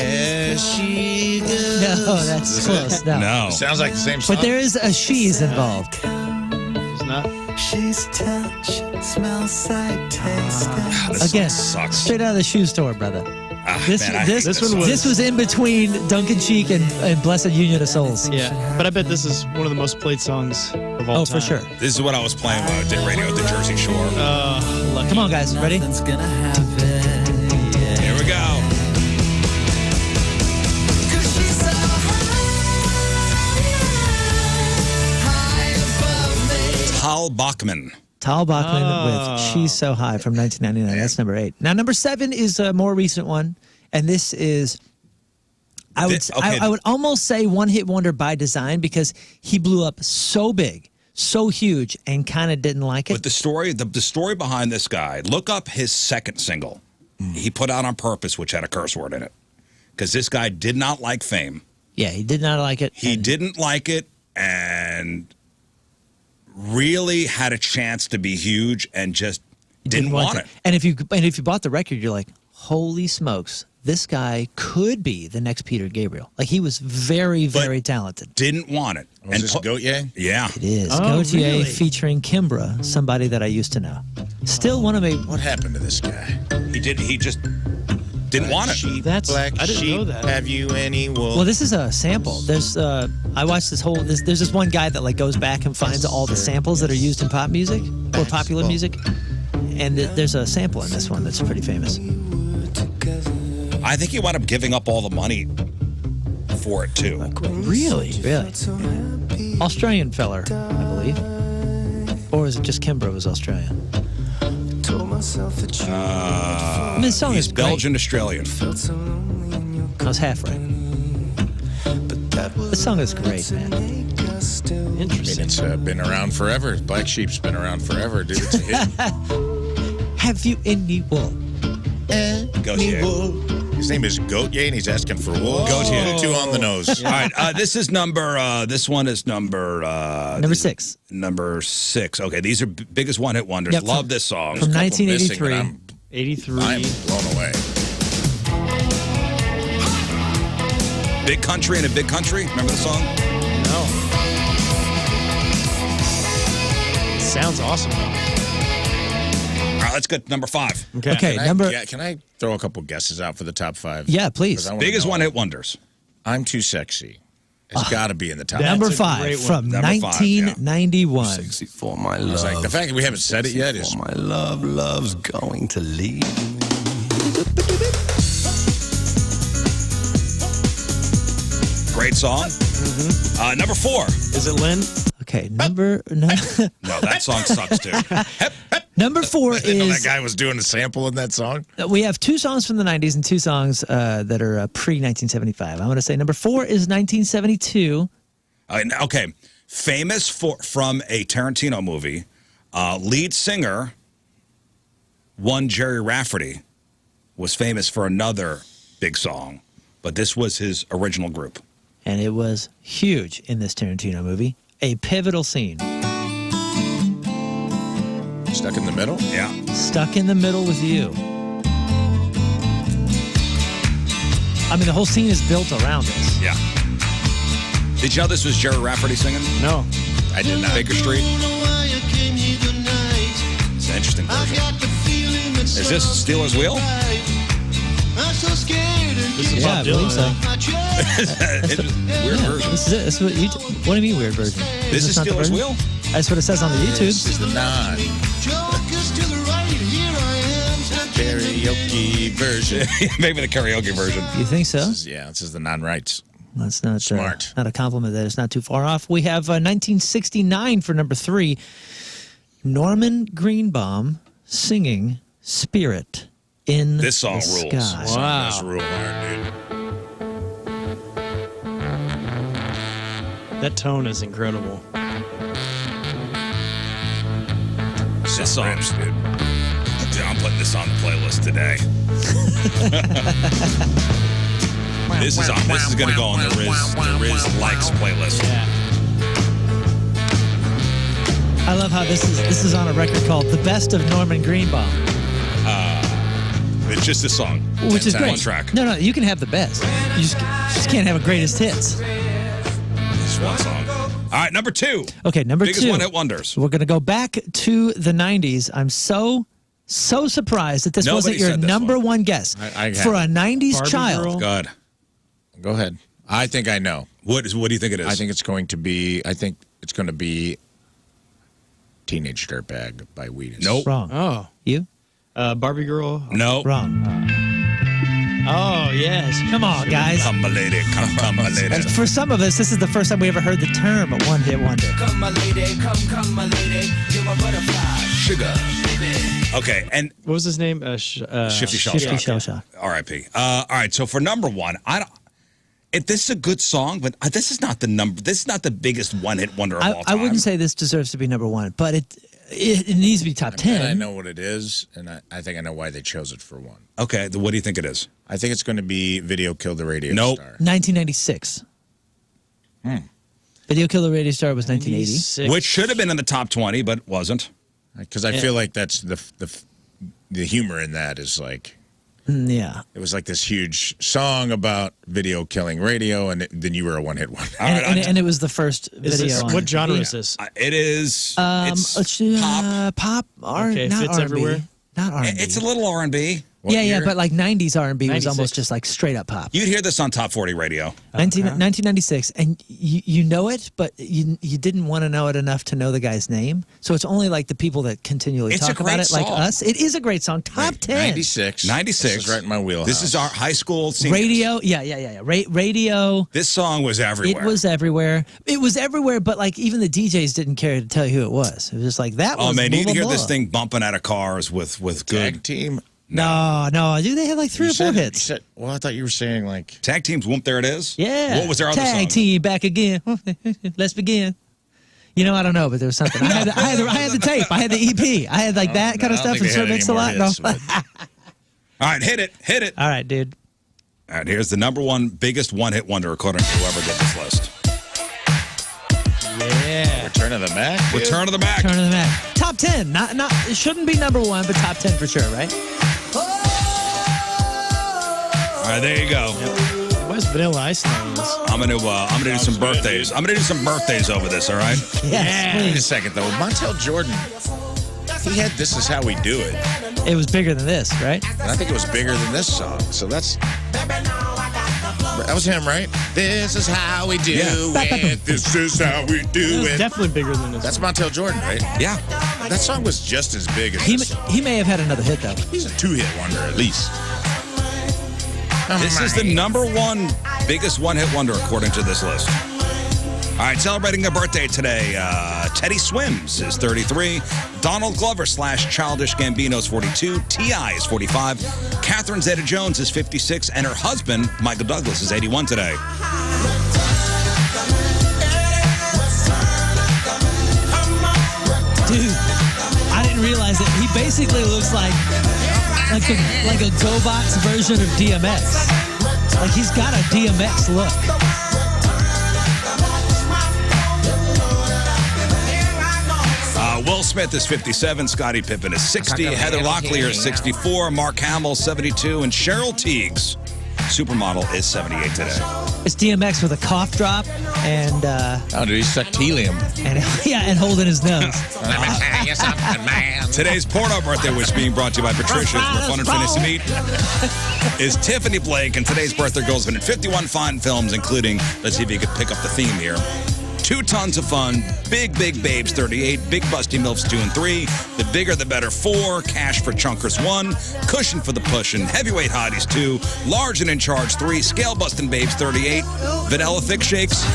No, that's close. No. No. Sounds like the same song. But there is a she's involved. It's not. She's touch, smells like taste. This Again, song sucks. straight out of the shoe store, brother. This man, I hate this this one. this was in between Duncan Sheik and Blessed Union of Souls. Yeah, but I bet this is one of the most played songs of all Oh, time. for sure. This is what I was playing when I did radio at the Jersey Shore. Lucky. Come on, guys, ready? Nothing's gonna happen. Here we go. 'Cause she's so high above me. Tal Bachman. Tal Bachman with She's So High from 1999. That's number 8. Now, number 7 is a more recent one, and this is, I would almost say one-hit wonder by design because he blew up so big, so huge, and kind of didn't like it. But the story behind this guy, look up his second single. He put out on purpose, which had a curse word in it. Because this guy did not like fame. Yeah, he did not like it. He didn't like it and really had a chance to be huge and just didn't want it. And if you bought the record, you're like, holy smokes, this guy could be the next Peter Gabriel. Like, he was very, very talented. Didn't want it. Was this Gautier? Yeah. It is. Oh, Gautier really? featuring Kimbra, somebody that I used to know. Still one of my... What happened to this guy? He just didn't want it. Sheep, That's- black I didn't sheep, know that. have you any wool? Well, this is a sample. There's I watched this whole there's this one guy that like goes back and finds all the samples that are used in pop music or popular music, and there's a sample in this one that's pretty famous. I think he wound up giving up all the money for it, too. Really? Australian feller, I believe, or is it just Kimbra was Australian? I mean, this song He's is great. Belgian Australian. I was half right. This song is great, man. I mean, Interesting. it's been around forever. Black Sheep's been around forever, dude. It's a hit. Have you any wool? Gautier. His name is Gautier, and he's asking for wool. Gautier. Too on the nose. All right, this is number. This one is number. Number 6. Number 6. Okay, these are biggest one-hit wonders. Yep, Love this song. From There's a couple missing, 1983. 83. I'm blown away. Big Country in a Big Country. Remember the song? No. Sounds awesome, though. All right, let's get to number 5. Okay, number. Can I throw a couple guesses out for the top 5? Yeah, please. 'Cause I wanna Biggest know. one-hit wonders. I'm Too Sexy. It's got to be in the top. Number That's a 5 great one. from Number 5, yeah. 1991. Sexy for my It's like the love. fact that we haven't said it yet is. For my love, love's going to leave me. Great song. Number 4. Is it Lynn? Okay, number no, No, that song sucks too. number 4 I didn't know that is guy was doing a sample in that song. we have 2 songs from the 90s and 2 songs that are pre 1975. I'm going to say number 4 is 1972. Okay, famous from a Tarantino movie. Lead singer, one Jerry Rafferty, was famous for another big song, but this was his original group. And it was huge in this Tarantino movie. A pivotal scene. Stuck in the middle? Yeah. Stuck in the middle with you. I mean, the whole scene is built around this. Yeah. Did you know this was Jerry Rafferty singing? No. I did not. Baker Street. It's an interesting version. Is this Steelers Wheel? This is Yeah, I Bob believe Dylan. so. Weird version. This is it. This is what you. What do you mean weird version? This is not the Steelers version? Wheel? That's what it says on the This YouTube. is the non-karaoke version. Maybe the karaoke version. You think so? This is the non-rights. That's not Smart. not a compliment. That it's not too far off. We have 1969 for number 3. Norman Greenbaum singing "Spirit in This song the rules. Sky." Wow. That's real hard, dude. That tone is incredible. This song, dude. I'm putting this on the playlist today. This is going to go on the Riz Likes playlist. Yeah. I love how this is on a record called "The Best of Norman Greenbaum," It's just a song. which is great. One track. No, you can have the best. You just can't have a greatest hits. Just one song. All right, number 2. Okay, number Biggest 2. one-hit wonders. We're going to go back to the 90s. I'm so surprised that this Nobody wasn't your said this number one. one guess. I For a 90s Barbie child. Girl? God. Go ahead. I think I know. What do you think it is? I think it's going to be Teenage Dirtbag by Wheatus. Nope. Wrong. Oh. You? Barbie Girl. No. Wrong. Oh, yes. Come on, guys. Come, my lady. Come, my lady. And for some of us, this is the first time we ever heard the term one-hit wonder. Come, my lady, come, my lady. You're my butterfly. Sugar. Okay, and What was his name? Shifty Shell Shifty Shock. Shell Shock. R.I.P. All right, so for number 1, if this is a good song, but this is not the biggest one-hit wonder of all I time. wouldn't say this deserves to be number 1, but it needs to be top 10. And I know what it is, and I think I know why they chose it for 1. Okay, what do you think it is? I think it's going to be Video Killed the Radio Nope. Star. 1996. Video Killed the Radio Star was 1980. Which should have been in the top 20, but wasn't. Because I feel like that's the humor in that is like, Yeah. it was like this huge song about video killing radio, and then you were a one-hit wonder. All right, And it was the first Is video this, on what genre TV. is this? it is. It's pop. Pop, Okay, not fits R&B. everywhere? Not R&B. It's a little R&B. yeah, year? but like 90s R&B was 96. almost just like straight up pop. You'd hear this on Top 40 radio. 1996, and you know it, but you didn't want to know it enough to know the guy's name. So it's only like the people that continually It's a talk about great it, like song. us. It is a great song. Top 10. 96. 96. This is right in my wheelhouse. This is our high school seniors. Radio, yeah. Radio. This song was everywhere. It was everywhere. It was everywhere, but like even the DJs didn't care to tell you who it was. It was just like that was. Oh man, blah, you blah, hear blah. this thing bumping out of cars with good Tag Team. No, dude, they had like three You or four said- hits. you said- well, I thought you were saying like tag teams. Whoop, there it is. Yeah. What was their other Tag song? team back again. Let's begin. You know, I don't know, but there was something. I had the tape. I had the EP. I had like that kind of I don't stuff think and they Sir had any Mix a more Lot. No. hits, but- All right, hit it. Hit it. All right, dude. All right, here's the number one biggest one-hit wonder according to whoever did this list. Yeah. Return of the Mac. Return of the Mac. Turn of the Mac. Top 10. Not. It shouldn't be number one, but top 10 for sure, right? All right, there you go. Where's Vanilla Ice on this? I'm gonna do some birthdays. I'm gonna do some birthdays over this. All right. Yes, Wait a please. second, though. Montel Jordan, he had This Is How We Do It. It was bigger than this, right? And I think it was bigger than this song. So that was him, right? This is how we do it. This is how we It do was it. definitely bigger than this. That's Montel Jordan, right? Yeah. That song was just as big as He this song. he may have had another hit though. He's a two-hit wonder at least. This is the number one biggest one-hit wonder according to this list. All right, celebrating their birthday today, Teddy Swims is 33. Donald Glover / Childish Gambino is 42. T.I. is 45. Catherine Zeta-Jones is 56. And her husband, Michael Douglas, is 81 today. Dude, I didn't realize it. He basically looks like a GoBots version of DMX. Like he's got a DMX look. Will Smith is 57. Scottie Pippen is 60. Heather Locklear is 64. Mark Hamill, 72. And Cheryl Teagues, supermodel, is 78 today. It's DMX with a cough drop and Oh, dude, he sucked helium. and holding his nose. Let me tell you something, man. Today's porno birthday wish being brought to you by Patricia's, where fun and fantasy meet, is Tiffany Blake. And today's birthday girl has been in 51 fine films, including, let's see if you could pick up the theme here. 2 Tons of Fun, Big Babes 38, Big Busty Milfs 2 and 3, The Bigger the Better 4, Cash for Chunkers 1, Cushion for the Pushin', Heavyweight Hotties 2, Large and in Charge 3, Scale Bustin' Babes 38, Vanilla Thick Shakes,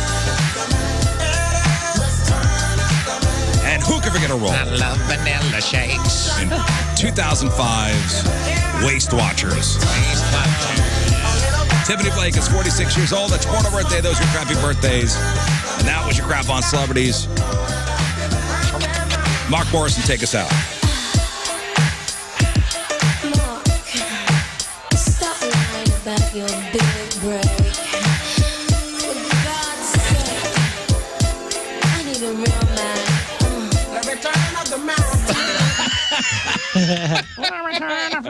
and who can forget a roll? I love vanilla shakes. In 2005's Waist Watchers. Tiffany Blake is 46 years old. That's porno birthday. Those are your crappy birthdays. And that was your crap on celebrities. Mark Morrison, take us out. Mark, stop lying about your big break. For God's sake, I need a real man. The return of the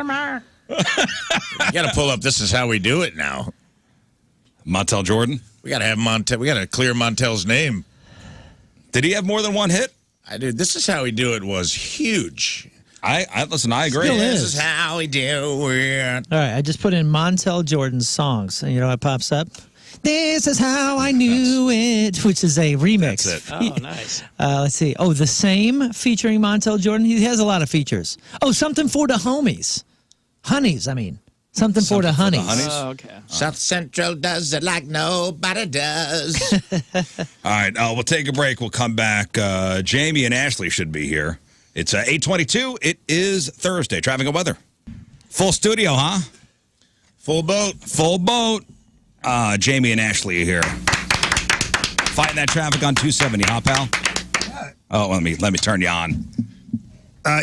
man. You got to pull up This Is How We Do It now. Montel Jordan. We got to have Montel. We got to clear Montel's name. Did he have more than one hit? Dude, This Is How We Do It was huge. I listen, I agree. Still This is. is how we do it. All right, I just put in Montel Jordan's songs, and you know what pops up? This is how I knew it, which is a remix. That's it. Oh, nice. Let's see. Oh, The Same featuring Montel Jordan. He has a lot of features. Oh, Something for the Homies. Honeys, I mean. Something for the Honeys. Oh, okay. South Central does it like nobody does. All right, we'll take a break. We'll come back. Jamie and Ashley should be here. It's 8:22. It is Thursday. Traffic and weather. Full studio, huh? Full boat. Full boat. Jamie and Ashley are here. Fighting that traffic on 270, huh, pal? Oh, let me turn you on.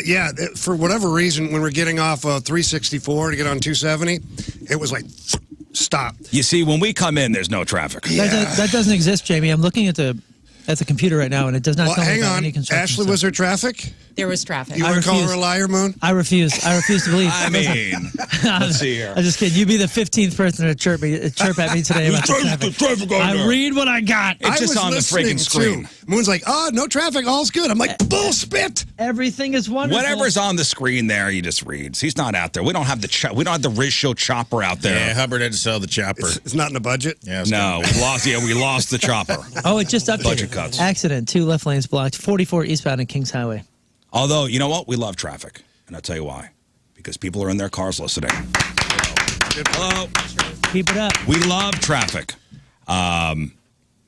Yeah, for whatever reason, when we're getting off 364 to get on 270, it was like, stop. You see, when we come in, there's no traffic. That doesn't exist, Jamie. I'm looking at the computer right now, and it does not Well, tell me hang about on. any construction. Ashley, stuff. was there traffic? There was traffic. You I want to call her refuse. a liar, Moon? I refuse to believe. I mean, let's see here. I'm just kidding. You'd be the 15th person to chirp at me today about the traffic. I read what I got. It's just was on the listening, friggin' screen. too. Moon's like, oh, no traffic, all's good. I'm like, bullspit. Everything is wonderful. Whatever's on the screen there, you just read. He's not out there. We don't have the Riz Show chopper out there. Yeah, Hubbard had to sell the chopper. It's not in the budget? Yeah, it's No, we lost. Yeah, we lost the chopper. Oh, it just updated. Budget cuts. Accident. 2 left lanes blocked. 44 eastbound on Kings Highway. Although, you know what? We love traffic. And I'll tell you why. Because people are in their cars listening. Hello. Keep it up. We love traffic. How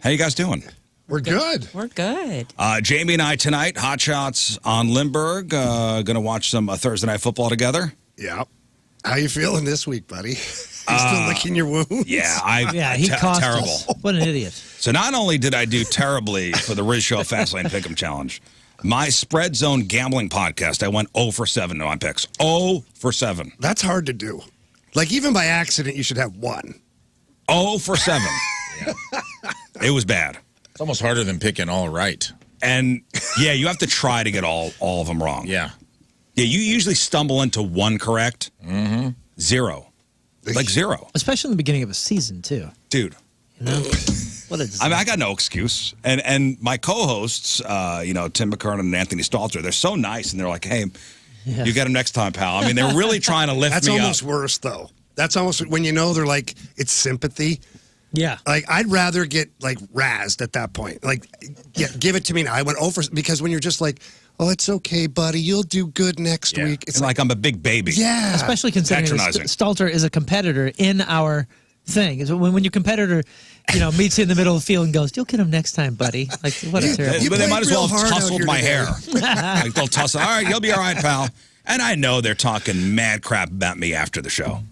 you guys doing? We're good. We're good. Jamie and I tonight, Hot Shots on Lindbergh. Going to watch some Thursday Night Football together. Yeah. How you feeling this week, buddy? You still licking your wounds? Yeah, He cost terrible. us. What an idiot. So not only did I do terribly for the Riz Show Fastlane Pick'em Challenge, My Spread Zone gambling podcast, I went 0 for 7 on my picks. 0 for 7. That's hard to do. Like, even by accident, you should have 1. 0 for 7. It was bad. It's almost harder than picking all right. And, yeah, you have to try to get all of them wrong. Yeah. Yeah, you usually stumble into 1 correct. 0. Like 0. Especially in the beginning of a season, too. Dude. You know? What a I mean, I got no excuse. And my co-hosts, Tim McKernan and Anthony Stalter, they're so nice, and they're like, hey, you get him next time, pal. I mean, they're really trying to lift That's me up. almost worse, though. That's almost when you know they're like, it's sympathy. Yeah. Like, I'd rather get, like, razzed at that point. Like, yeah, give it to me now. I went over, because when you're just like, oh, it's okay, buddy. You'll do good next week. It's like I'm a big baby. Yeah. Especially considering Patronizing. Stalter is a competitor in our thing. Is when your competitor, meets you in the middle of the field and goes, "You'll get him next time, buddy." Like, what a terrible. But they might as well have hard out tussled here my today. hair. Like, they'll tussle. All right, you'll be all right, pal. And I know they're talking mad crap about me after the show.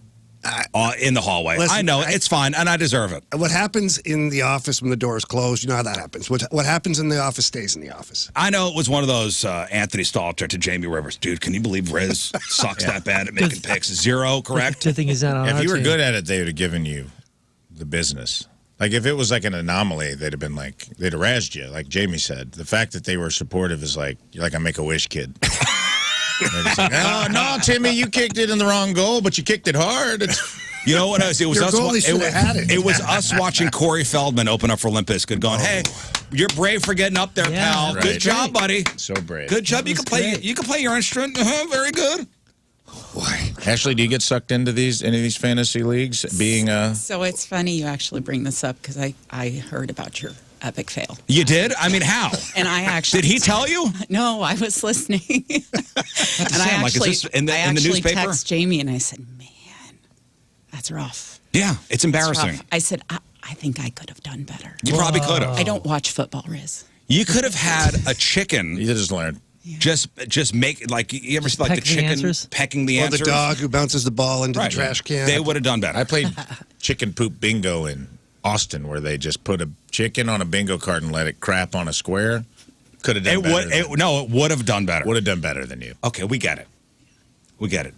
In the hallway. Listen, I know. It's fine, and I deserve it. What happens in the office when the door is closed, you know how that happens. What happens in the office stays in the office. I know it was one of those Anthony Stalter to Jamie Rivers. Dude, can you believe Riz sucks that bad at making picks? 0, correct? Good thing he's not on If our you were team. good at it, they would have given you the business. Like, if it was like an anomaly, they'd have been like, they'd have razzed you, like Jamie said. The fact that they were supportive is like, you're like a Make-A-Wish kid. They're just like, no, Timmy, you kicked it in the wrong goal, but you kicked it hard. You know what else? It was Your us. goalie should have had it. It was us watching Corey Feldman open up for Limp Bizkit, going, "Hey, you're brave for getting up there, Yeah, pal. right. Good job, buddy. So brave. Good job. You can play. great. You can play your instrument. Very good." Ashley, do you get sucked into any of these fantasy leagues? Being So it's funny you actually bring this up because I heard about your epic fail. You did? I mean, how? And I actually Did he tell you? No, I was listening. And Sam, like, is this in the newspaper? text Jamie and I said, "Man, that's rough." Yeah, it's That's embarrassing. rough. I said, I think I could have done better. You probably could have. I don't watch football, Riz. You could have had a chicken. you just learned. Just make like you ever see like the peck the chicken answers? pecking the Or answers? the dog who bounces the ball into Right. the trash can. They would have done better. I played chicken poop bingo in Austin, where they just put a chicken on a bingo card and let it crap on a square. Could have done It better. would. It would have done better. Would have done better than you. Okay, we get it. We get it.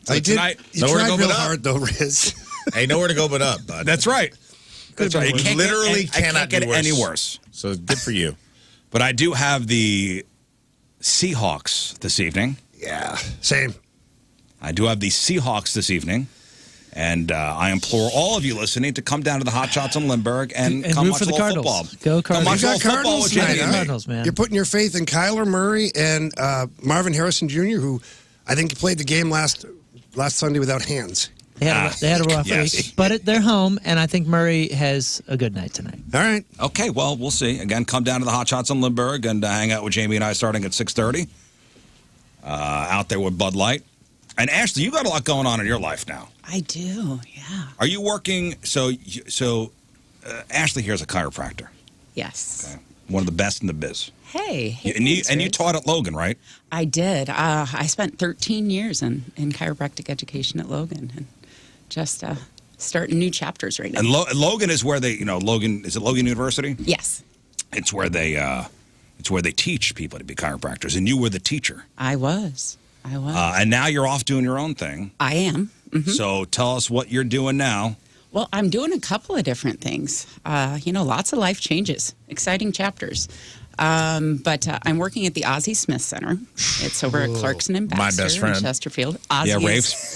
So I did. tonight, You nowhere to tried go real but up. hard, though, Riz. Hey, nowhere to go but up, bud. that's right. That's right. You literally I can't cannot get do worse. any worse. So good for you. But I do have the Seahawks this evening. Yeah, same. I do have the Seahawks this evening. And I implore all of you listening to come down to the Hot Shots in Limburg and come root watch for a the little Cardinals. football. Go Come Cardinals. watch You a got little football Cardinals with tonight, Jamie and me. Cardinals, man. You're putting your faith in Kyler Murray and Marvin Harrison Jr., who I think played the game last Sunday without hands. They had a rough yes. week, but they're home, and I think Murray has a good night tonight. All right. Okay, well, we'll see. Again, come down to the Hot Shots in Limburg and hang out with Jamie and I starting at 6:30. Out there with Bud Light. And Ashley, you got a lot going on in your life now. I do, yeah. Are you working? So Ashley here's a chiropractor. Yes. Okay. One of the best in the biz. Hey. And you thanks, Riz. taught at Logan, right? I did. I spent 13 years in chiropractic education at Logan and just starting new chapters right now. And Logan is where they, Logan, is it Logan University? Yes, It's where they teach people to be chiropractors, and you were the teacher. I was. And now you're off doing your own thing. I am. Mhm. So tell us what you're doing now. Well, I'm doing a couple of different things. Lots of life changes, exciting chapters. But I'm working at the Ozzie Smith Center. It's over at Clarkson and My Baxter best friend. in Chesterfield. Ozzie Yeah, is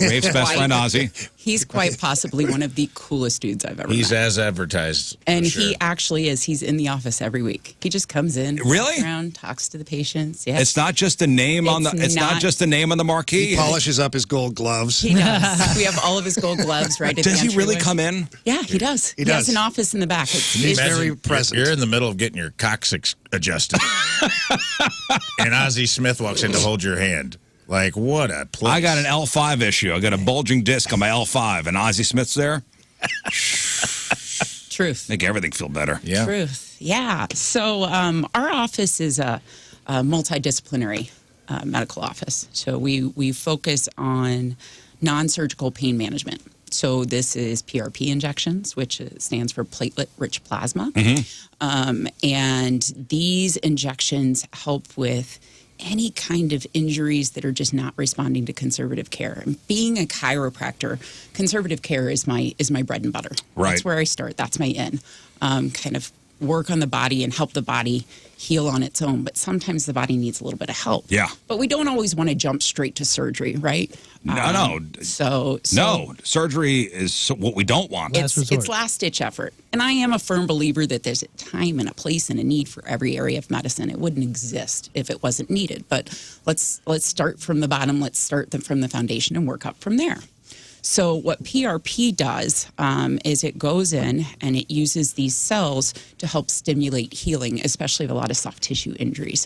Rafe's best friend, quite- Ozzie. He's quite possibly one of the coolest dudes I've ever He's met. as advertised. And for sure. he actually is. He's in the office every week. He just comes in, Really? sits around, talks to the patients. Yeah, It's not just a name on the. It's It's not not- just a name on the marquee. He polishes up his gold gloves. he does. We have all of his gold gloves right at Does the he really entryway. come in? Yeah, he does. He has does. an office in the back. He's It's very Imagine present. You're in the middle of getting your coccyx adjusted, and Ozzie Smith walks in to hold your hand. Like, what a place. I got an L5 issue. I got a bulging disc on my L5, and Ozzie Smith's there. truth. Make everything feel better. Yeah. Truth. Yeah. So our office is a multidisciplinary medical office. So we focus on non-surgical pain management. So this is PRP injections, which stands for platelet-rich plasma. And these injections help with any kind of injuries that are just not responding to conservative care. And being a chiropractor, conservative care is my bread and butter. Right. That's where I start. That's my in. Kind of work on the body and help the body heal on its own. But sometimes the body needs a little bit of help. Yeah. But we don't always want to jump straight to surgery, right? No. So No, surgery is what we don't want. it's last-ditch effort. And I am a firm believer that there's a time and a place and a need for every area of medicine. It wouldn't exist if it wasn't needed. But let's start from the bottom. Let's start from the foundation and work up from there. So what PRP does is it goes in and it uses these cells to help stimulate healing, especially of a lot of soft tissue injuries.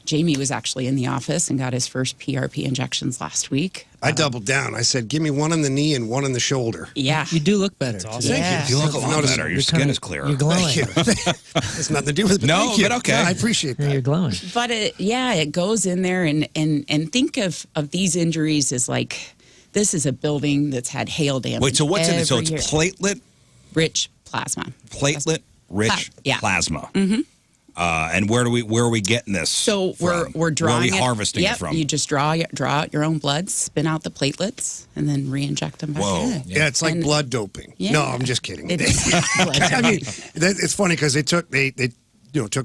Jamie was actually in the office and got his first PRP injections last week. I doubled down. I said, give me one on the knee and one on the shoulder. Yeah. You do look better. Awesome. Yeah. Thank you. You look a lot better. Your skin is clearer. You're glowing. Thank you. It's nothing to do with it. No, thank you. but okay. Yeah, I appreciate that. You're glowing. But it goes in there and think of these injuries as like, this is a building that's had hail damage. Wait, so what's in it? So it's every year. platelet-rich plasma. Platelet-rich Yeah. plasma. And where are we getting this? So from? we're drawing Where are we harvesting it from? You just draw out your own blood, spin out the platelets, and then re-inject them back in. Yeah, it's like And- blood doping. Yeah. No, I'm just kidding. It is. I mean, it's funny because they took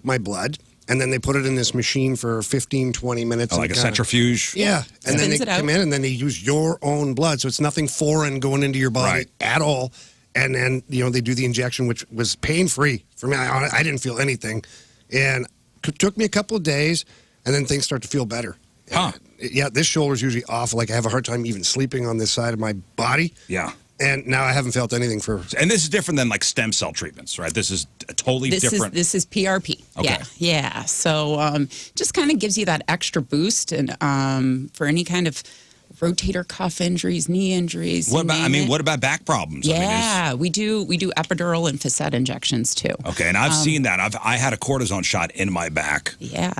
my blood and then they put it in this machine for 15, 20 minutes. Oh, like and a centrifuge? Yeah. And then they Spins it out. come in and then they use your own blood. So it's nothing foreign going into your body Right. at all. And then, they do the injection, which was pain-free. For me, I didn't feel anything. And it took me a couple of days, and then things start to feel better. Huh. Yeah, this shoulder's usually awful. Like I have a hard time even sleeping on this side of my body. Yeah. And now I haven't felt anything for... And this is different than like stem cell treatments, right? This is a totally different. This is PRP. Okay. Yeah. So just kind of gives you that extra boost, and for any kind of rotator cuff injuries, knee injuries. What about back problems? Yeah, we do epidural and facet injections too. Okay, and I've seen that. I had a cortisone shot in my back. Yeah.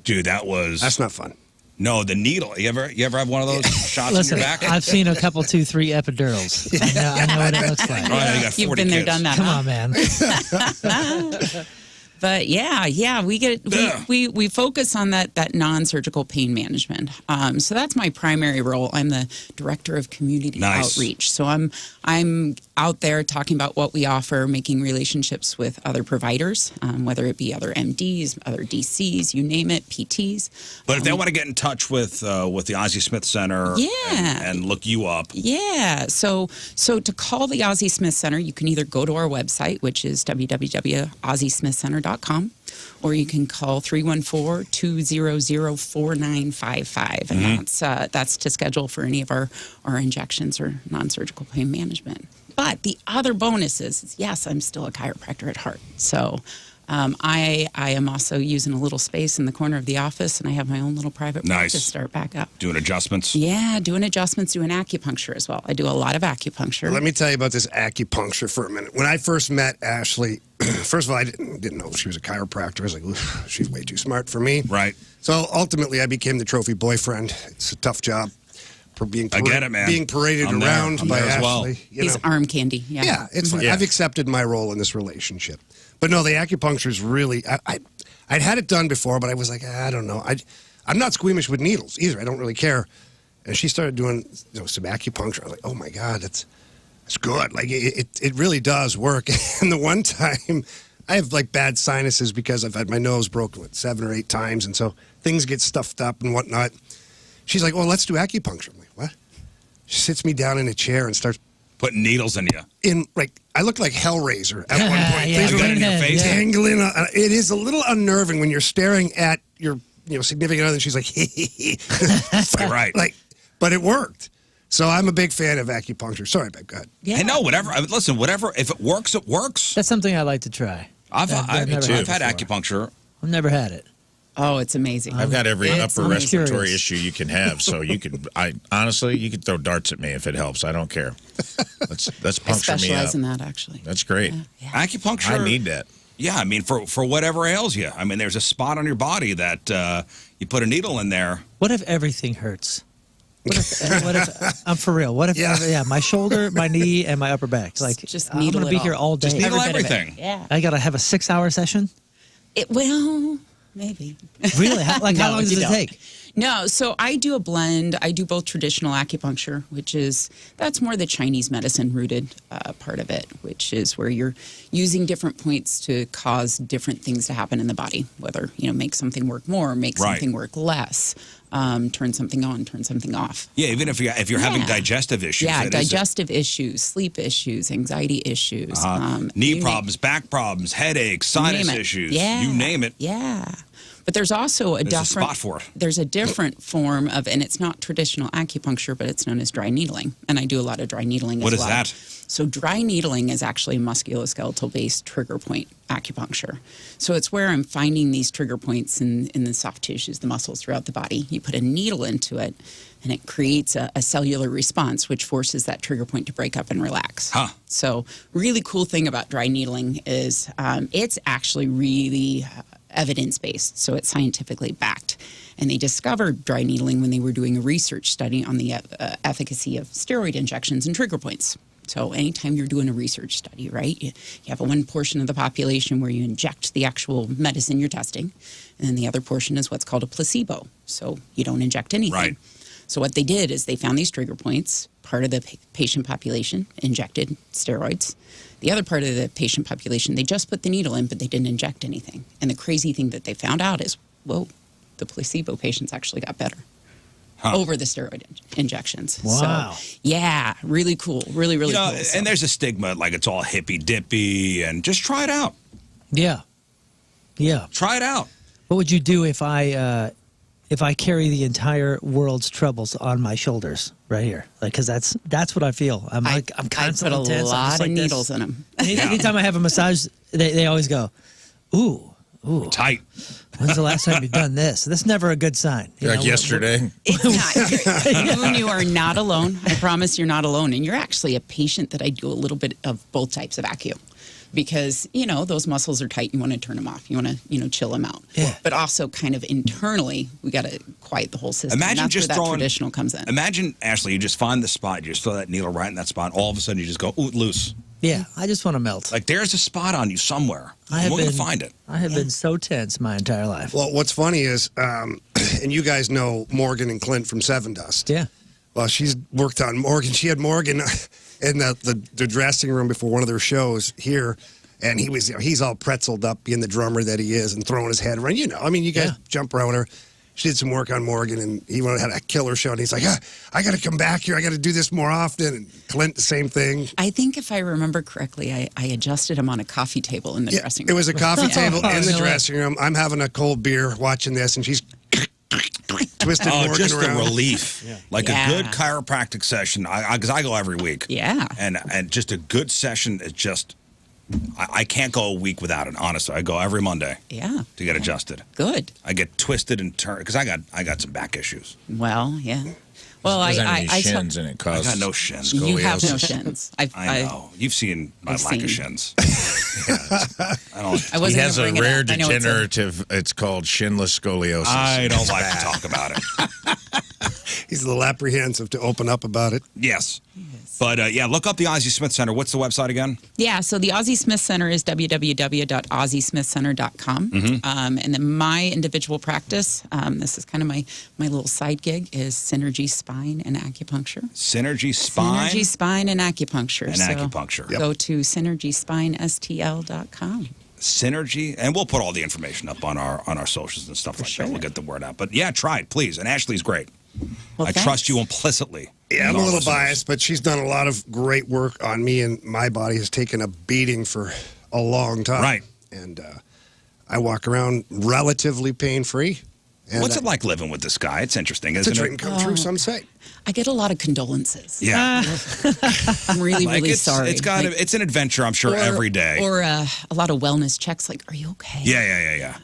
Dude, that's not fun. No, the needle. You ever have one of those shots Listen, in your back? I've seen a couple, 2, 3 epidurals. I know what it looks like. Oh, yeah, you got 40 You've been there, kids. done that. Come huh? on, man. But we focus on that non-surgical pain management. So that's my primary role. I'm the director of community Nice. outreach. So I'm out there talking about what we offer, making relationships with other providers, whether it be other MDs, other DCs, you name it, PTs. But if they want to get in touch with the Ozzie Smith Center and look you up. Yeah. So to call the Ozzie Smith Center, you can either go to our website, which is www.ozziesmithcenter.com, or you can call 314-200-4955. And that's to schedule for any of our injections or non-surgical pain management. But the other bonus is, yes, I'm still a chiropractor at heart. So I am also using a little space in the corner of the office, and I have my own little private practice start back up. Doing adjustments? Yeah, doing adjustments, doing acupuncture as well. I do a lot of acupuncture. Let me tell you about this acupuncture for a minute. When I first met Ashley, first of all, I didn't know she was a chiropractor. I was like, she's way too smart for me. Right. So ultimately, I became the trophy boyfriend. It's a tough job. Being I get it, man. Being paraded I'm around there by as Ashley. well. He's arm candy. Yeah. Yeah, it's fine. I've accepted my role in this relationship. But no, the acupuncture is really... I'd had it done before, but I was like, I don't know. I'm not squeamish with needles either. I don't really care. And she started doing some acupuncture. I was like, oh my God, it's good. Like it really does work. And the one time, I have like bad sinuses because I've had my nose broken 7 or 8 times, and so things get stuffed up and whatnot. She's like, well, let's do acupuncture. I'm like, what? She sits me down in a chair and starts putting needles in you. I look like Hellraiser at one point. Yeah, Things you were got it in your face? dangling. It is a little unnerving when you're staring at your significant other and she's like, Right. But it worked. So I'm a big fan of acupuncture. Sorry, babe, go ahead. Yeah. Hey, no, whatever. Listen, whatever. If it works, it works. That's something I'd like to try. I've never had before. acupuncture. I've never had it. Oh, it's amazing. I've got every It's upper amazing. respiratory issue you can have, so you could. Honestly, you could throw darts at me if it helps. I don't care. Let's I puncture me specialize up. in that, actually. That's great. Yeah. Acupuncture. I need that. Yeah, I mean, for whatever ails you. I mean, there's a spot on your body that you put a needle in there. What if everything hurts? What if I'm for real? What if my shoulder, my knee, and my upper back? Like, Just I'm needle gonna be it here all day. Just needle Every bit of it. everything. Yeah. I gotta have a 6-hour session. Well, maybe. Really? How long No, does you it don't. take? No, so I do a blend. I do both traditional acupuncture, that's more the Chinese medicine rooted part of it, which is where you're using different points to cause different things to happen in the body, whether, make something work more, make Right. something work less, turn something on, turn something off. Yeah, even if you're having digestive issues. Yeah, it is digestive issues, sleep issues, anxiety issues. knee problems, back problems, headaches, sinus issues. Yeah. You name it. Yeah. But there's also There's a spot for it. There's a different form of, and it's not traditional acupuncture, but it's known as dry needling. And I do a lot of dry needling as well. What is that? So dry needling is actually musculoskeletal-based trigger point acupuncture. So it's where I'm finding these trigger points in the soft tissues, the muscles throughout the body. You put a needle into it, and it creates a cellular response, which forces that trigger point to break up and relax. Huh. So really cool thing about dry needling is it's actually really evidence-based, so it's scientifically backed. And they discovered dry needling when they were doing a research study on the efficacy of steroid injections and trigger points. So anytime you're doing a research study, right, you have one portion of the population where you inject the actual medicine you're testing, and then the other portion is what's called a placebo. So you don't inject anything. Right. So what they did is they found these trigger points. Part of the patient population injected steroids. The other part of the patient population, they just put the needle in, but they didn't inject anything. And the crazy thing that they found out is, whoa, the placebo patients actually got better over the steroid injections. Wow. So, yeah, really cool. Really, really cool. So- And there's a stigma like it's all hippy dippy, and just try it out. Yeah. Yeah. Try it out. What would you do if I carry the entire world's troubles on my shoulders right here? Like, because that's what I feel. I'm constantly I put a tense. I'm lot just like of this. needles in them. Anytime I have a massage, they always go, ooh. Tight. When's the last time you've done this? That's never a good sign. You Like know, yesterday. It's not. Moon, you are not alone. I promise you're not alone. And you're actually a patient that I do a little bit of both types of acu. Because, those muscles are tight. You want to turn them off. You want to, chill them out. Yeah. But also kind of internally, we got to quiet the whole system. Imagine That's just where that throwing traditional comes in. Imagine, Ashley, you just find the spot, you just throw that needle right in that spot, all of a sudden you just go, ooh, loose. Yeah, I just want to melt. Like there's a spot on you somewhere. I We're going to find it. I have been so tense my entire life. Well, what's funny is, and you guys know Morgan and Clint from Seven Dust. Yeah. Well, she's worked on Morgan. She had Morgan in the dressing room before one of their shows here. And he's all pretzeled up, being the drummer that he is, and throwing his head around. You guys jump around with her. She did some work on Morgan, and he had a killer show. And he's like, I got to come back here. I got to do this more often. And Clint, the same thing. I think if I remember correctly, I adjusted him on a coffee table in the dressing room. It was a coffee table in the dressing room. I'm having a cold beer watching this, and she's twisting Morgan just around. the relief. Like a good chiropractic session, because I go every week. Yeah. And just a good session is just... I can't go a week without it, honestly. I go every Monday to get adjusted. Good. I get twisted and turned because I got some back issues. Well, yeah. Well, I shins and it causes I got no shins. You have no shins. I know. You've seen my lack of shins. I wasn't he has gonna a bring it rare up. I know degenerative. It's called shinless scoliosis. I don't like to talk about it. He's a little apprehensive to open up about it. Yes. But look up the Ozzie Smith Center. What's the website again? Yeah, so the Ozzie Smith Center is www.ozziesmithcenter.com. And then my individual practice, this is kind of my little side gig, is Synergy Spine and Acupuncture. Synergy Spine? Synergy Spine and Acupuncture. And acupuncture. Go to synergyspinestl.com. Synergy, and we'll put all the information up on our socials and stuff like that. We'll get the word out. But yeah, try it, please. And Ashley's great. Well, I trust you implicitly. Yeah, I'm a little biased, but she's done a lot of great work on me, and my body has taken a beating for a long time. Right. And I walk around relatively pain-free. What's it like living with this guy? It's interesting, It's a isn't dream it? come true, some say. I get a lot of condolences. Yeah. I'm really, Like, really sorry. It's an adventure, I'm sure, every day. Or a lot of wellness checks, like, are you okay? Yeah.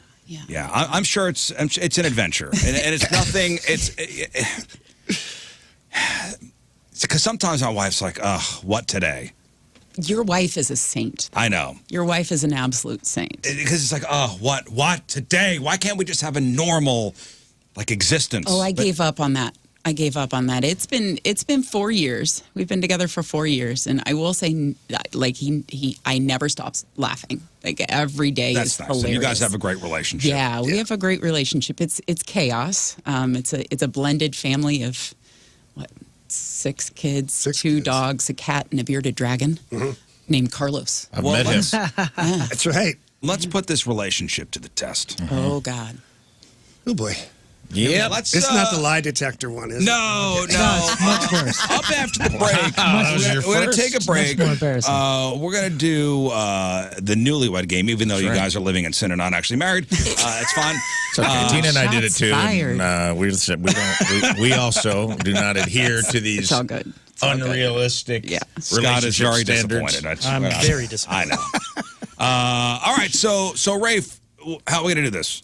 I'm sure it's an adventure, and it's nothing. It's because sometimes my wife's like, what today? Your wife is a saint. I know. Your wife is an absolute saint. Because it's like, what today? Why can't we just have a normal, existence? Oh, I gave up on that I gave up on that. It's been 4 years. We've been together for 4 years, and I will say, like I never stops laughing. Like every day That's is nice. hilarious. So you guys have a great relationship. Yeah, we have a great relationship. It's chaos. It's a blended family of 6 kids, 2 dogs, a cat, and a bearded dragon named Carlos. I've met him. That's right. Let's put this relationship to the test. Oh God. Oh boy. Yeah, let's. It's not the lie detector one, is it? No. Much worse. Up after the break, we're going to take a break. Much more embarrassing. We're going to do the newlywed game, even though you guys are living in sin and not actually married. It's fine. It's okay. Tina and I did it Shots too. fired. And, we also do not adhere to these It's all good. It's all good. unrealistic Scott is very standards. disappointed. I'm very disappointed. I know. All right, so Rafe, how are we going to do this?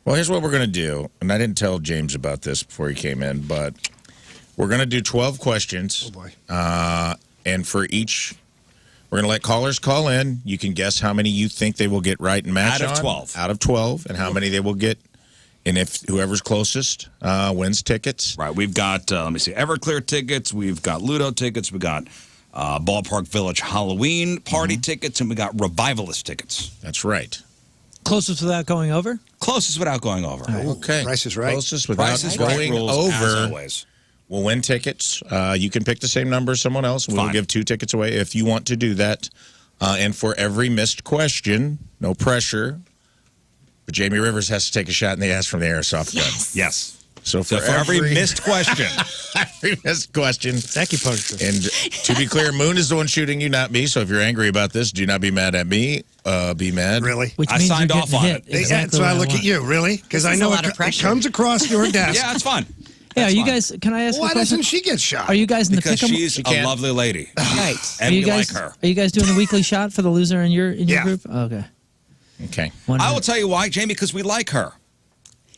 Well, here's what we're going to do. And I didn't tell James about this before he came in, but we're going to do 12 questions. Oh, boy. And for each, we're going to let callers call in. You can guess how many you think they will get right and match Out of on. 12. Out of 12, and how many they will get. And if whoever's closest wins tickets. Right, we've got, let me see, Everclear tickets, we've got Ludo tickets, we've got Ballpark Village Halloween party tickets, and we got Revivalist tickets. That's right. Closest without going over? Closest without going over. Okay. Price is right. Closest without Price is right going rules, as over. always. We'll win tickets. You can pick the same number as someone else. We'll Fine. give 2 tickets away if you want to do that. And for every missed question, no pressure, but Jamie Rivers has to take a shot in the ass from the airsoft gun. Yes. So for every missed question. every missed question. Acupuncture. And to be clear, Moon is the one shooting you, not me. So if you're angry about this, do not be mad at me. Be mad. Really? Which I means signed you're off getting on hit. it. Exactly So I what look want. at you, really? Because I is know a lot of it pressure. comes across your desk. Yeah, it's fine. Yeah, That's you fine. guys, can I ask Why a question? doesn't she get shot? Are you guys in the Because pick 'em? she's a can't. lovely lady. Right. And Are you we guys, like her. Are you guys doing the weekly shot for the loser in your Yeah. group? Oh, okay. Okay. I will tell you why, Jamie, because we like her.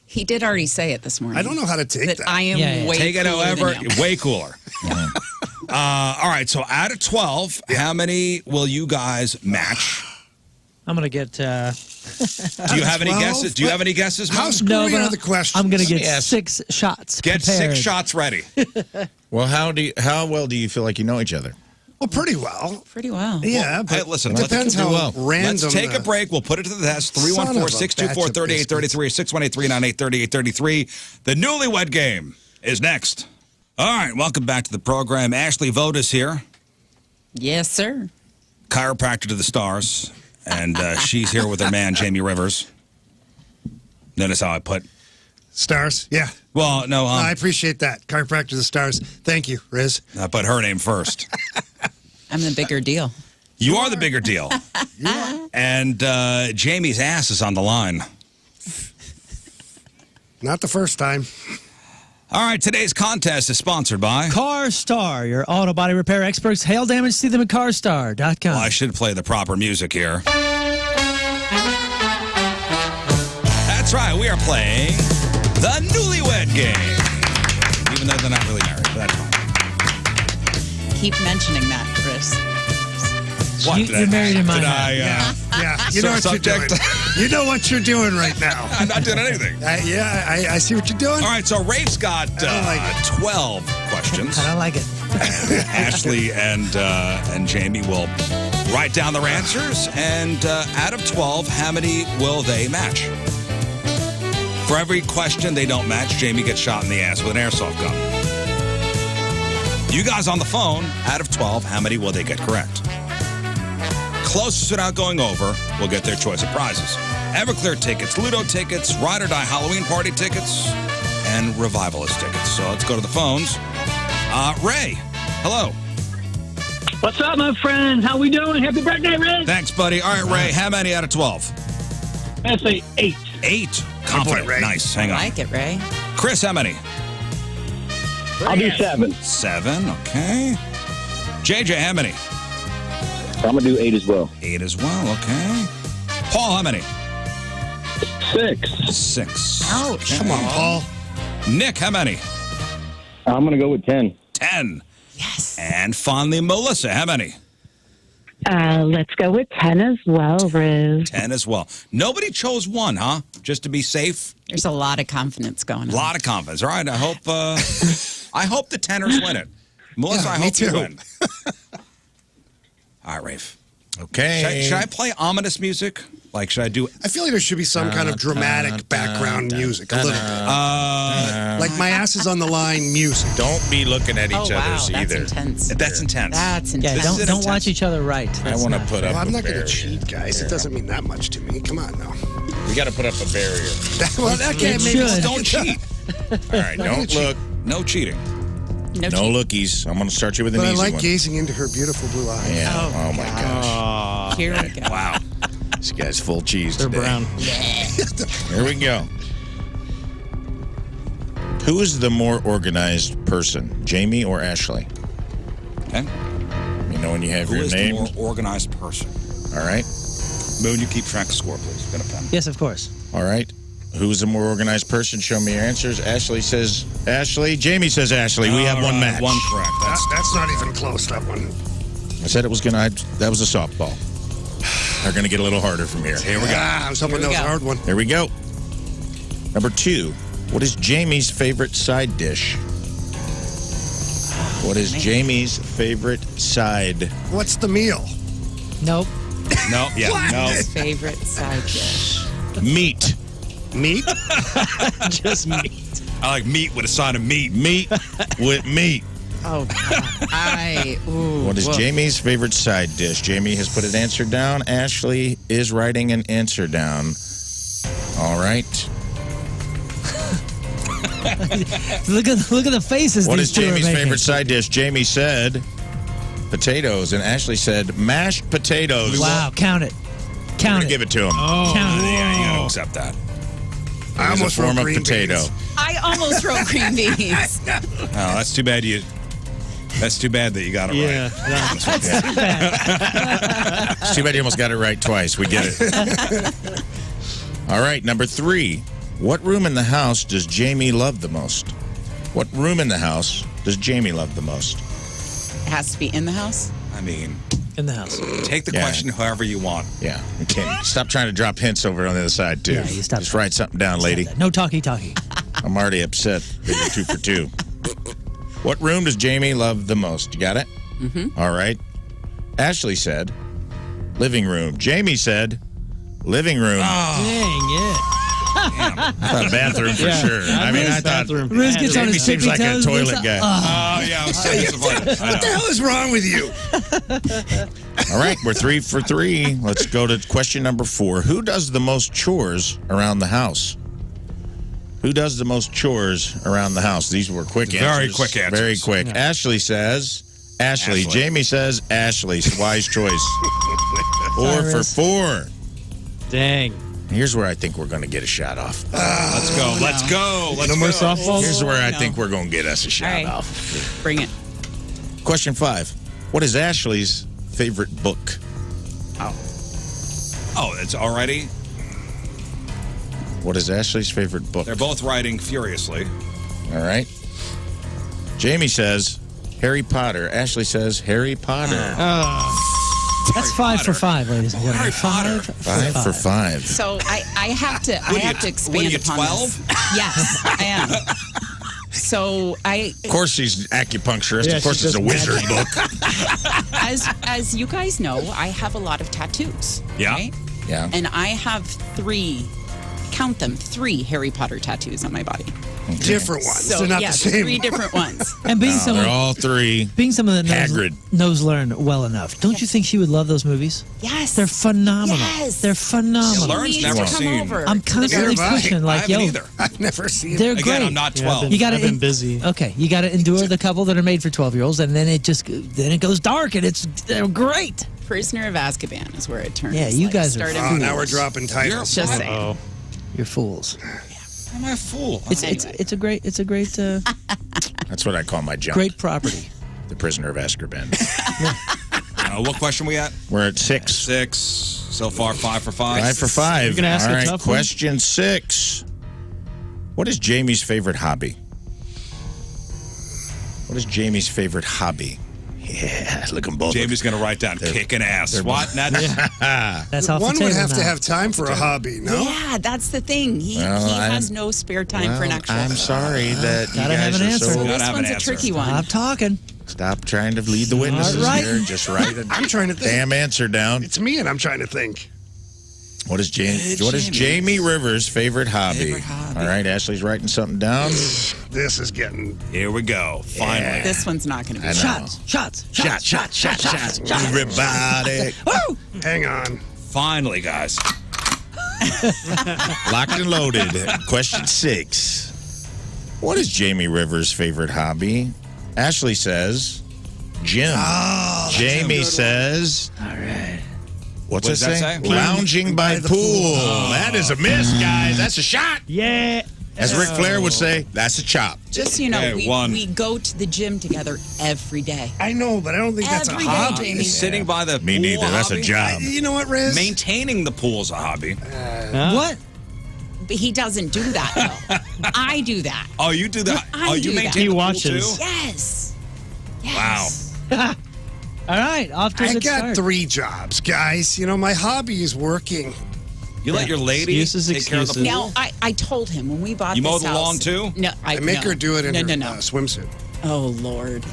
He did already say it this morning. I don't know how to take that that. I am Yeah, yeah. way Take it cooler however, than you. way cooler. All right, so out of 12, how many will you guys match? I'm going to get... Do you have any 12? guesses? Do you have any guesses, How Moon? screwy but are the questions? I'm going to get Yes. 6 shots. Get prepared. 6 shots ready. Well, how well do you feel like you know each other? Well, pretty well. Pretty well. Yeah, but Hey, listen, it let's depends do how well. random. Let's take a break. We'll put it to the test. Son of a 314-624-3833 or 618-398-3833. The newlywed game is next. All right, welcome back to the program. Ashley Vogt is here, Yes, sir. chiropractor to the stars, and she's here with her man, Jamie Rivers. Notice how I put... Stars, yeah. Well, no, I appreciate that. Chiropractor to the stars. Thank you, Riz. I put her name first. I'm the bigger deal. You are the bigger deal. And Jamie's ass is on the line. Not the first time. All right, today's contest is sponsored by... Car Star, your auto body repair experts. Hail damage, see them at carstar.com. Well, I should play the proper music here. That's right, we are playing the newlywed game. Even though they're not really married, but that's fine. Keep mentioning that, Chris. What, You're married in my did heart. Yeah, you know what you're doing. You know what you're doing right now. I'm not doing anything. I see what you're doing. All right, so Rafe's got don't like it. 12 questions. I don't like it. Ashley and Jamie will write down their answers, and out of 12, how many will they match? For every question they don't match, Jamie gets shot in the ass with an airsoft gun. You guys on the phone, out of 12, how many will they get correct? Closest without going over will get their choice of prizes. Everclear tickets, Ludo tickets, Ride or Die Halloween party tickets, and Revivalist tickets. So let's go to the phones. Ray, hello. What's up, my friends? How we doing? Happy birthday, Riz. Thanks, buddy. All right, Ray, how many out of 12? I say 8. 8. Confident. Ray. Nice. Hang I on. like it, Ray. Chris, how many? I'll do 7. 7. Okay. JJ, how many? I'm going to do 8 as well. 8 as well. Okay. Paul, how many? 6. 6. Ouch. Come on, Paul. Nick, how many? I'm going to go with 10. 10. Yes. And finally, Melissa, how many? Let's go with 10 as well, Riz. 10 as well. Nobody chose 1, huh? Just to be safe. There's a lot of confidence going on. A lot of confidence. All right. I hope the tenors win it. Melissa, Yeah, I me hope you too. win. All right, Rafe. Okay. Should I play ominous music? Like, should I do? I feel like there should be some kind of dramatic background music, a little bit. Like my ass is on the line music. Don't be looking at each Oh, wow, other's that's either. intense. That's intense. That's Yeah, intense. don't watch each other right. I want to put up Well, I'm a not going barrier. to cheat, guys. It doesn't mean that much to me. Come on now. We got to put up a barrier. Well, that can't make should. Don't cheat. All right, don't look. No cheating. No lookies. I'm going to start you with an But I easy like one. gazing into her beautiful blue eyes. Yeah. Oh, my gosh. Here we go. Wow. This guy's full cheese They're today. brown. Here we go. Who is the more organized person, Jamie or Ashley? Okay. You know when you have Who your is name. the more organized person? All right. Moon, you keep track of score, please. Got a pen. Yes, of course. All right. Who's the more organized person? Show me your answers. Ashley says Ashley. Jamie says Ashley. We have All one right, match. One correct. That's not even close, that one. I said it was going to. That was a softball. They're going to get a little harder from here. Here we go. Ah, I was hoping that was a hard one. Here we go. Number 2. What is Jamie's favorite side dish? What is Jamie's favorite side? What's the meal? Nope. No, yeah, What? no. Favorite side dish. Meat. Meat? Just meat. I like meat with a side of meat. Meat with meat. Oh, God. What is Jamie's favorite side dish? Jamie has put an answer down. Ashley is writing an answer down. All right. Look at the faces. What these is two are Jamie's making. favorite side dish? Jamie said potatoes, and Ashley said mashed potatoes. Wow, count it. I'm Count gonna it. give it to him. Count it. Yeah, you gotta accept that. I It's a almost wrote form of green potato. beans. I almost wrote green beans. Oh, that's too bad you. That's too bad that you got it Yeah. right. That's too bad. It's too bad you almost got it right twice. We get it. All right, number 3. What room in the house does Jamie love the most? What room in the house does Jamie love the most? It has to be in the house. I mean, In the house. take the Yeah. question however you want. Yeah. Okay. Stop trying to drop hints over on the other side, too. Yeah, you stop Just that. write something down, lady. No talkie. I'm already upset that you're 2 for 2. What room does Jamie love the most? You got it? Mm-hmm. All right. Ashley said living room. Jamie said living room. Dang, yeah. I thought bathroom for Yeah. sure. I mean, I thought Bathroom. Riz gets on Jamie his seems tippy like a toes, toilet looks guy. Oh yeah, I was so disappointed. I What the know. hell is wrong with you? All right, we're 3 for 3. Let's go to question number 4. Who does the most chores around the house? Who does the most chores around the house? These were quick answers. Very quick answers. Very quick. Ashley says Ashley. Ashley. Jamie says Ashley. Wise choice. 4 for 4. Dang. Here's where I think we're going to get a shot off. Let's go. Let's go. Let's No more go. softballs? Here's where I think we're going to get us a shot All right. off. Bring it. Question 5. What is Ashley's favorite book? Oh, it's already. What is Ashley's favorite book? They're both writing furiously. All right. Jamie says Harry Potter. Ashley says Harry Potter. That's 5 for 5, ladies and gentlemen. Harry Potter. 5 for 5. So I have to What are you- expand what are you, upon 12? this. Yes, I am. So Of course, she's acupuncturist. Yeah, of course, she it's a does wizard book. as you guys know, I have a lot of tattoos. Yeah. Right? Yeah. And I have 3, count them, 3 Harry Potter tattoos on my body. Different ones. So They're not yes, the same. 3 different ones. And being They're someone, all 3. being someone that Hagrid. knows Lern well enough, don't you think she would love those movies? Yes. They're phenomenal. Yes. They're phenomenal. Lern's Please never come seen. over I'm to the constantly Neither have I. pushing, I like, haven't yo, either. I've never seen they're Again, great. I'm not Yeah, 12. I've You gotta been en- busy. Okay, you got to endure the couple that are made for 12-year-olds, and then it goes dark, and they're great. Prisoner of Azkaban is where it turns. Yeah, you like, guys are started Oh, now fools. we're dropping titles. Just saying. Oh. You're fools. Am I a fool? It's a great That's what I call my jump. great property. The prisoner of Azkaban. What question we at? We're at 6. 6. So far, 5 for 5. 5 for 5. You're gonna ask all a right, tough one? question 6. What is Jamie's favorite hobby? What is Jamie's favorite hobby? Yeah, look at them both. Jamie's going to write down kicking ass. What? That's off One the would table have to now. have time for a hobby, no? Yeah, that's the thing. He has no spare time for an actual. I'm sorry that you Gotta have guys an are answer. so. So Gotta this have an one's a answer. tricky one. Stop talking. Stop trying to lead the witnesses All right. here. Just write a I'm trying to think. damn answer down. It's me, and I'm trying to think. What is Jamie Rivers' favorite hobby? All right, Ashley's writing something down. This is getting. Here we go. Finally. This one's not going to be. I know. Shots. Everybody. Woo! Hang on. Finally, guys. Locked and loaded. Question 6. What is Jamie Rivers' favorite hobby? Ashley says gym. Jamie says. All right. What's What it does that say? say? Lounging by the pool. That is a miss, guys. That's a shot. Yeah. As Ric Flair would say, that's a chop. Just so you know, Okay, one. we go to the gym together every day. I know, but I don't think that's a Every day, hobby. Jamie. Sitting by the Me pool neither. That's a hobby? job. You know what, Riz? Maintaining the pool's a hobby. What? But he doesn't do that, though. I do that. Oh, you do that? I Oh, do you that. maintain He the pool watches. too? Yes. Wow. All right, off to a I good got start. 3 jobs, guys. You know, my hobby is working. You let your lady Excuses, take care of the pool? excuses. Now, I told him when we bought You this mow the house. lawn too? No, I make no. her do it in no, her no. swimsuit. Oh, Lord.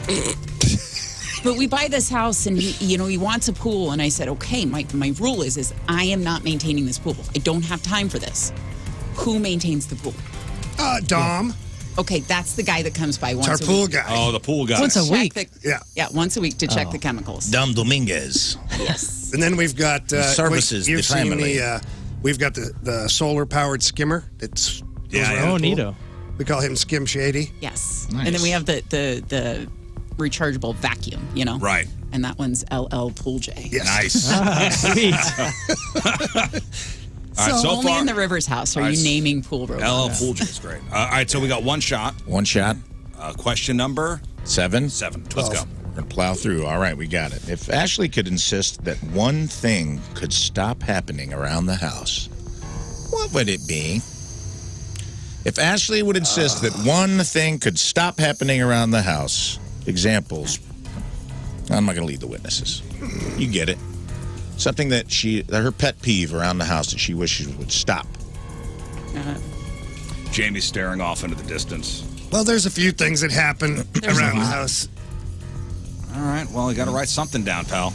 But we buy this house and he wants a pool. And I said, okay, my rule is I am not maintaining this pool. I don't have time for this. Who maintains the pool? Dom. Okay, that's the guy that comes by once It's our a pool week. guy. Oh, the pool guy. Once a Check week. Yeah. Yeah, once a week to check the chemicals. Dom Dominguez. Yes. And then we've got services You've the seen family. we've got the solar powered skimmer. It's Yeah, Oh, neato. We call him Skim Shady. Yes. Nice. And then we have the rechargeable vacuum, Right. And that one's LL Pool J. Yes. Nice. Sweet. All right, so only far, in the Rivers house are All right, you naming pool robots. LL Pool J is great. All right, so we got one shot. One shot. Question number 7. Let's go. We're going to plow through. All right, we got it. If Ashley could insist that one thing could stop happening around the house, what would it be? If Ashley would insist that one thing could stop happening around the house, examples. I'm not going to lead the witnesses. You get it. Something that her pet peeve around the house that she wishes would stop. Jamie's staring off into the distance. Well, there's a few things that happen around the house. All right, well, you got to write something down, pal.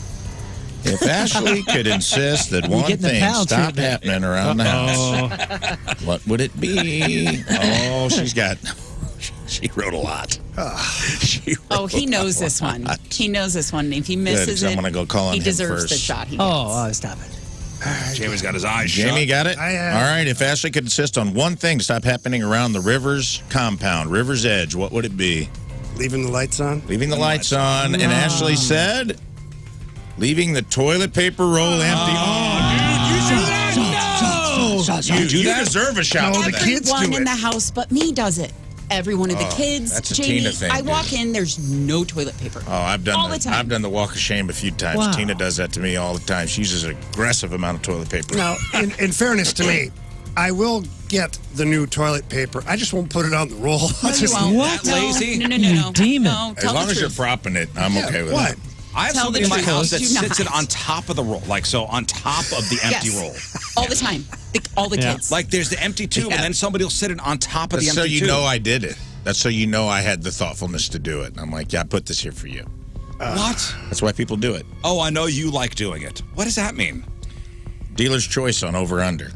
If Ashley could insist that one getting the thing pal stopped treatment. happening around the house, what would it be? Oh, she wrote a lot. Oh, he knows this one. He knows this one. If he misses 'cause I'm it, gonna go call on he him deserves first. the shot he gets. Stop it. Jamie's got his eyes shut. Jamie got it? I have. All right, if Ashley could insist on one thing to stop happening around the Rivers compound, Rivers Edge, what would it be? Leaving the lights on. Leaving the lights on. And Ashley said, leaving the toilet paper roll empty. Oh, dude, you do that? No! You deserve a shot No, for the that. kids Everyone do in it. the house but me does it. Every one of the kids. that's a Jamie, Tina thing, I dude. walk in, there's no toilet paper. Oh, I've done all the time. I've done the walk of shame a few times. Wow. Tina does that to me all the time. She uses an aggressive amount of toilet paper. Now, in fairness to me, I will get the new toilet paper. I just won't put it on the roll. No, I'll just, you won't. What? No, lazy? No, You demon. No, As tell long the as you're truth. propping it, I'm okay with what? it. I have Tell somebody the in my truth. house that Do sits it not. on top of the roll, like so on top of the empty Yes. roll. All the time. All the Yeah. kids. Like there's the empty tube, and then somebody will sit it on top of That's the so empty you tube. know I did it. That's so you know I had the thoughtfulness to do it. I'm like, yeah, I put this here for you. What? That's why people do it. Oh, I know you like doing it. What does that mean? Dealer's choice on over-under,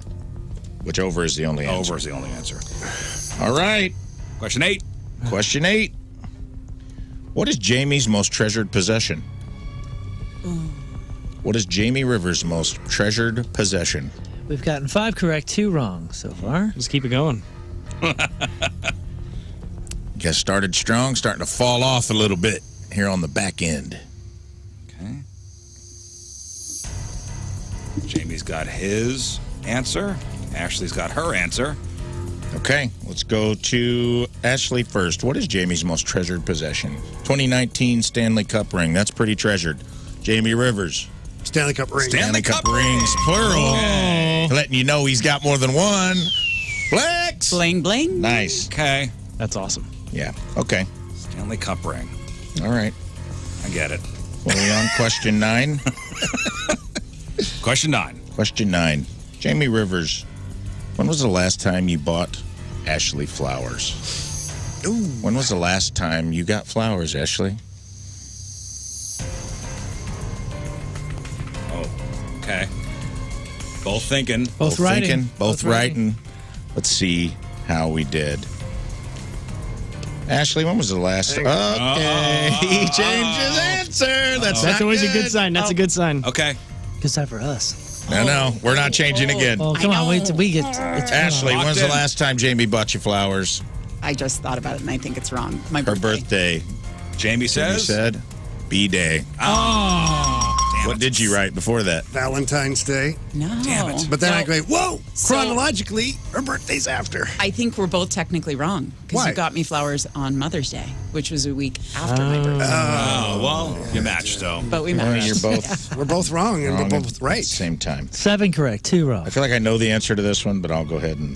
which over is the only answer. Over is the only answer. All right. Question 8. Question 8. What is Jamie's most treasured possession? What is Jamie Rivers' most treasured possession? We've gotten 5 correct, 2 wrong so far. Let's keep it going. Guess started strong, starting to fall off a little bit here on the back end. Okay. Jamie's got his answer. Ashley's got her answer. Okay, let's go to Ashley first. What is Jamie's most treasured possession? 2019 Stanley Cup ring. That's pretty treasured. Jamie Rivers. Stanley Cup ring. Stanley Cup rings, plural. Letting you know he's got more than one. Flex. Bling, bling. Nice. Okay. That's awesome. Yeah. Okay. Stanley Cup ring. All right. I get it. What are we on? Question 9? Question 9. Question 9. Jamie Rivers, when was the last time you bought Ashley flowers? Ooh. When was the last time you got flowers, Ashley? Oh, okay. Both thinking. Both writing. Thinking, both writing. Let's see how we did. Ashley, when was the last? Okay, he changed his answer. That's always a good sign. That's a good sign. Okay. Good sign for us. No, we're not changing again. Oh, come on, wait till we get. Ashley, when's the last time Jamie bought you flowers? I just thought about it and I think it's wrong. My Her birthday. Jamie says? said B-Day. Oh. What did you write before that? Valentine's Day. No. Damn it. But then I go, whoa, So- chronologically, her birthday's after. I think we're both technically wrong because Why? you got me flowers on Mother's Day, which was a week after my birthday. Oh, well, you matched, though. But we Well, matched. you're both We're both wrong, and wrong we're at both the right. same time. 7 correct, 2 wrong. I feel like I know the answer to this one, but I'll go ahead and.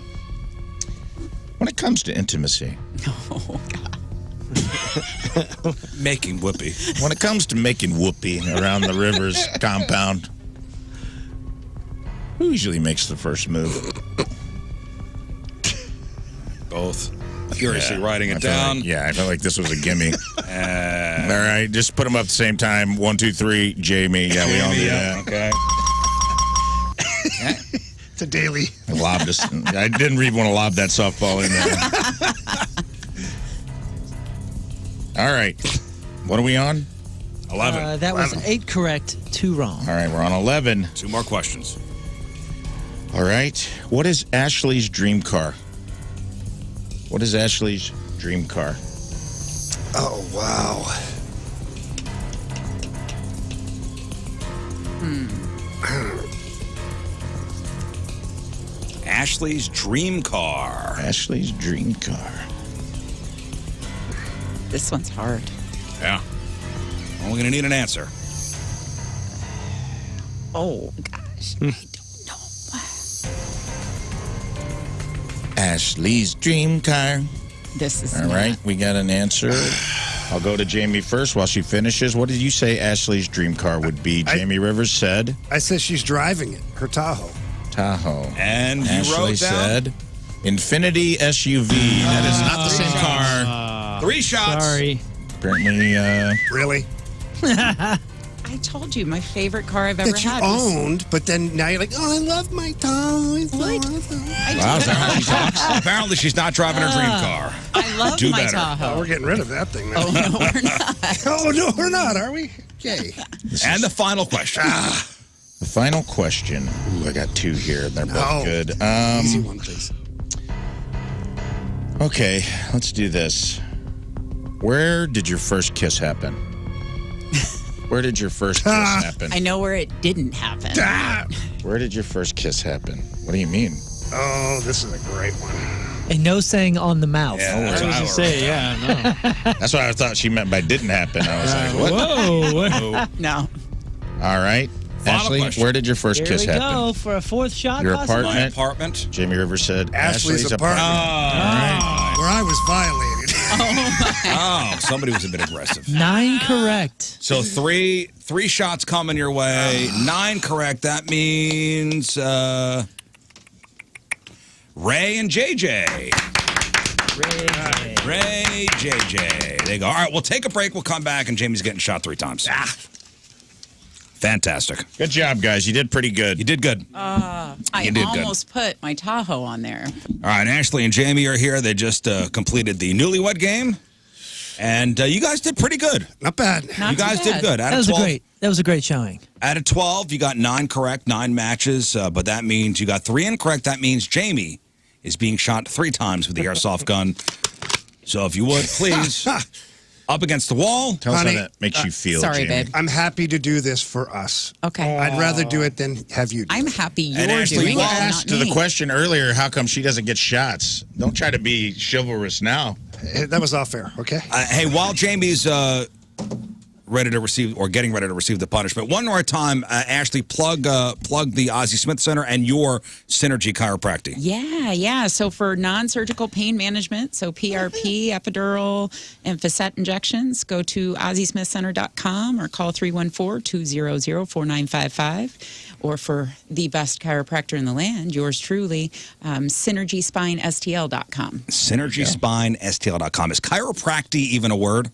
When it comes to intimacy, Oh, God. Making whoopee. when it comes to making whoopee around the Rivers compound, who usually makes the first move? Both. Furiously Yeah, writing I it feel down. like- I felt like this was a gimme. All right, just put them up at the same time. 1, 2, 3, Jamie. Yeah, we all do that. Okay. It's a daily. I didn't really want to lob that softball in there. All right. What are we on? 11. That was 8 correct, 2 wrong. All right, we're on 11. 2 more questions. All right. What is Ashley's dream car? What is Ashley's dream car? Oh, wow. Ashley's dream car. Ashley's dream car. This one's hard. Yeah. Well, we're going to need an answer. Oh, gosh. I don't know. Ashley's dream car. This is All not- right, we got an answer. I'll go to Jamie first while she finishes. What did you say Ashley's dream car would be? Jamie Rivers said I said she's driving it, her Tahoe. Tahoe. And you Ashley wrote down? said Infinity SUV. That is not the same car. 3 shots. Sorry. Apparently, Really? I told you, my favorite car I've ever That you had. was- owned, but then now you're like, oh, I love my Tahoe. It's so awesome. wow, is that how she talks? Apparently, she's not driving her dream car. I love Do my better. Tahoe. Oh, we're getting rid of that thing now. Oh, no, we're not. Oh, no, we're not, are we? Okay. And the final question. The final question. Ooh, I got 2 here. They're both No. good. Easy one, please. Okay, let's do this. Where did your first kiss happen? Where did your first kiss happen? I know where it didn't happen. Where did your first kiss happen? What do you mean? Oh, this is a great one. And no saying on the mouth. Yeah, I that's was what going I to say, yeah, no. That's what I thought she meant by didn't happen. I was like, what? Whoa. No. All right. Final Ashley, question. where did your first Here kiss we happen? go for a 4th shot. Your possibly? My apartment. apartment. Jamie Rivers said Ashley's apartment. Where I was violated. Oh, somebody was a bit aggressive. 9 correct. So three shots coming your way. 9 correct. That means Ray and JJ. Ray, JJ. There you go. All right, we'll take a break. We'll come back, and Jamie's getting shot 3 times. Fantastic. Good job, guys. You did pretty good. You did good. I You did good. almost put my Tahoe on there. All right, Ashley and Jamie are here. They just completed the newlywed game, and you guys did pretty good. Not bad. Not You too guys did bad. good. That was a great showing. Out of 12, you got 9 correct, 9 matches, but that means you got 3 incorrect. That means Jamie is being shot 3 times with the airsoft gun. So if you would, please, up against the wall. Tell us how Honey, that makes you feel, sorry, Jamie. babe. I'm happy to do this for us. Okay. I'd rather do it than have you do I'm it. happy you're And Ashley, doing you it, not asked to the me. question earlier, how come she doesn't get shots? Don't try to be chivalrous now. That was all fair, okay? Hey, while Jamie's ready to receive or getting ready to receive the punishment. One more time, Ashley, plug the Ozzie Smith Center and your Synergy Chiropractic. Yeah. So for non-surgical pain management, so PRP, epidural, and facet injections, go to OzzieSmithCenter.com or call 314-200-4955. Or for the best chiropractor in the land, yours truly, SynergySpineSTL.com. SynergySpineSTL.com. Is chiropractic even a word?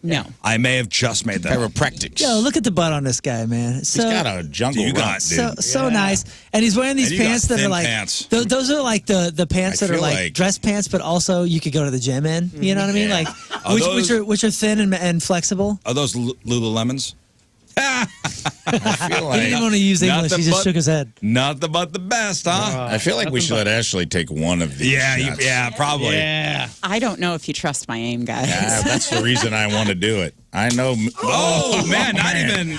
No. I may have just made that. Chiropractics. Yo, look at the butt on this guy, man. He's got a jungle run, dude. So nice. And he's wearing these And you got pants that are thin like pants. those are like the pants I that are feel like dress pants, but also you could go to the gym in. You know what I mean? Like which are thin and flexible. Are those Lululemons? I feel He like didn't want to use English. He just shook his head. Nothing but the best, huh? I feel like we should let Ashley take one of these. Yeah, probably. Yeah. I don't know if you trust my aim, guys. Yeah, that's the reason I want to do it. I know. Oh, man, not even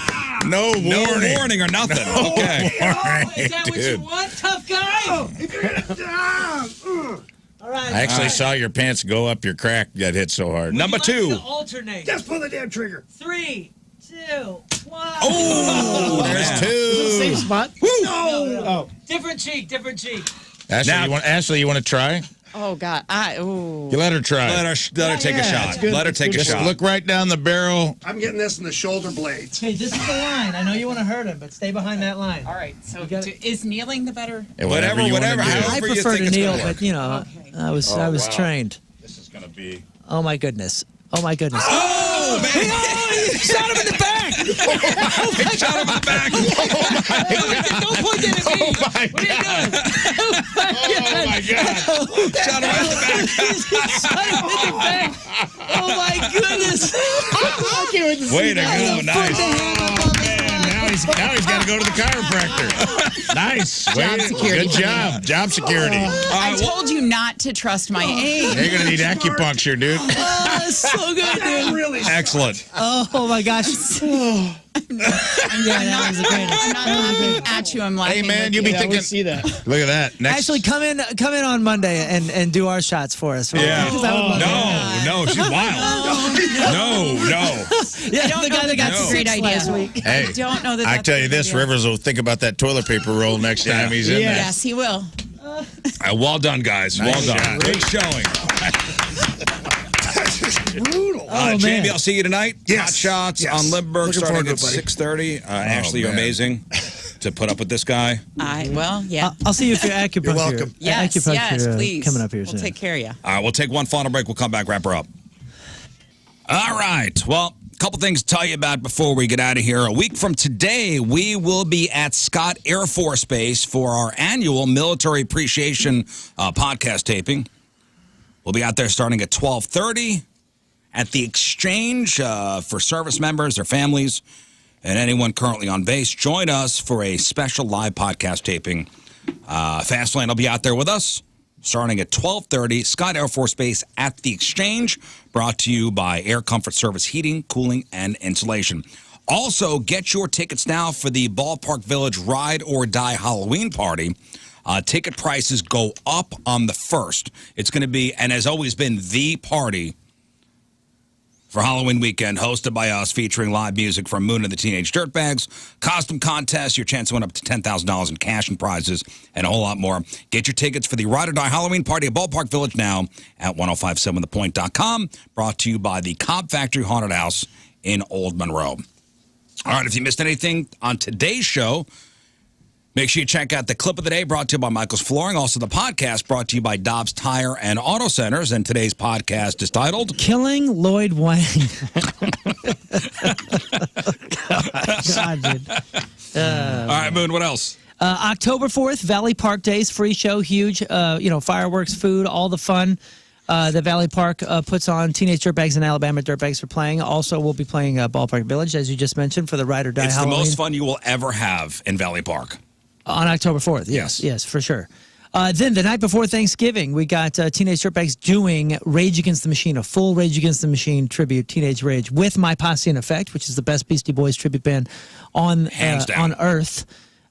no warning or nothing. Okay. Dude. want, tough guy? All right. I actually saw your pants go up your crack that hit so hard. Number 2. Alternate. Just pull the damn trigger. 3, 2, 1. Oh, There's man. two. Same spot. No. Different cheek. Ashley, you want to try? Oh, God. You let her try. Let her take a shot. Let her take a Just shot. look right down the barrel. I'm getting this in the shoulder blades. Hey, this is the line. I know you want to hurt him, but stay behind that line. All right. So is kneeling the better? Whatever you wanna do. I However you prefer think to it's kneel, gonna work. but you know, I was trained. This is going to be. Oh my goodness. Oh my goodness. Oh, man. Shot him in the back. Shot him in the back. Don't point that at me. Oh, my God. Shot him in the back. Shot him in the back. Oh my goodness. Way to go. Nice. Now he's got to go to the chiropractor. Nice. Security. Good job. Job security. I told you not to trust my aim. You're going to need acupuncture, dude. Oh, so good, dude. Really? Excellent. Oh my gosh. Yeah, that was great. I'm not laughing at you. I'm laughing Hey, man, with you be you. thinking. See that. Look at that. Next. Actually, come in on Monday and do our shots for us. Right? Yeah. 'Cause I would love that. No, she's wild. No. Yeah, I don't know that that's a great idea. last week. Hey, I don't know that I that's tell a you good this, idea. Rivers will think about that toilet paper roll next time he's in there. Yes, he will. Well done, guys. Nice Well done. shot. Great showing. Brutal. Jamie, man. I'll see you tonight. Yes. Hot Shots Yes. on Lindbergh Looking starting forward at to it, buddy. 6:30. Ashley, you're man. amazing to put up with this guy. Yeah. I'll see you if you're acupuncture. You're welcome. Yes, acupuncture, please. coming up here We'll soon. take care of you. All right, we'll take one final break. We'll come back, wrap her up. All right. Well, a couple things to tell you about before we get out of here. A week from today, we will be at Scott Air Force Base for our annual Military Appreciation podcast taping. We'll be out there starting at 12:30 at the Exchange for service members, their families, and anyone currently on base. Join us for a special live podcast taping. Fastlane will be out there with us starting at 12:30. Scott Air Force Base at the Exchange, brought to you by Air Comfort Service Heating, Cooling, and Insulation. Also, get your tickets now for the Ballpark Village Ride or Die Halloween Party. Ticket prices go up on the 1st. It's going to be, and has always been, the party for Halloween weekend, hosted by us, featuring live music from Moon and the Teenage Dirtbags, costume contest, your chance to win up to $10,000 in cash and prizes, and a whole lot more. Get your tickets for the Ride or Die Halloween Party at Ballpark Village now at 1057thepoint.com. Brought to you by the Cobb Factory Haunted House in Old Monroe. All right, if you missed anything on today's show, make sure you check out the clip of the day brought to you by Michael's Flooring. Also, the podcast brought to you by Dobbs Tire and Auto Centers. And today's podcast is titled Killing Lloyd Wang. God, dude. All right, Moon, what else? October 4th, Valley Park Days, free show, huge. Fireworks, food, all the fun that Valley Park puts on. Teenage Dirtbags and Alabama Dirtbags are playing. Also, we'll be playing Ballpark Village, as you just mentioned, for the Ride or Die It's Halloween. the most fun you will ever have in Valley Park. On October 4th, yes, for sure. Then the night before Thanksgiving, we got Teenage Dirtbags doing Rage Against the Machine, a full Rage Against the Machine tribute, Teenage Rage, with My Posse in Effect, which is the best Beastie Boys tribute band on Earth.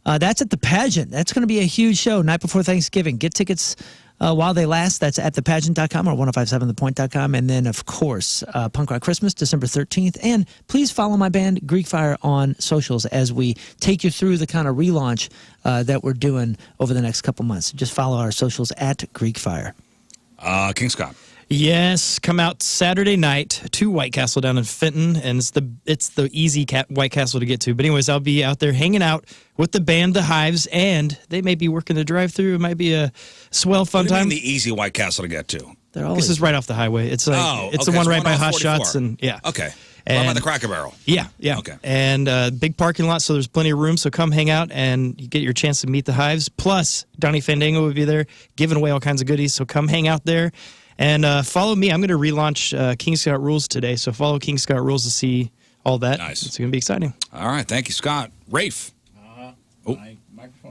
That's at the Pageant. That's going to be a huge show, night before Thanksgiving. Get tickets while they last. That's at thepageant.com or 1057thepoint.com. And then, of course, Punk Rock Christmas, December 13th. And please follow my band, Greek Fire, on socials as we take you through the kind of relaunch that we're doing over the next couple months. Just follow our socials at Greek Fire. King Scott. Yes, come out Saturday night to White Castle down in Fenton, and it's the easy White Castle to get to. But anyways, I'll be out there hanging out with the band, the Hives, and they may be working the drive-through. It might be a swell fun What do you time. mean the easy White Castle to get to? This is right off the highway. It's like it's the one right by Hot Shots, and yeah. Okay. And, right by the Cracker Barrel. Yeah. Okay. And big parking lot, so there's plenty of room. So come hang out and you get your chance to meet the Hives. Plus, Donnie Fandango will be there giving away all kinds of goodies. So come hang out there and follow me. I'm going to relaunch King Scott Rules today. So follow King Scott Rules to see all that. Nice. It's going to be exciting. All right. Thank you, Scott. Rafe.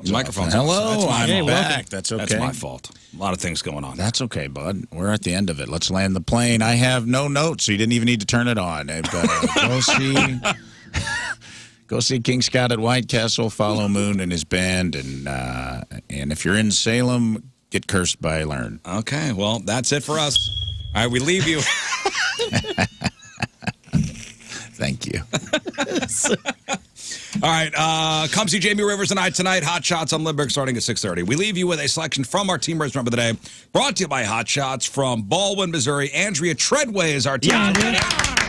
His microphone's Hello, off. I'm back. welcome. That's okay. That's my fault. A lot of things going on. That's okay, bud. We're at the end of it. Let's land the plane. I have no notes, so you didn't even need to turn it on. Go see King Scott at White Castle. Follow Moon and his band, and if you're in Salem, get cursed by Lern. Okay, well, that's it for us. All right, we leave you. Thank you. All right, come see Jamie Rivers tonight. Hot Shots on Lindbergh starting at 6:30. We leave you with a selection from our Team Restaurant of the Day, brought to you by Hot Shots from Baldwin, Missouri. Andrea Treadway is our team.